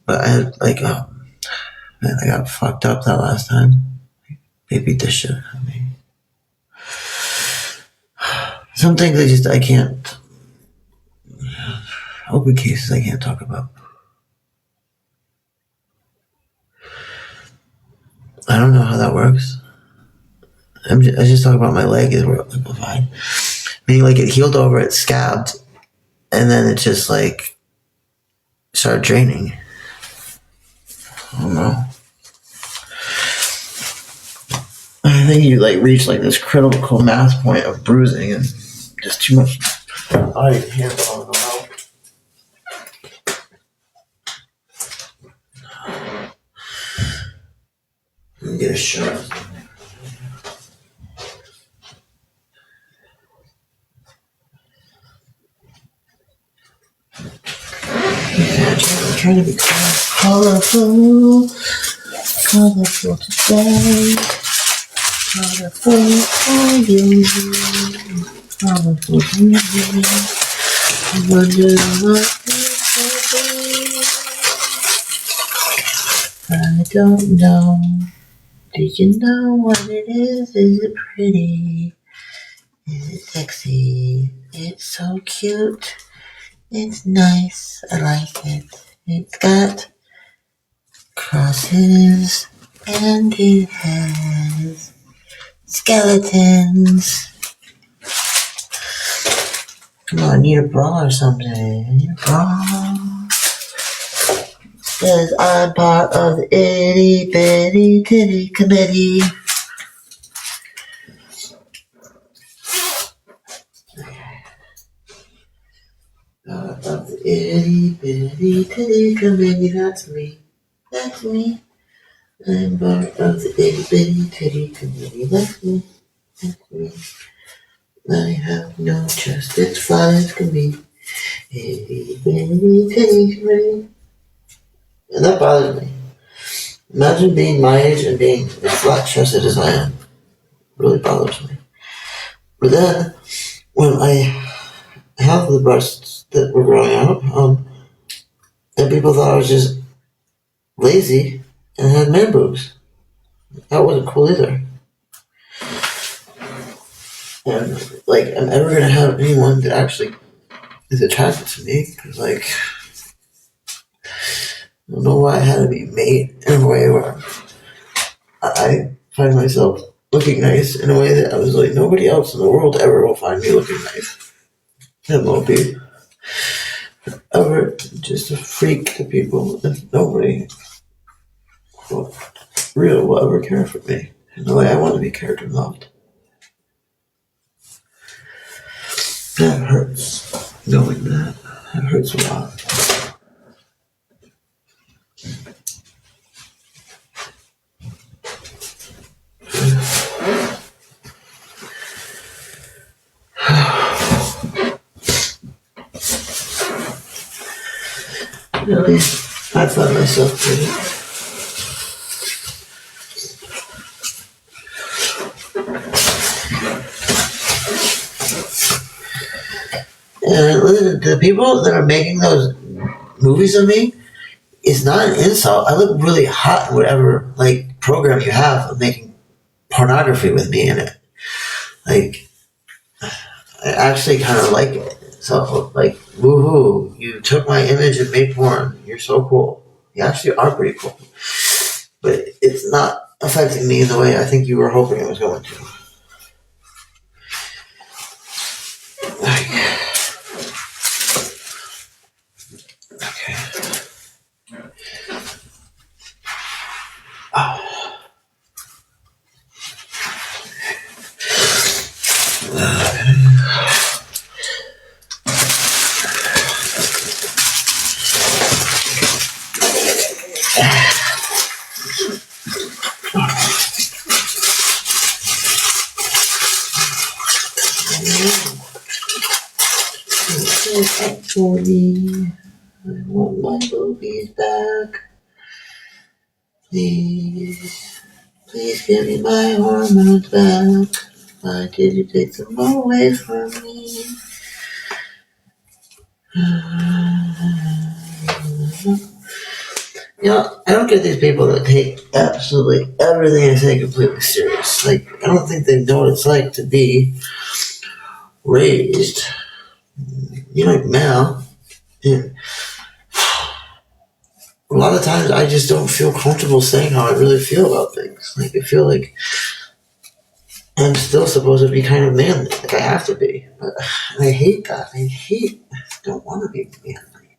But I had like, man, I got fucked up that last time. They beat the shit out of me. Some things I can't, open cases I can't talk about. I don't know how that works. I just talk about my leg is liquefied. Meaning like it healed over, it scabbed, and then it just like started draining. I don't know. I think you like reach like this critical mass point of bruising and just too much body to handle on the mouth. Let me get a shot. I'm trying to be colorful today. Colorful for you. Colorful for you. I wonder what this will be. I don't know. Do you know what it is? Is it pretty? Is it sexy? It's so cute. It's nice. I like it. It's got crosses and it has skeletons. Come on, I need a bra or something. I need a bra. Says I'm part of the itty bitty titty committee. Part of the itty bitty titty committee. That's me. That's me. I'm part of the itty bitty titty committee. That's me. That's me. I have no chest. It's flat as can be. Itty bitty titty committee. And that bothers me. Imagine being my age and being as flat chested as I am. It really bothers me. But then, when I have the breasts that were growing out, and people thought I was just lazy and had man boobs. That wasn't cool either. And, like, I'm never gonna have anyone that actually is attracted to me, because, like, I don't know why I had to be made in a way where I find myself looking nice in a way that I was like, nobody else in the world ever will find me looking nice. It won't be ever just a freak to people, and nobody will ever care for me in the way I want to be cared and loved. That hurts, knowing that. It hurts a lot. Really, I find myself pretty. And the people that are making those movies of me, it's not an insult. I look really hot in whatever like program you have of making pornography with me in it. Like, I actually kind of like it. So, like, woohoo, you took my image and made porn. You're so cool. You actually are pretty cool. But it's not affecting me in the way I think you were hoping it was going to. Like, okay. Oh. For me, I want my boobies back. Please give me my hormones back. Why did you take them away from me? You know, I don't get these people that take absolutely everything I say completely serious. Like, I don't think they know what it's like to be raised. You know, like Mal, a lot lot of times I just don't feel comfortable saying how I really feel about things. Like, I feel like I'm still supposed to be kind of manly, like I have to be. But I hate that. I don't want to be manly.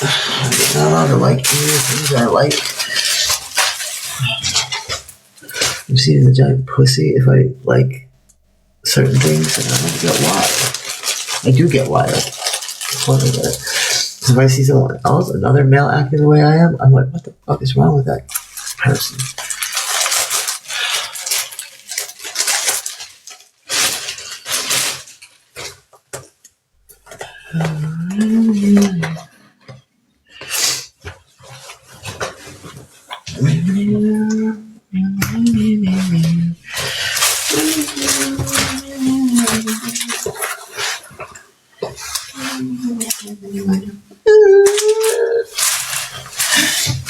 I'm not allowed to like any things I like. I'm seeing the giant pussy if I like certain things, and I don't get why. I do get why. If I see someone else, another male acting the way I am, I'm like, what the fuck is wrong with that person?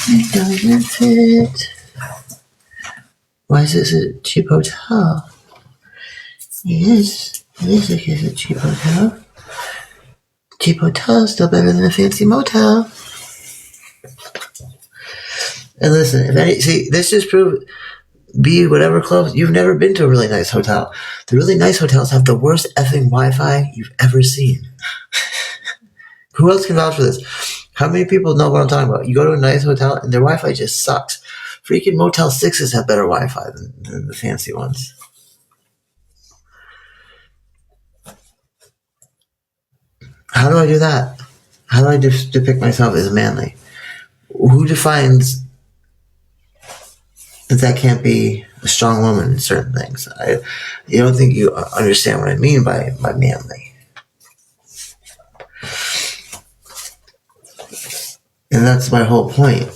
It doesn't fit. Why is this a cheap hotel? It is a cheap hotel. Cheap hotel is still better than a fancy motel. And listen, this just proves, be whatever close, you've never been to a really nice hotel. The really nice hotels have the worst effing Wi-Fi you've ever seen. Who else can vouch for this? How many people know what I'm talking about? You go to a nice hotel and their Wi-Fi just sucks. Freaking Motel 6s have better Wi-Fi than the fancy ones. How do I do that? How do I depict myself as manly? Who defines that can't be a strong woman in certain things? You don't think you understand what I mean by manly. And that's my whole point.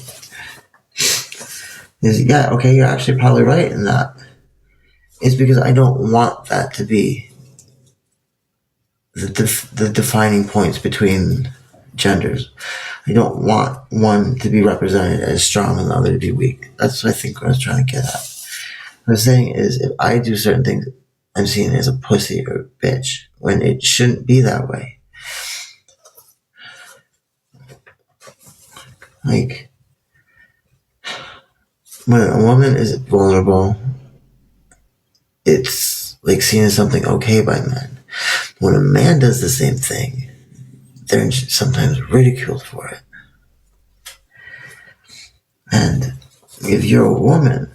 Is, yeah, okay, you're actually probably right in that. It's because I don't want that to be the defining points between genders. I don't want one to be represented as strong and the other to be weak. That's what I think I was trying to get at. What I'm saying is, if I do certain things, I'm seen as a pussy or a bitch, when it shouldn't be that way. Like, when a woman is vulnerable, it's like seen as something okay by men. When a man does the same thing, they're sometimes ridiculed for it. And if you're a woman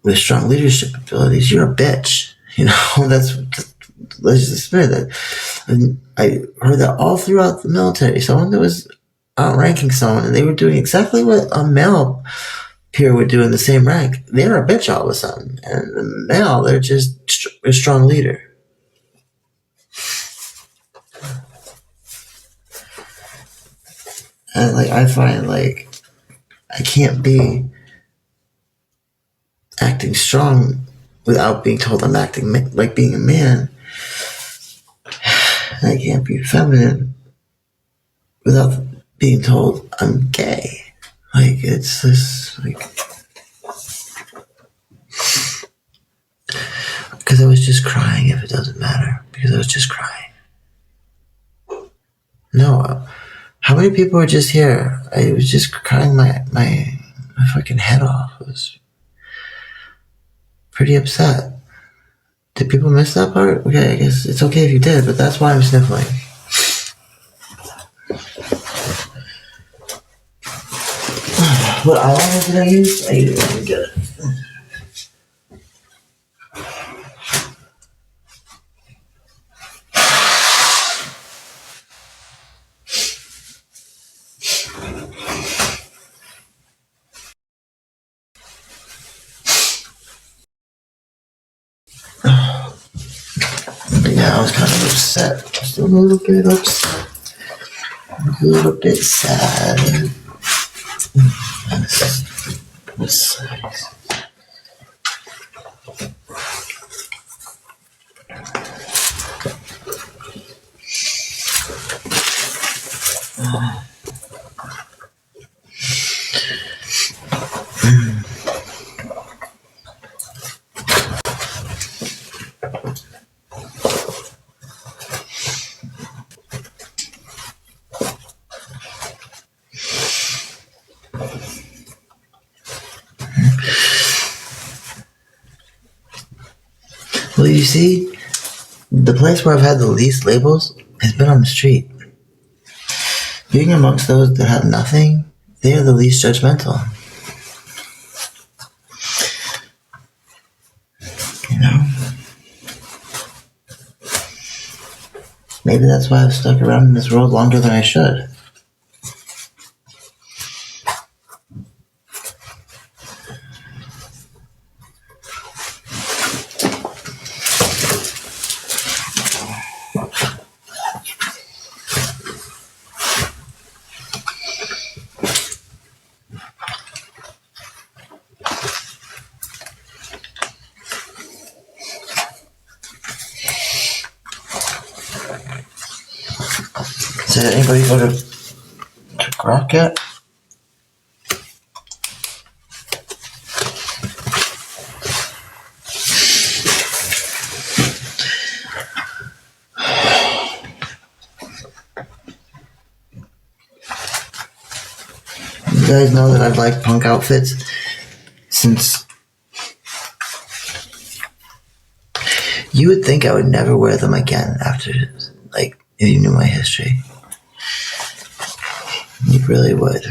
with strong leadership abilities, you're a bitch. You know, let's just admit that. And I heard that all throughout the military. Someone that was outranking someone, and they were doing exactly what a male peer would do in the same rank. They're a bitch all of a sudden. And the male, they're just a strong leader. And like, I find like I can't be acting strong without being told I'm acting like being a man. And I can't be feminine without being told I'm gay. Like, it's just like, because I was just crying. If it doesn't matter, because I was just crying. No, how many people were just here? I was just crying my fucking head off. I was pretty upset. Did people miss that part? Okay, I guess it's okay if you did, but that's why I'm sniffling. What eyeliner did I use? I didn't get it. But yeah, I was kind of upset. Just a little bit upset. A little bit sad. This Well, you see, the place where I've had the least labels has been on the street. Being amongst those that have nothing, they are the least judgmental. You know? Maybe that's why I've stuck around in this world longer than I should. Did anybody go to Grok yet? You guys know that I've liked punk outfits since... You would think I would never wear them again after, like, if you knew my history. You really would.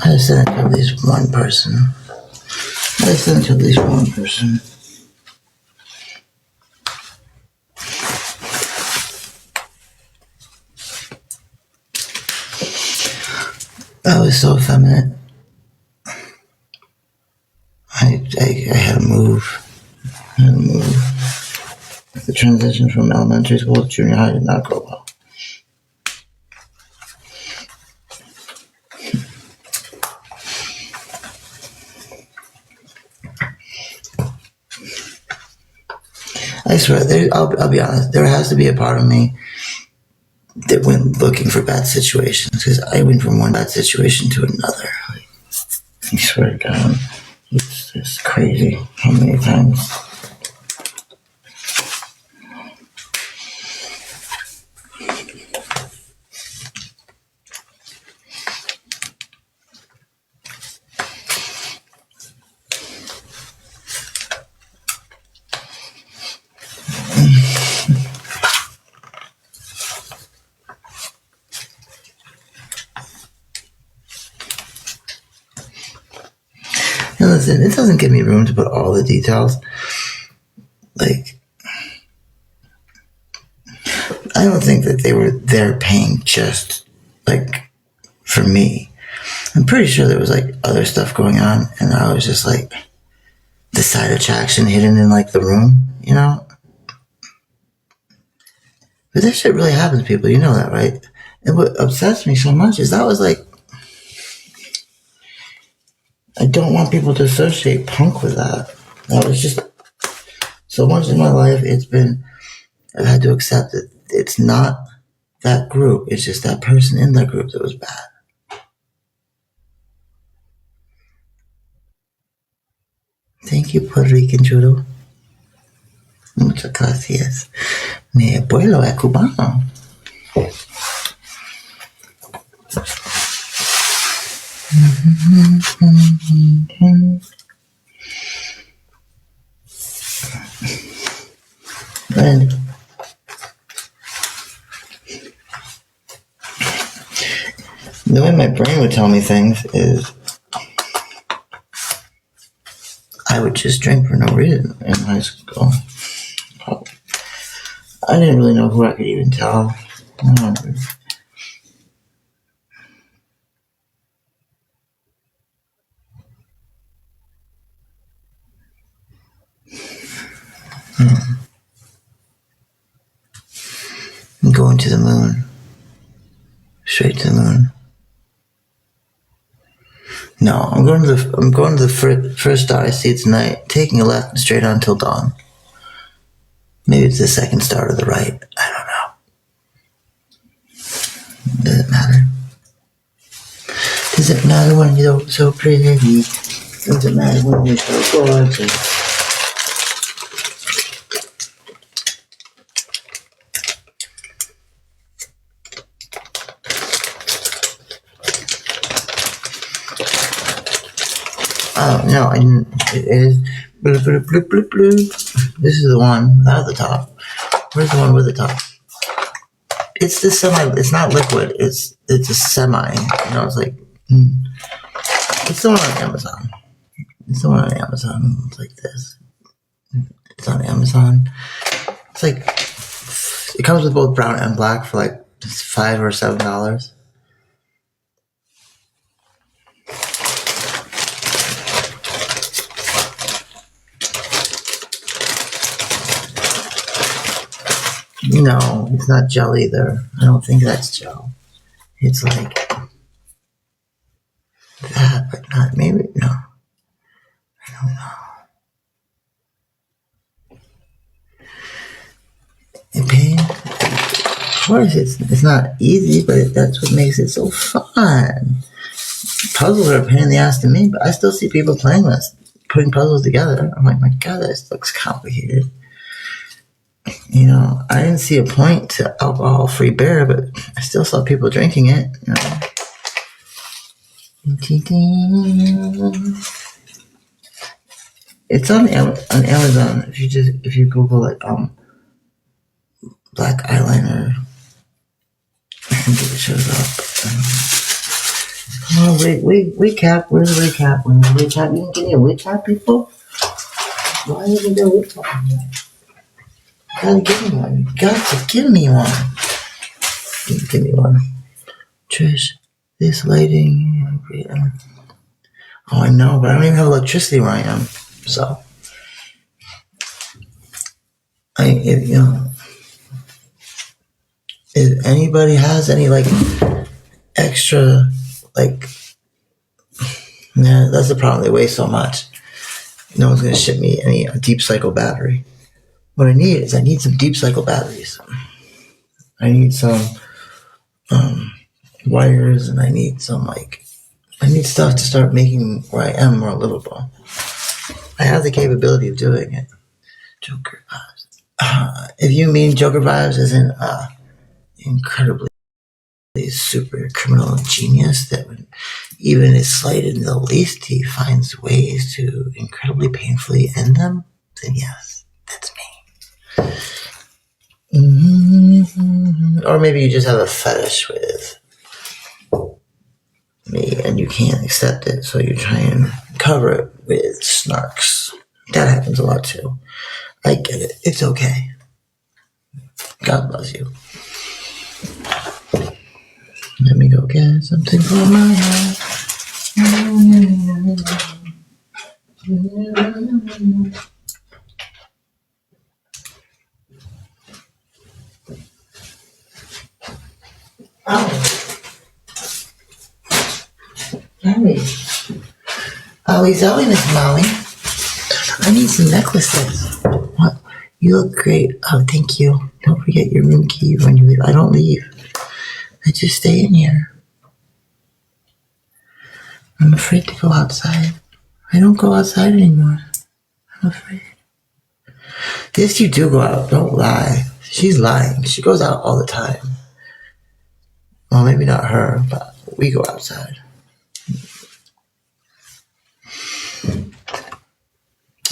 I sent it to at least one person. I was so effeminate. I had to move. The transition from elementary school to junior high did not go well. I swear, I'll be honest, there has to be a part of me that went looking for bad situations, because I went from one bad situation to another. I swear to God, it's just crazy how many times. And listen, it doesn't give me room to put all the details. Like, I don't think that they were there paying just, like, for me. I'm pretty sure there was, like, other stuff going on, and I was just, like, the side attraction hidden in, like, the room, you know? But that shit really happens, people. You know that, right? And what upsets me so much is that was, like, I don't want people to associate punk with that. That was just so much in my life. I've had to accept that it's not that group. It's just that person in that group that was bad. Thank you, Puerto Rican Judo. Muchas gracias. Mi abuelo es cubano. And the way my brain would tell me things is I would just drink for no reason in high school. I didn't really know who I could even tell. I'm going to the moon. Straight to the moon. No, I'm going to the first star I see tonight, taking a left and straight on till dawn. Maybe it's the second star to the right. I don't know. Does it matter? Does it matter when you're so pretty? Does it matter when you're so gorgeous? Oh, no, I didn't. It is. Bloop, bloop, bloop, bloop, bloop. This is the one without the top. Where's the one with the top? It's the semi. It's not liquid. It's a semi. You know, it's like. It's the one on Amazon. It's the one on Amazon. It's like this. It's on Amazon. It's like. It comes with both brown and black for like $5 or $7. No, it's not gel either. I don't think that's gel. It's like that, but not maybe. No, I don't know. And pain. Of course, it's not easy, but that's what makes it so fun. Puzzles are a pain in the ass to me, but I still see people playing this, putting puzzles together. I'm like, my God, this looks complicated. You know, I didn't see a point to alcohol-free beer, but I still saw people drinking it. You know. It's on Amazon. If you Google like black eyeliner, I think it shows up. Come on, wait cap. Where's the wait cap? Where's the wait cap? You didn't give me a wait cap, people. Why didn't you do a wait cap? Gotta give me one. Got to give me one. Give me one. Trish, this lighting. Oh, I know, but I don't even have electricity where I am. So, if anybody has any like extra, like, nah, that's the problem. They weigh so much. No one's gonna ship me any deep cycle battery. What I need some deep cycle batteries. I need some wires, and I need stuff to start making where I am more livable. I have the capability of doing it. Joker vibes. If you mean Joker vibes as in incredibly super criminal genius that would, even is slighted in the least, he finds ways to incredibly painfully end them, then yes, that's me. Mm-hmm. Or maybe you just have a fetish with me and you can't accept it, so you try and cover it with snarks. That happens a lot too. I get it. It's okay. God bless you. Let me go get something for my house. Zoe, Miss Molly. I need some necklaces. What? You look great. Oh, thank you. Don't forget your room key when you leave. I don't leave. I just stay in here. I'm afraid to go outside. I don't go outside anymore. I'm afraid. Yes, you do go out. Don't lie. She's lying. She goes out all the time. Well, maybe not her, but we go outside.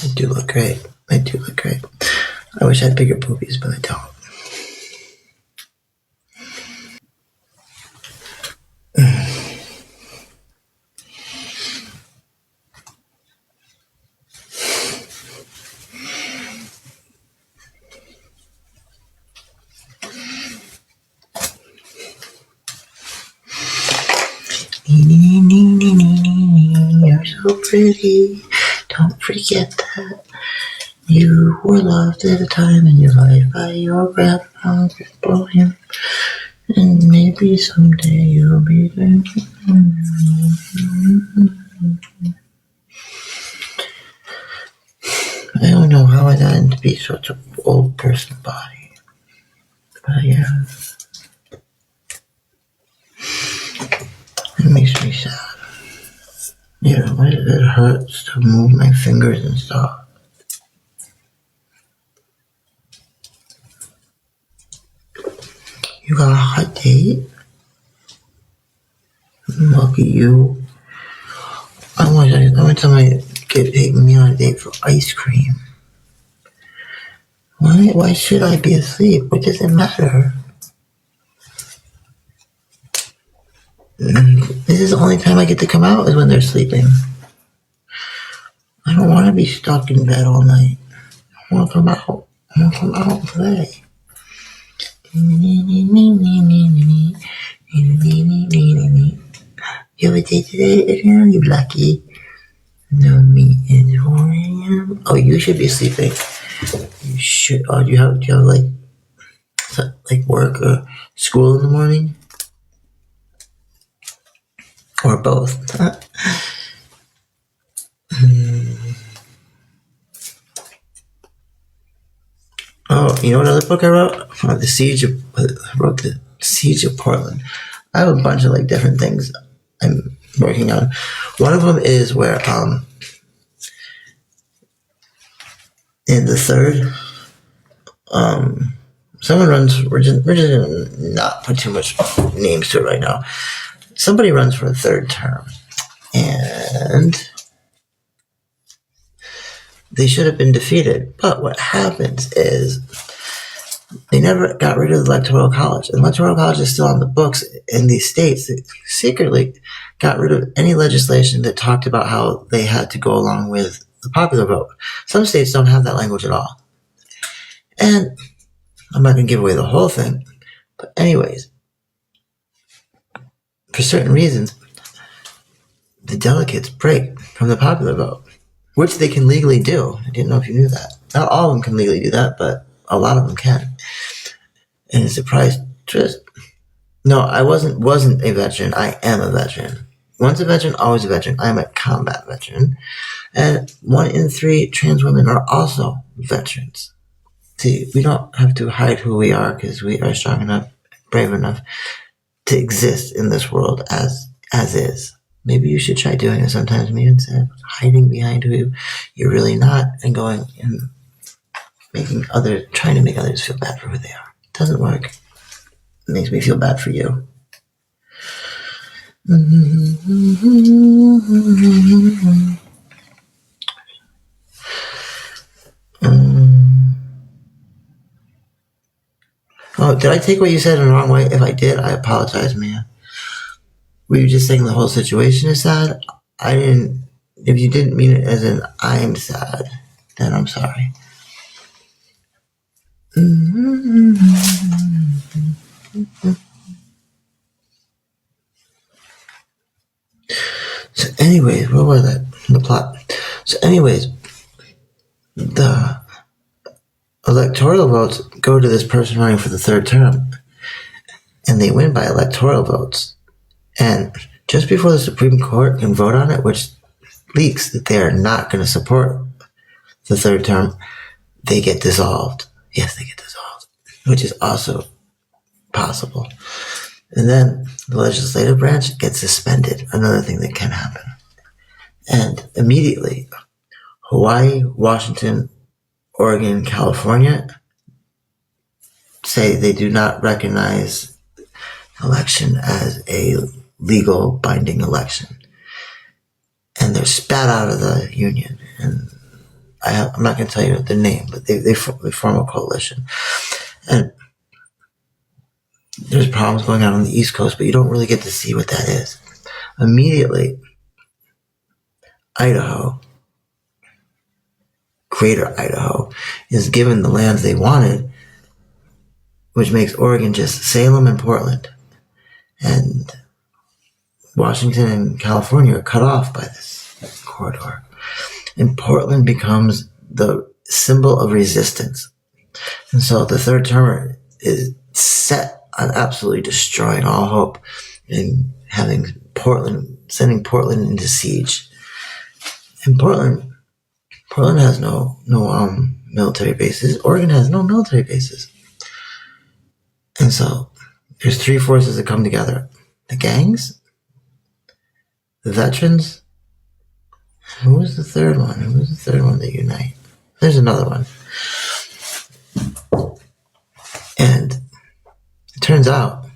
I do look great. I do look great. I wish I had bigger boobies, but I don't. You're so pretty. Don't forget that you were loved at a time in your life by your grandpa, William, and maybe someday you'll be there. I don't know how I got into be such an old person body, but yeah, it makes me sad. You know, it hurts to move my fingers and stuff. You got a hot date? Lucky you. I want somebody to take me on a date for ice cream. Why should I be asleep? What does it matter? This is the only time I get to come out is when they're sleeping. I don't want to be stuck in bed all night. I want to come out. I want to come out and play. You have a date today, Adriana? You lucky. No meat is 4 a.m. Oh, you should be sleeping. You should. Oh, do you have like work or school in the morning? Or both? Oh, you know what other book I wrote? The Siege of Portland. I have a bunch of like different things I'm working on. One of them is where in the third, someone runs. We're just gonna not put too much names to it right now. Somebody runs for a third term, and they should have been defeated. But what happens is they never got rid of the Electoral College. And the Electoral College is still on the books in these states. They secretly got rid of any legislation that talked about how they had to go along with the popular vote. Some states don't have that language at all. And I'm not going to give away the whole thing. But anyways, for certain reasons, the delegates break from the popular vote, which they can legally do. I didn't know if you knew that. Not all of them can legally do that, but a lot of them can. And it's a surprise twist. No, I wasn't a veteran. I am a veteran. Once a veteran, always a veteran. I am a combat veteran. And 1 in 3 trans women are also veterans. See, we don't have to hide who we are because we are strong enough, brave enough to exist in this world as is. Maybe you should try doing it sometimes, maybe instead of hiding behind who you're really not and going and trying to make others feel bad for who they are. It doesn't work. It makes me feel bad for you. Oh, did I take what you said in the wrong way? If I did, I apologize, Mia. Were you just saying the whole situation is sad? I didn't. If you didn't mean it as in I'm sad, then I'm sorry. So anyways, what was that? The plot. So anyways, the electoral votes go to this person running for the third term. And they win by electoral votes. And just before the Supreme Court can vote on it, which leaks that they are not going to support the third term, they get dissolved. Yes, they get dissolved, which is also possible. And then the legislative branch gets suspended, another thing that can happen. And immediately, Hawaii, Washington, Oregon, California say they do not recognize election as a legal binding election, and they're spat out of the union. And I'm not going to tell you the name, but they form a coalition. And there's problems going on the East Coast, but you don't really get to see what that is. Immediately, Idaho, Greater Idaho, is given the lands they wanted, which makes Oregon just Salem and Portland. And Washington and California are cut off by this corridor. And Portland becomes the symbol of resistance. And so the third term is set on absolutely destroying all hope and sending Portland into siege. And Portland has no military bases. Oregon has no military bases. And so there's three forces that come together: the gangs, the veterans. Who was the third one? Who was the third one that unite? There's another one. And it turns out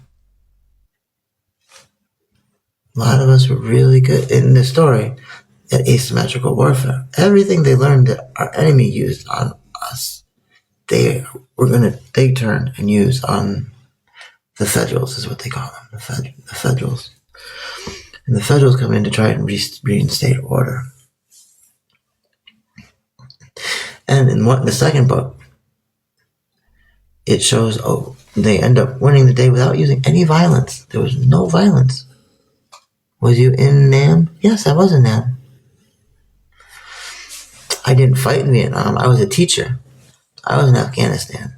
a lot of us were really good in this story at asymmetrical warfare. Everything they learned that our enemy used on us, they turn and use on the Federals, is what they call them, the Federals. And the Federals come in to try and reinstate order. And in the second book, it shows, they end up winning the day without using any violence. There was no violence. Was you in Nam? Yes, I was in Nam. I didn't fight in Vietnam. I was a teacher. I was in Afghanistan.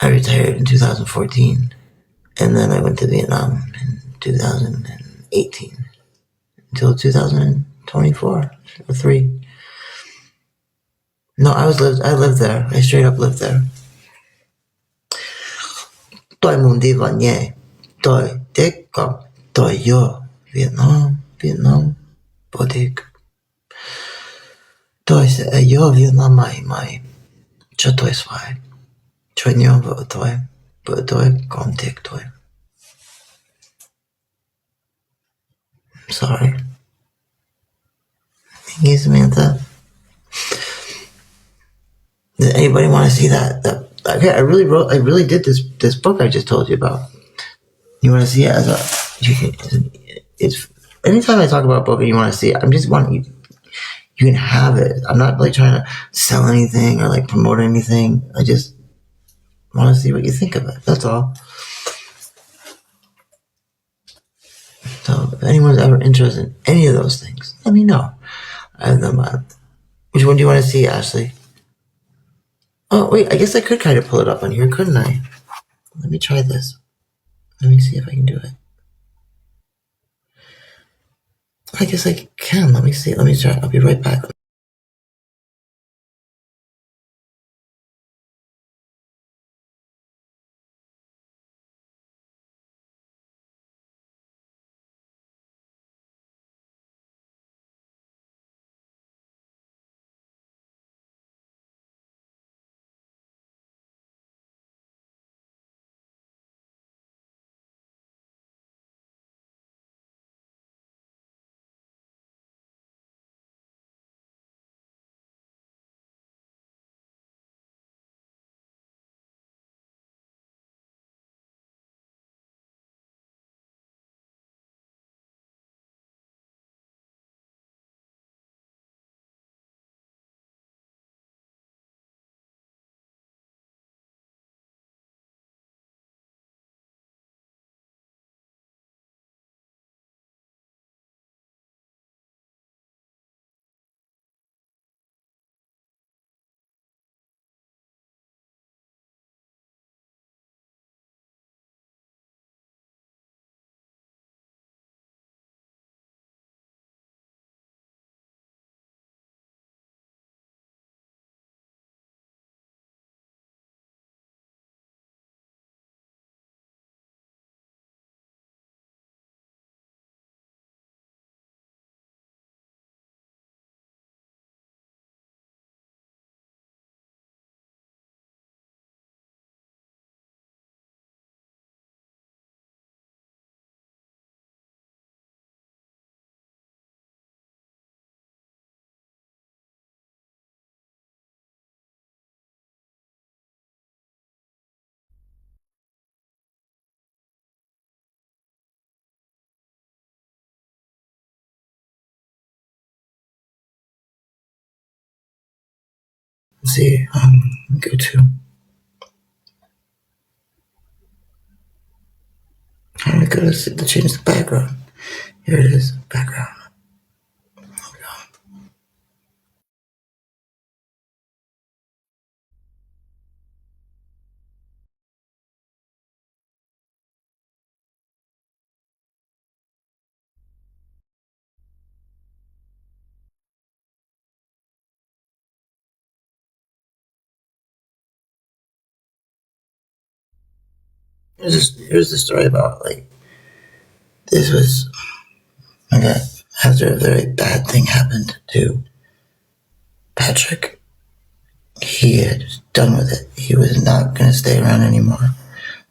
I retired in 2014. And then I went to Vietnam in 2018 until 2024 or 3. No, I lived there. I straight up lived there. Tôi muốn đi vào nhé. Tôi thích gặp tôi yêu Vietnam vô địch. Tôi sẽ yêu Vietnam mãi mãi cho tôi xoay. Cho nhau vợ tôi còn thích tôi. I'm sorry. Thank you, Samantha. Does anybody want to see that? Okay, I really did this book I just told you about. You want to see it it's anytime I talk about a book and you want to see it, I'm just wanting you can have it. I'm not like trying to sell anything or like promote anything. I just want to see what you think of it. That's all. So if anyone's ever interested in any of those things, let me know. I have them on. Which one do you want to see, Ashley? Oh, wait, I guess I could kind of pull it up on here, couldn't I? Let me try this. Let me see if I can do it. I guess I can. Let me see. Let me try. I'll be right back. see, go to. How do I go to change the background? Here it is, background. Here's the story about like this was okay after a very bad thing happened to Patrick. He had done with it. He was not going to stay around anymore.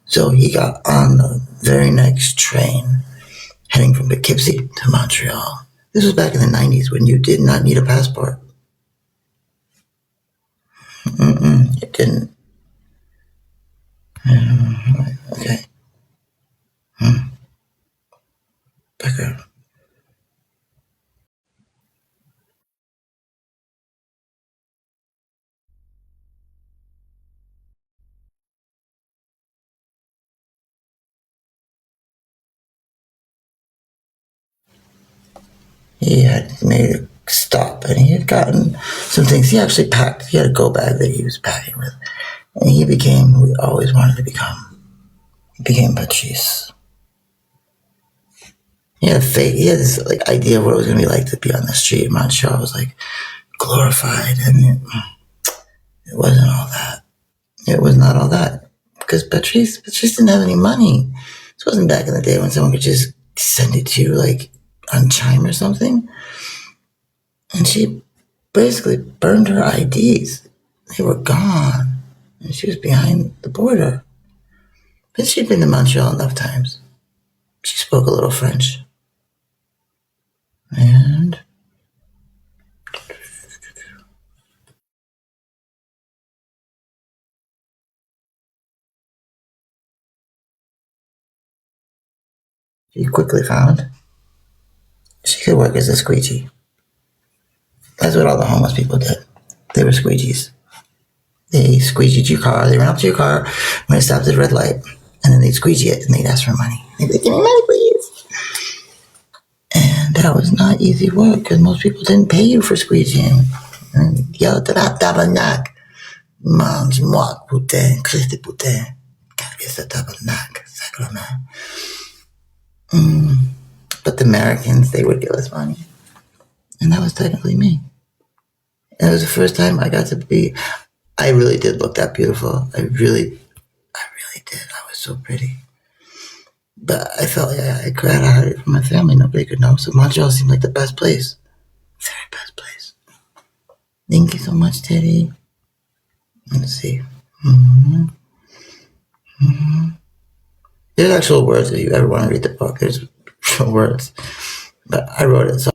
So he got on the very next train heading from Poughkeepsie to Montreal. This was back in the 90s when you did not need a passport. You didn't. Okay. Back. He had made a stop and he had gotten some things. He actually packed. He had a go bag that he was packing with. And he became who he always wanted to become. He became Patrice. He had this like idea of what it was going to be like to be on the street in Montreal. It was like glorified, and it wasn't all that. It was not all that because Patrice didn't have any money. This wasn't back in the day when someone could just send it to you like on Chime or something. And she basically burned her IDs. They were gone, and she was behind the border. But she'd been to Montreal enough times. She spoke a little French, and she quickly found she could work as a squeegee. That's what all the homeless people did. They were squeegees. They squeegeed your car. They ran up to your car when it stopped at a red light, and then they'd squeegee it and they'd ask for money. They'd be like, "Give me money, please." And that was not easy work because most people didn't pay you for squeegeeing. And yell at that tabarnak. Mange-moi, putain, Christ de putain. Caresse tabarnak, sacrement. But the Americans, they would give us money. And that was technically me. And it was the first time I got to be. I really did look that beautiful. I really did. I was so pretty. But I felt like I could have hide it from my family. Nobody could know. So Montreal seemed like the best place. Very best place. Thank you so much, Teddy. Let's see. Mm-hmm. Mm-hmm. There's actual words if you ever want to read the book. There's real words. But I wrote it so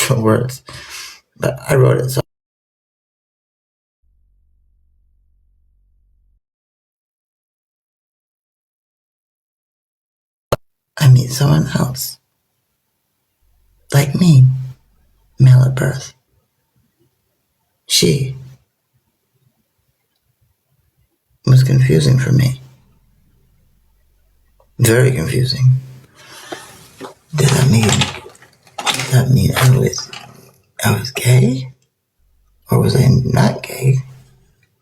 real words. But I wrote it so I meet someone else. Like me. Male at birth. She was confusing for me. Very confusing. Did that mean I was gay? Or was I not gay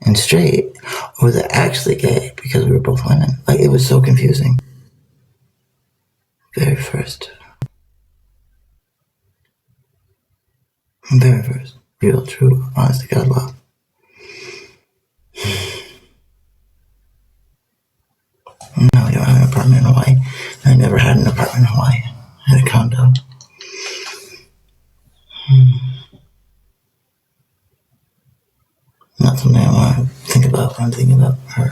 and straight? Or was I actually gay because we were both women? Like, it was so confusing. Very first. Very first. Real, true, honest to God love. No, we don't have an apartment in Hawaii. I never had an apartment in Hawaii. I had a condo. Not something I want to think about when I'm thinking about her.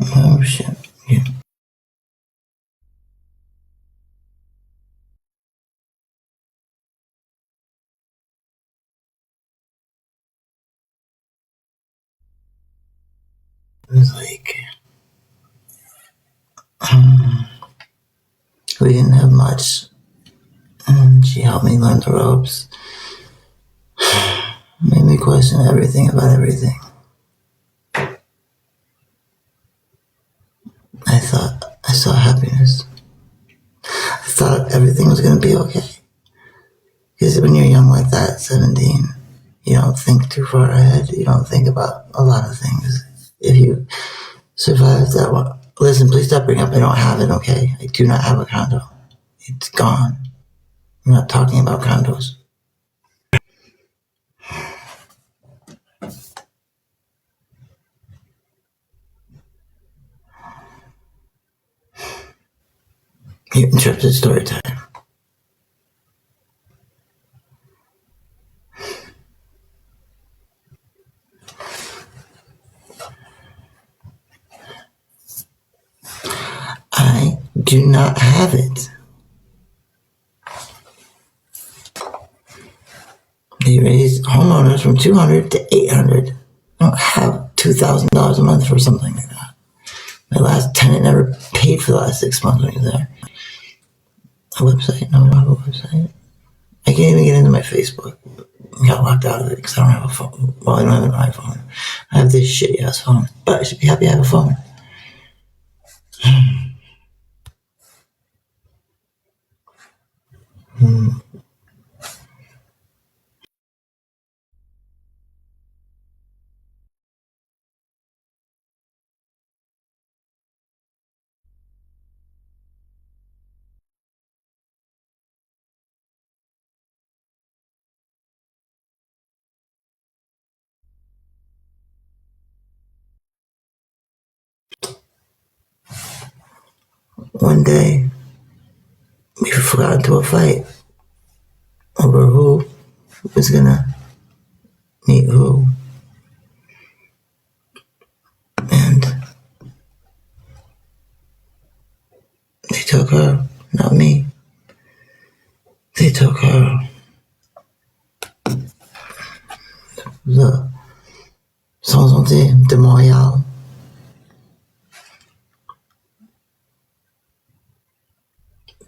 Oh, shit. Yeah. It was like, We didn't have much. And she helped me learn the ropes. Made me question everything about everything. I saw happiness. I thought everything was going to be okay. Because when you're young like that, 17, you don't think too far ahead. You don't think about a lot of things. If you survive that one, listen, please stop bringing up I don't have it, okay? I do not have a condo. It's gone. I'm not talking about condos. You interrupted story time. I do not have it. They raised homeowners from 200 to 800. I don't have $2,000 a month for something like that. My last tenant never paid for the last 6 months when he was there. A website? No, I don't have a website. I can't even get into my Facebook. I got locked out of it because I don't have a phone. Well, I don't have an iPhone. I have this shitty ass phone. But I should be happy I have a phone. One day, we got into a fight over who was gonna meet who. And they took her, not me. They took her. The Sans-Santé de Montréal.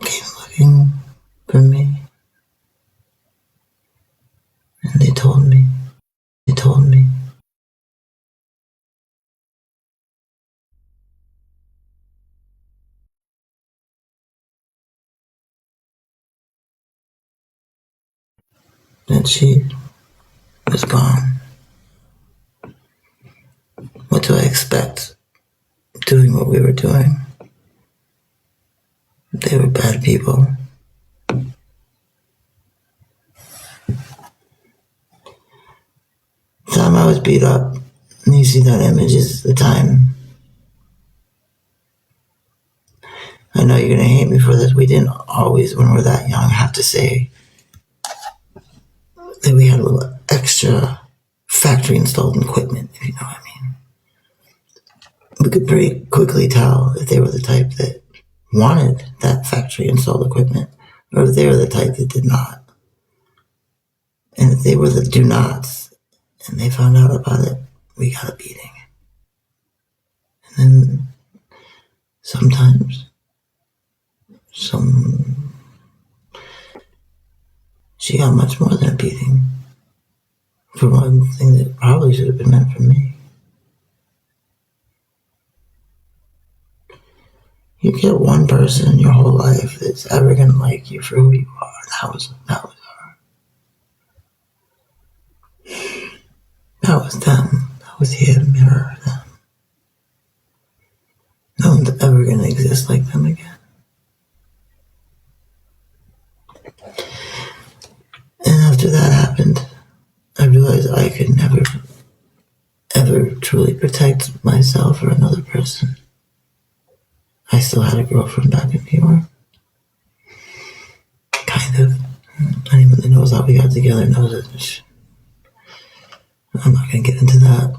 Came looking for me. And they told me. That she was gone. What do I expect? Doing what we were doing. They were bad people. The time I was beat up, and you see that image is the time. I know you're gonna hate me for this. We didn't always, when we're that young, have to say that we had a little extra factory installed equipment, if you know what I mean. We could pretty quickly tell if they were the type that wanted that factory installed equipment or if they were the type that did not. And if they were the do nots and they found out about it, we got a beating. And then sometimes she got much more than a beating for one thing that probably should have been meant for me. You get one person in your whole life that's ever gonna like you for who you are. That was her. That was them. That was him, her, them. No one's ever gonna exist like them again. And after that happened, I realized I could never, ever truly protect myself or another person. I still had a girlfriend back in New York. Kind of. Anyone that knows how we got together knows it. I'm not gonna get into that.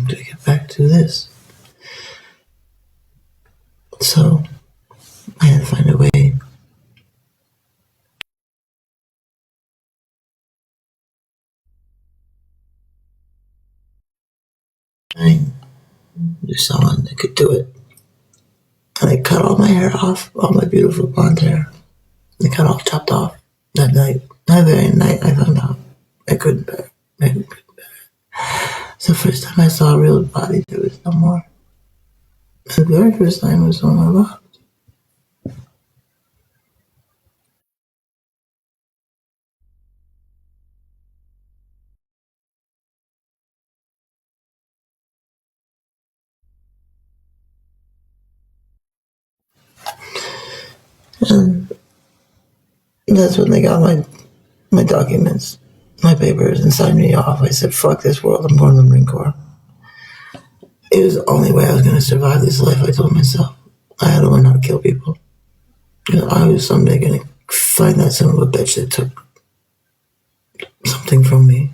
To get back to this. So, I had to find a way. I knew someone that could do it. And they cut all my hair off, all my beautiful blonde hair. They got all chopped off that night. That very night, I found out I couldn't bear it. It's the first time I saw a real body. There was no more. The very first time was on my left. And that's when they got my documents, my papers, and signed me off. I said, fuck this world, I'm going to the Marine Corps. It was the only way I was going to survive this life, I told myself. I had to learn how to kill people. You know, I was someday going to find that son of a bitch that took something from me.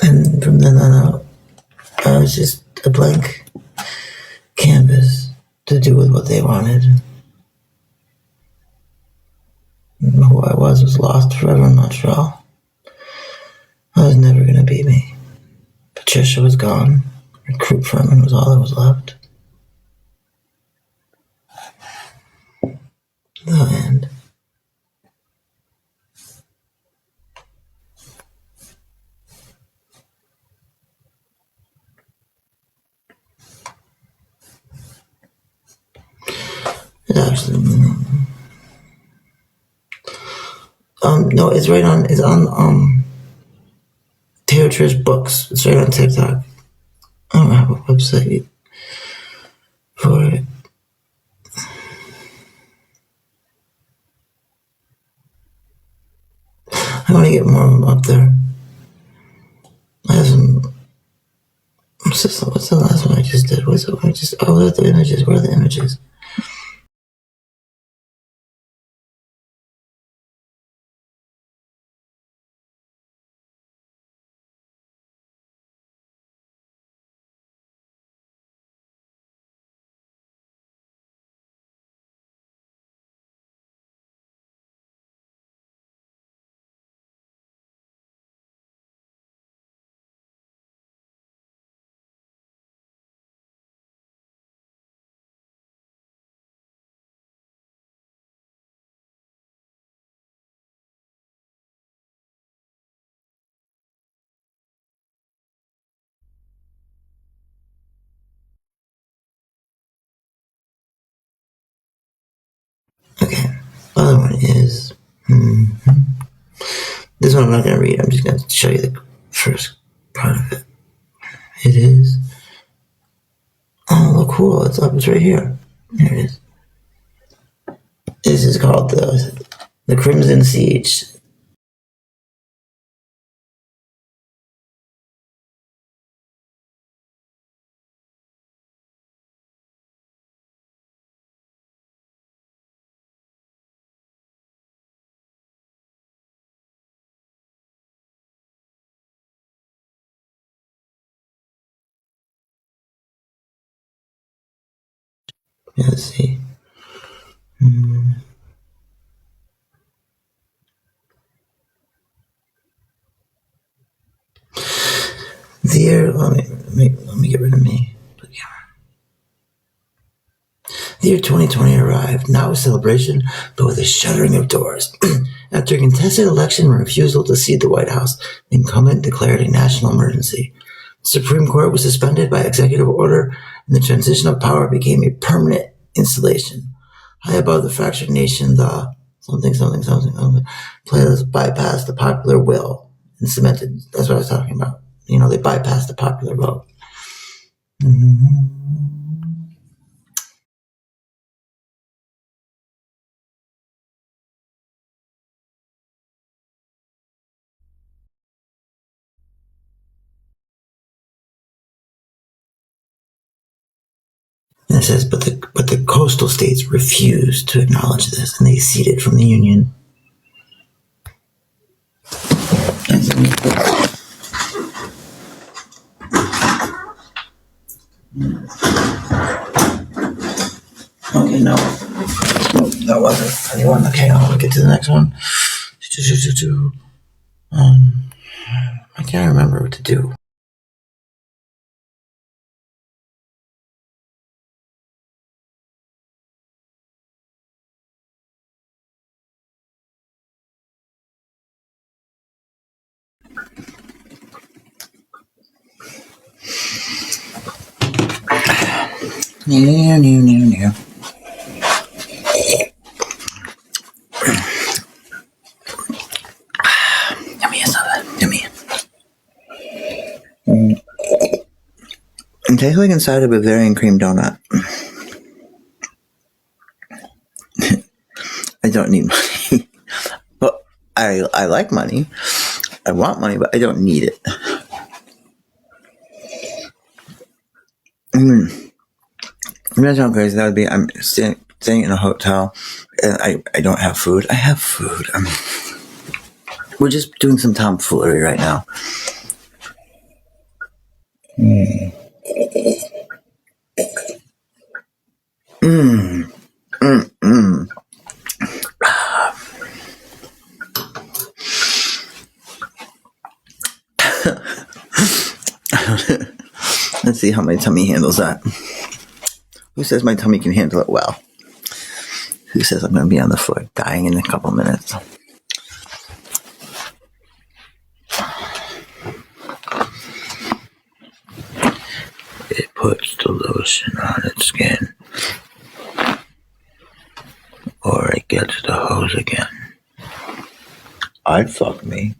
And from then on out, I was just a blank canvas to do with what they wanted. And who I was lost forever in Montreal. I was never going to be me. Patricia was gone. Recruit Furman was all that was left. The end. It actually, no, it's right on. It's on Taylor Trish Books. It's right on TikTok. I don't have a website for it. I want to get more of them up there. I have some. What's the last one I just did? What's the one I just? Oh, that's the images. Where are the images? Okay. The other one is. This one I'm not going to read. I'm just going to show you the first part of it. It is. Oh, look, cool. It's up. It's right here. Here it is. This is called the Crimson Siege. Let's see. The year. Let me get rid of me. The year 2020 arrived, not with celebration, but with a shuttering of doors. After a contested election and refusal to cede the White House, the incumbent declared a national emergency. The Supreme Court was suspended by executive order, and the transition of power became a permanent installation. High above the fractured nation, the something players bypassed the popular will and cemented. That's what I was talking about. You know, they bypassed the popular vote. And it says, but the coastal states refused to acknowledge this, and they seceded from the Union. Okay, no. Oh, that wasn't anyone. Okay, I'll get to the next one. I can't remember what to do. New. Yummy is something. Yummy. It tastes like inside a Bavarian cream donut. I don't need money. But I like money. I want money, but I don't need it. That's how crazy that would be. I'm staying in a hotel and I don't have food. I have food. We're just doing some tomfoolery right now. Let's see how my tummy handles that. Who says my tummy can handle it well? Who says I'm going to be on the floor dying in a couple minutes? It puts the lotion on its skin. Or it gets the hose again. I'd fuck me.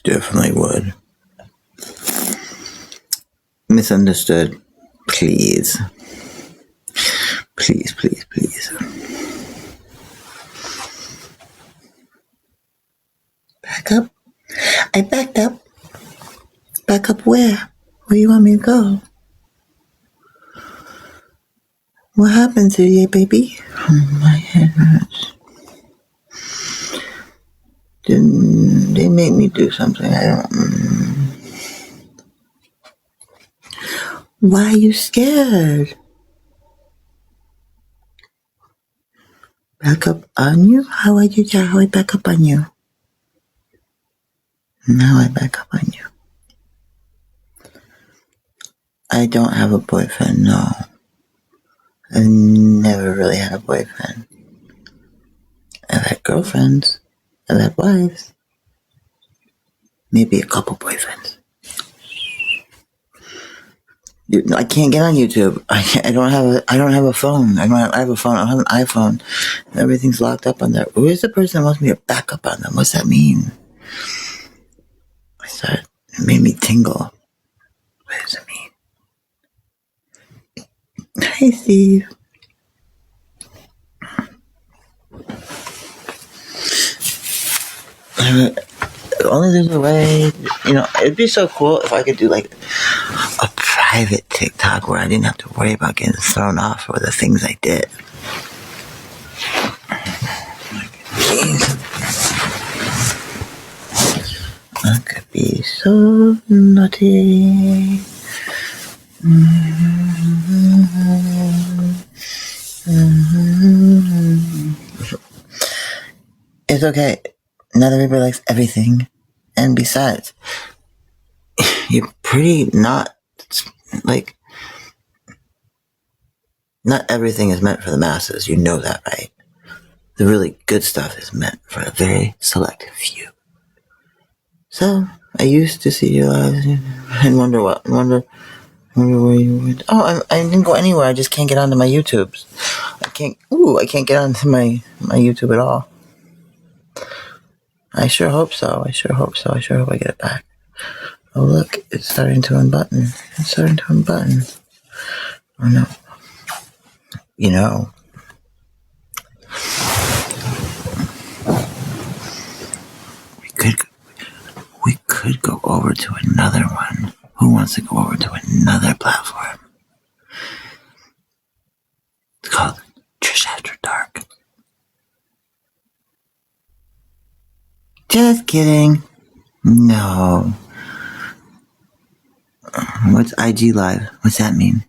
Definitely would. Misunderstood. Please. Please. Back up. I backed up. Back up where? Where you want me to go? What happened to you, baby? My head hurts. Didn't they make me do something? I don't. Why are you scared? Back up on you? How I do that? How I back up on you? Now I back up on you. I don't have a boyfriend, no. I've never really had a boyfriend. I've had girlfriends. I've had wives. Maybe a couple boyfriends. I can't get on YouTube. I don't have a phone. I have a phone. I don't have an iPhone. Everything's locked up on there. Where's the person that wants me to back up on them? What's that mean? It made me tingle. What does it mean? Hi, Steve. Only there's a way, it'd be so cool if I could do like a private TikTok where I didn't have to worry about getting thrown off for the things I did. Jeez. I could be so naughty. It's okay. Not everybody likes everything. And besides, you're pretty not everything is meant for the masses. You know that, right? The really good stuff is meant for a very selective few. So, I used to see your lives and wonder where you went. Oh, I didn't go anywhere. I just can't get onto my YouTubes. I can't get onto my YouTube at all. I sure hope so. I sure hope I get it back. Oh, look, it's starting to unbutton. Oh, no. We could go over to another one. Who wants to go over to another platform? It's called Trish After Dark. Just kidding. No. What's IG Live? What's that mean?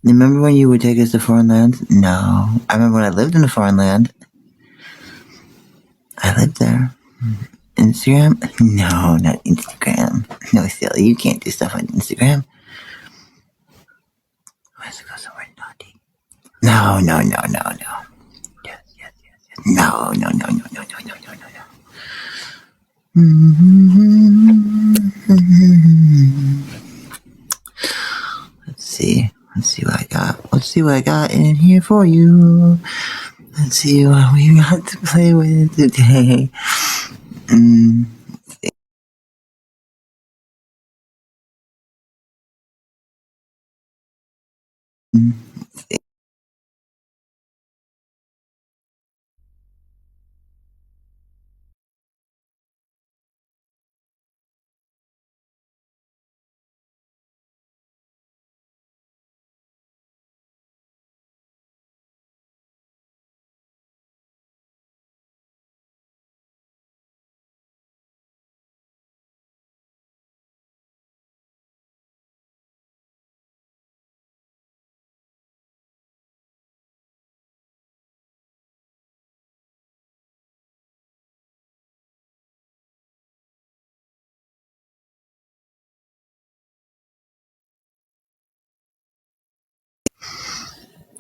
Remember when you would take us to foreign lands? No. I remember when I lived in a foreign land. I lived there. Instagram? No, not Instagram. No, silly. You can't do stuff on Instagram. Let's go somewhere naughty. No. Yes. No. Let's see what I got. Let's see what I got in here for you. Let's see what we got to play with today.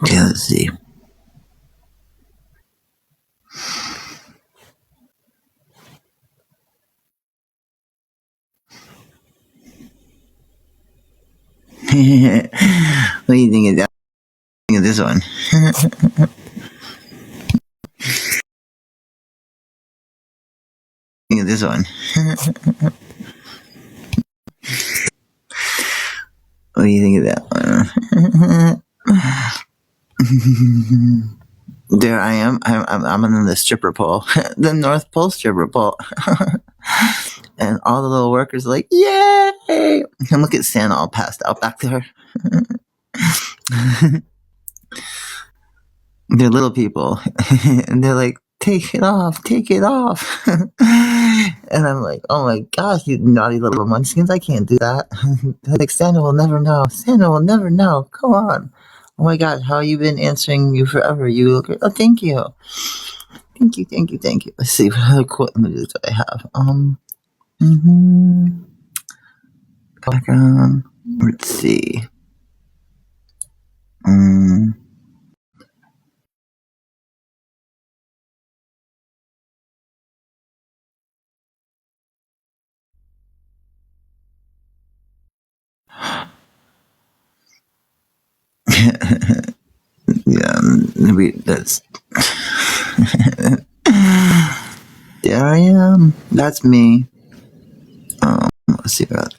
Okay, let's see. What do you think of that? Think of this one? Think of this one? What do you think of that one? There I am. I'm on the stripper pole, the North Pole stripper pole, and all the little workers are like, "Yay!" And look at Santa all passed out back there. They're little people, and they're like, "Take it off." And I'm like, "Oh my gosh, you naughty little munchkins! I can't do that." Like Santa will never know. Come on. Oh my God, how you been answering you forever? You look. Oh, thank you. Let's see what other cool images do I have. Background. Let's see. Yeah, maybe that's. There I am. That's me. Let's see what.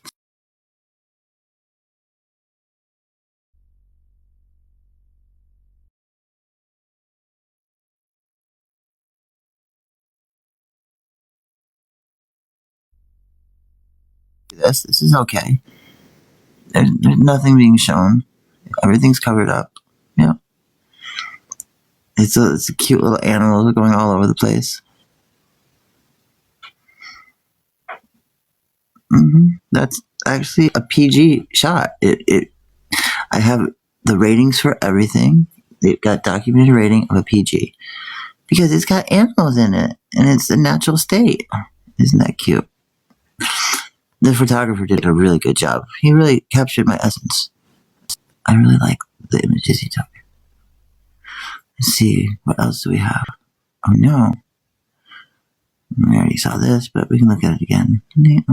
This is okay. There's nothing being shown. Everything's covered up. Yeah. It's a cute little animal going all over the place. That's actually a PG shot. I have the ratings for everything. They've got documented rating of a PG because it's got animals in it and it's a natural state. Isn't that cute? The photographer did a really good job. He really captured my essence. I really like the images he took. Let's see, what else do we have? Oh no. We already saw this, but we can look at it again. There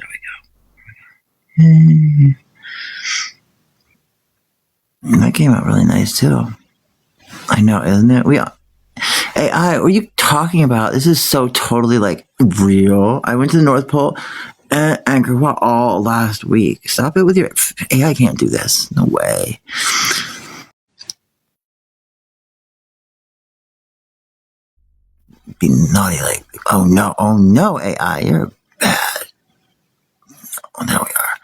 we go. That came out really nice too. I know, isn't it? AI, what are you talking about? This is so totally like real. I went to the North Pole and Angkor Wat all last week. Stop it with your AI. Can't do this. No way. Be naughty like, oh no, AI, you're bad. Oh, there we are.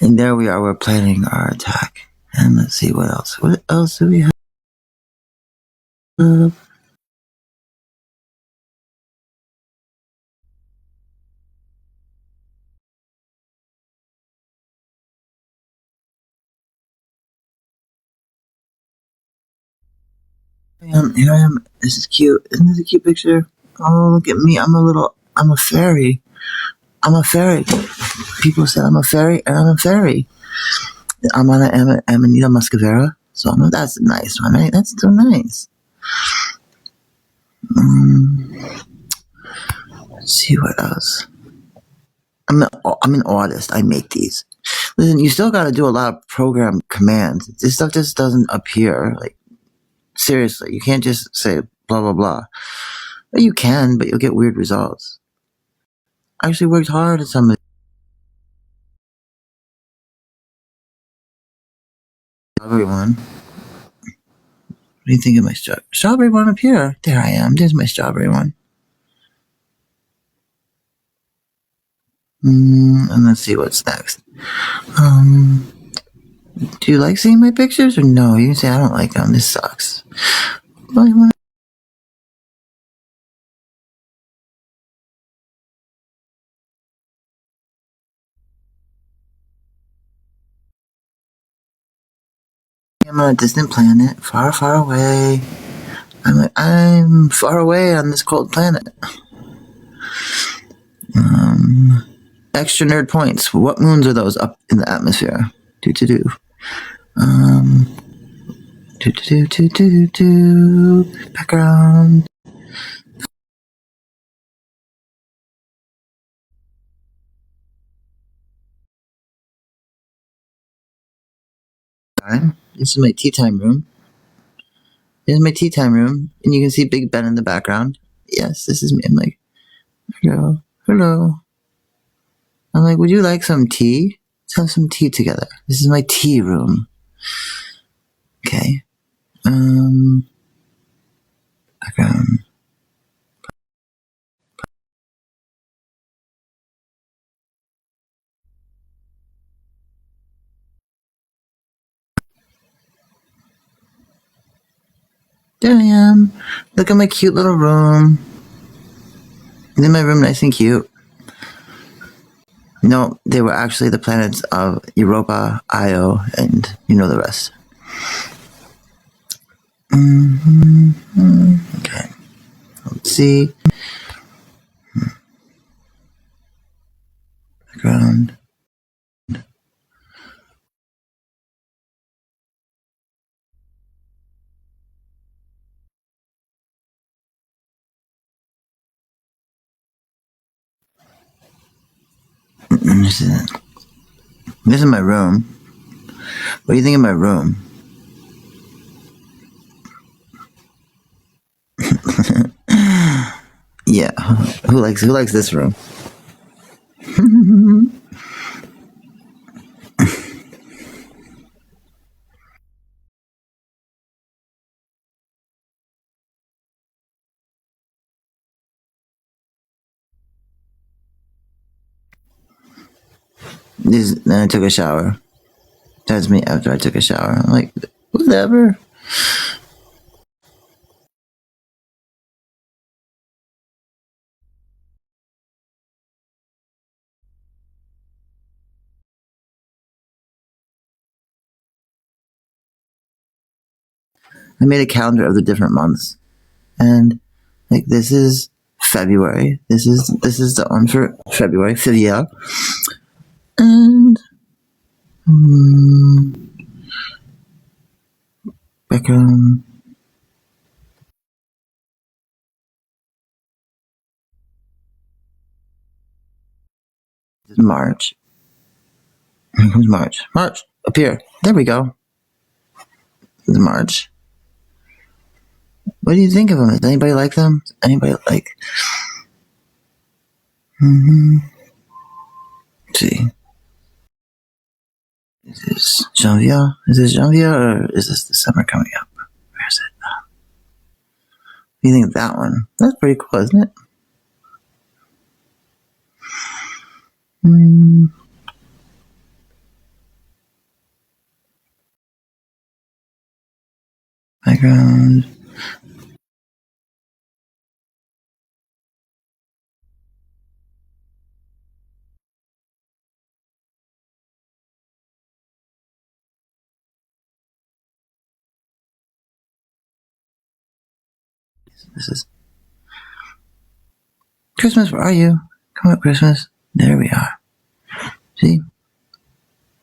And there we are. We're planning our attack. And let's see what else. What else do we have? Here I am. This is cute. Isn't this a cute picture? Oh, look at me. I'm a fairy. I'm a fairy. People say I'm a fairy, and I'm a fairy. I'm on an Amanita muscovera. So that's a nice one, right? That's so nice. Let's see what else. I'm an artist. I make these. Listen, you still got to do a lot of program commands. This stuff just doesn't appear. Like, seriously, you can't just say blah blah blah. Well, you can, but you'll get weird results. I actually worked hard at some of the strawberry one. What do you think of my strawberry one up here? There I am. There's my strawberry one. And let's see what's next. Do you like seeing my pictures or no? You can say I don't like them. This sucks. Well, I'm on a distant planet, far, far away. I'm far away on this cold planet. Extra nerd points. What moons are those up in the atmosphere? Do. Do. Background. Time. This is my tea time room. This is my tea time room, and you can see Big Ben in the background. Yes, this is me. I'm like, hello. I'm like, would you like some tea? Let's have some tea together. This is my tea room. Okay. Background. There I am. Look at my cute little room. Isn't my room nice and cute? No, they were actually the planets of Europa, Io, and you know the rest. Okay. Let's see. Background. This is it. This is my room. What do you think of my room? Yeah. Who likes this room? Then I took a shower. That's me after I took a shower. I'm like, whatever. I made a calendar of the different months, and like this is February. This is the one for February, Fivia, and background. This is March. Who's March? March up here. There we go. This is March. What do you think of them? Does anybody like them? Anybody like? Let's see. Is this Janvier? Is this Janvier or is this the summer coming up? Where is it? What do you think of that one? That's pretty cool, isn't it? Background. This is Christmas. Where are you? Come up, Christmas. There we are. See?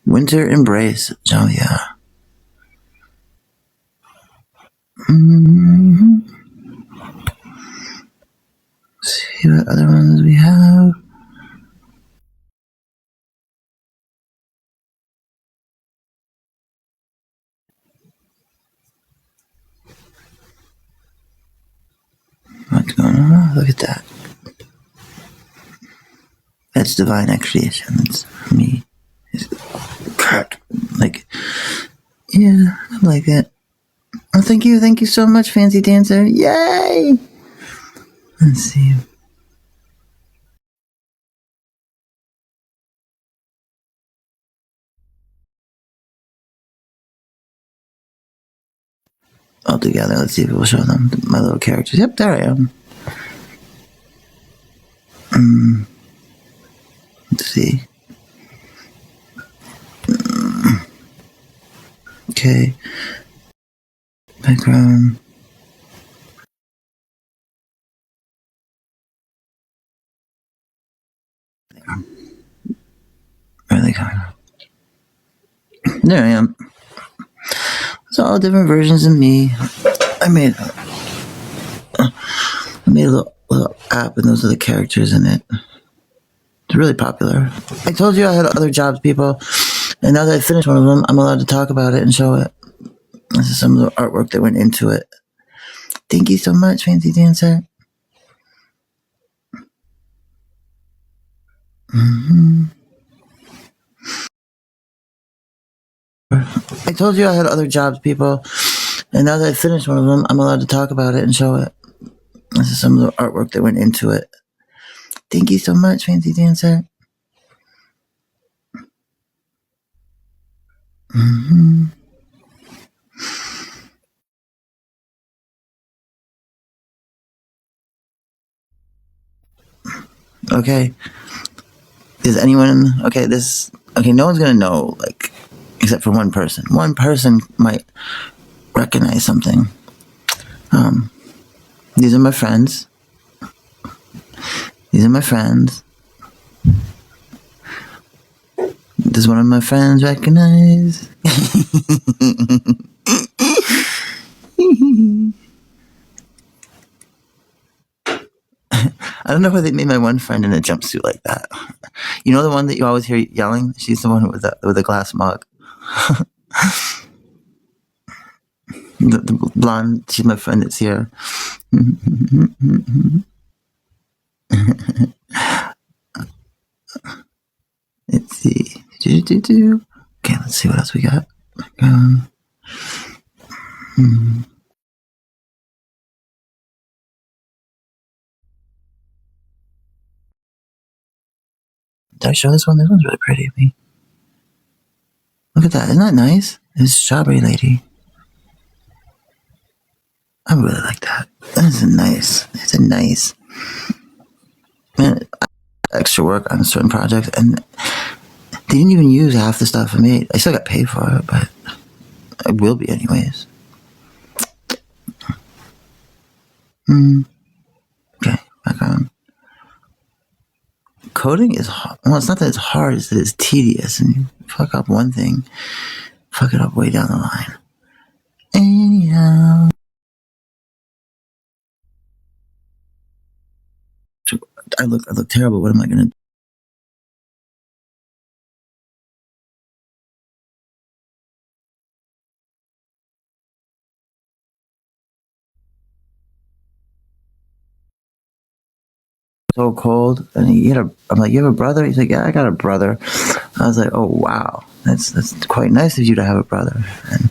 Winter embrace, Javier. Mm-hmm. See what other ones we have. What's going on? Look at that. That's divine creation. That's me. It's crack. Like, yeah, I like it. Oh, thank you. Thank you so much, Fancy Dancer. Yay! Let's see. All together. Let's see if we'll show them my little characters. Yep, there I am. Let's see. Okay. Background. Where are they coming from? There I am. It's all different versions of me. I made a little app, and those are the characters in it. It's really popular. I told you I had other jobs, people, and now that I finished one of them, I'm allowed to talk about it and show it. This is some of the artwork that went into it. Thank you so much, Fancy Dancer. Mm-hmm. I told you I had other jobs, people, and now that I finished one of them, I'm allowed to talk about it and show it. This is some of the artwork that went into it. Thank you so much, Fancy Dancer. Mm-hmm. Okay. Is anyone okay? No one's gonna know, like, except for one person. One person might recognize something. These are my friends. Does one of my friends recognize? I don't know why they made my one friend in a jumpsuit like that. You know the one that you always hear yelling? She's the one with the glass mug. the blonde, she's my friend that's here. Let's see. Okay, let's see what else we got. Did I show this one? This one's really pretty of me. Look at that. Isn't that nice? It's Strawberry Lady. I really like that. That's nice. It's a nice. Man, I extra work on certain projects, and they didn't even use half the stuff I made. I still got paid for it, but I will be anyways. Okay, back on. Coding is hard. Well, it's not that it's hard, it's that it's tedious, and you fuck up one thing, fuck it up way down the line. Anyhow. I look terrible. What am I gonna do? So cold, and I'm like, you have a brother? He's like, yeah, I got a brother. I was like, oh wow, that's quite nice of you to have a brother. And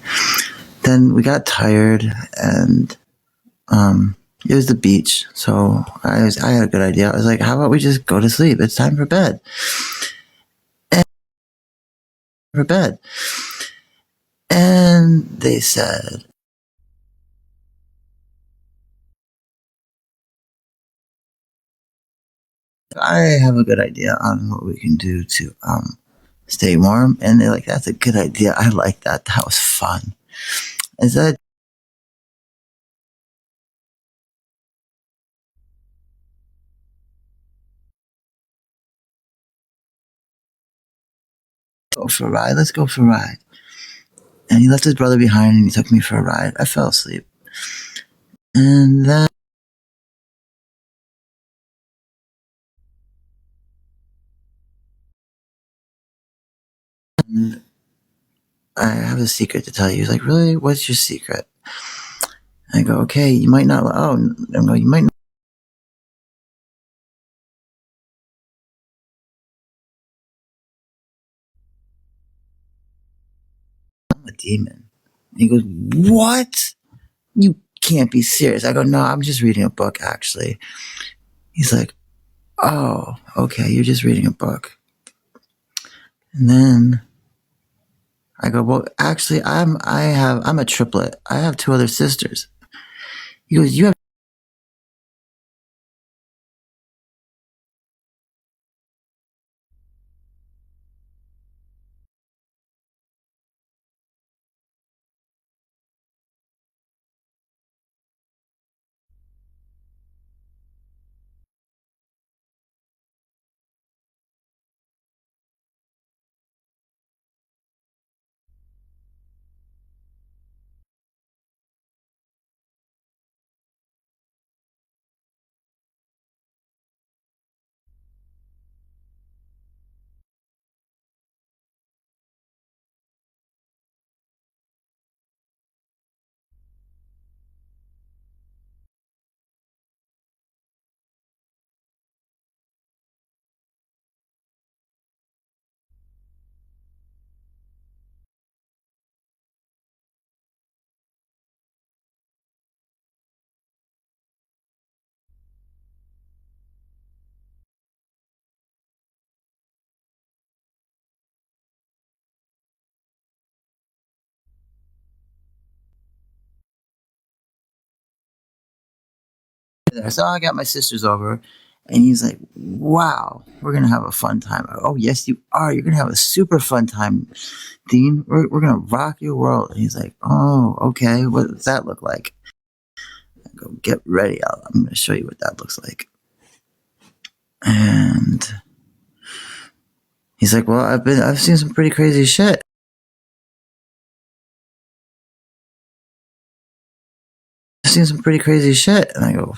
then we got tired, and it was the beach, so I had a good idea. I was like, how about we just go to sleep? It's time for bed. And they said, I have a good idea on what we can do to stay warm. And they're like, that's a good idea. I like that. That was fun. Is that go for a ride. Let's go for a ride. And he left his brother behind and he took me for a ride. I fell asleep. And then I have a secret to tell you. He's like, really? What's your secret? I go, okay, you might not, you might not. I'm a demon. And he goes, what? You can't be serious. I go, no, I'm just reading a book, actually. He's like, oh, okay, you're just reading a book. And then I go, well, actually, I'm a triplet. I have two other sisters. He goes, you have. So I got my sisters over, and he's like, wow, we're going to have a fun time. I go, oh, yes, you are. You're going to have a super fun time, Dean. We're going to rock your world. And he's like, oh, okay. What does that look like? I go, get ready. I'm going to show you what that looks like. And he's like, well, I've seen some pretty crazy shit. I've seen some pretty crazy shit. And I go,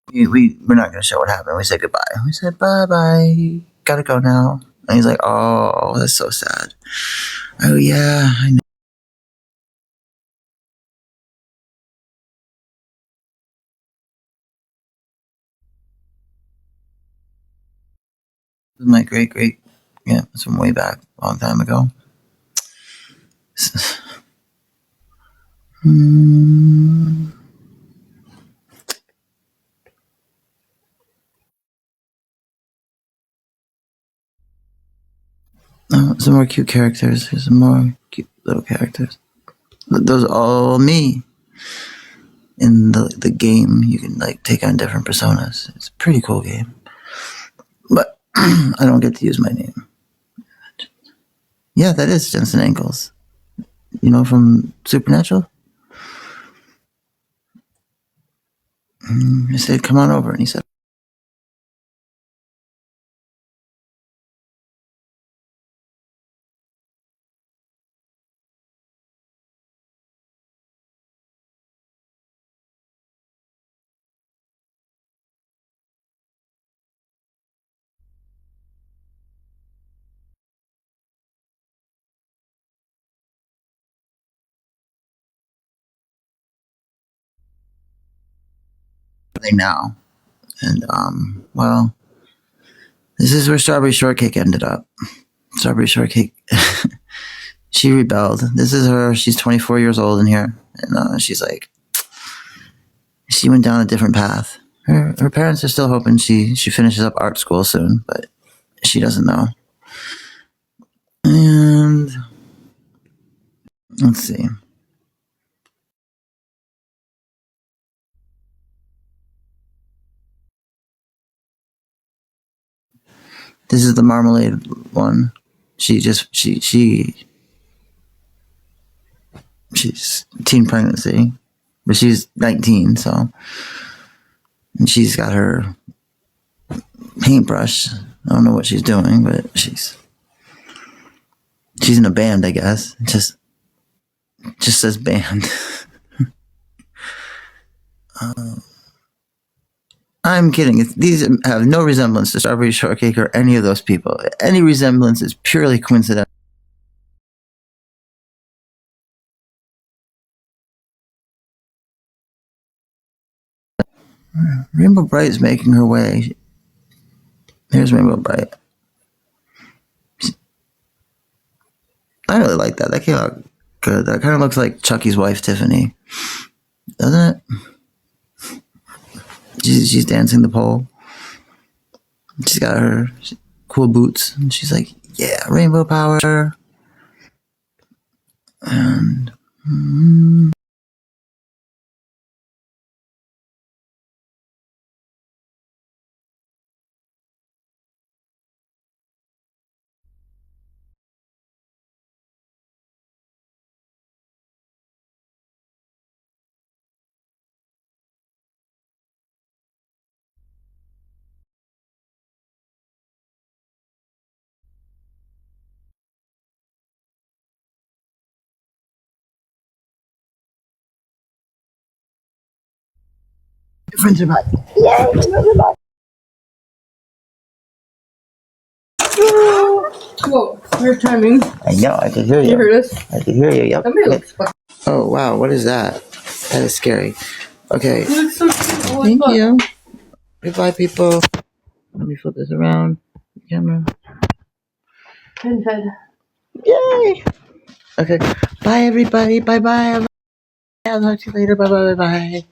we're not going to show what happened. We said goodbye. We said, bye-bye. Gotta go now. And he's like, oh, that's so sad. Oh, yeah, I know. My great, yeah, it's from way back, a long time ago. Some more cute characters. Here's some more cute little characters. Those are all me. In the game, you can like take on different personas. It's a pretty cool game. But I don't get to use my name. Yeah, that is Jensen Ackles. You know, from Supernatural? I said, come on over. And he said, now. And, well, this is where Strawberry Shortcake ended up. Strawberry Shortcake, she rebelled. This is her. She's 24 years old in here. And she's like, she went down a different path. Her parents are still hoping she finishes up art school soon, but she doesn't know. And let's see. This is the Marmalade one. She's teen pregnancy, but she's 19, so, and she's got her paintbrush. I don't know what she's doing, but she's in a band, I guess. Just says band. I'm kidding. These have no resemblance to Strawberry Shortcake or any of those people. Any resemblance is purely coincidental. Rainbow Bright is making her way. Here's Rainbow Bright. I really like that. That came out good. That kind of looks like Chucky's wife, Tiffany. Doesn't it? She's dancing the pole. She's got her cool boots. And she's like, yeah, rainbow power. And... friends are back. Yay, friends are back. Whoa, your timing. I know, I can hear you. You heard us? I can hear you, yep. Okay. Oh, wow, what is that? That is scary. Okay. You look so cute. Thank you. Goodbye, people. Let me flip this around. Camera. Fed. Yay! Okay. Bye, everybody. Bye-bye. I'll talk to you later. Bye-bye. Bye-bye.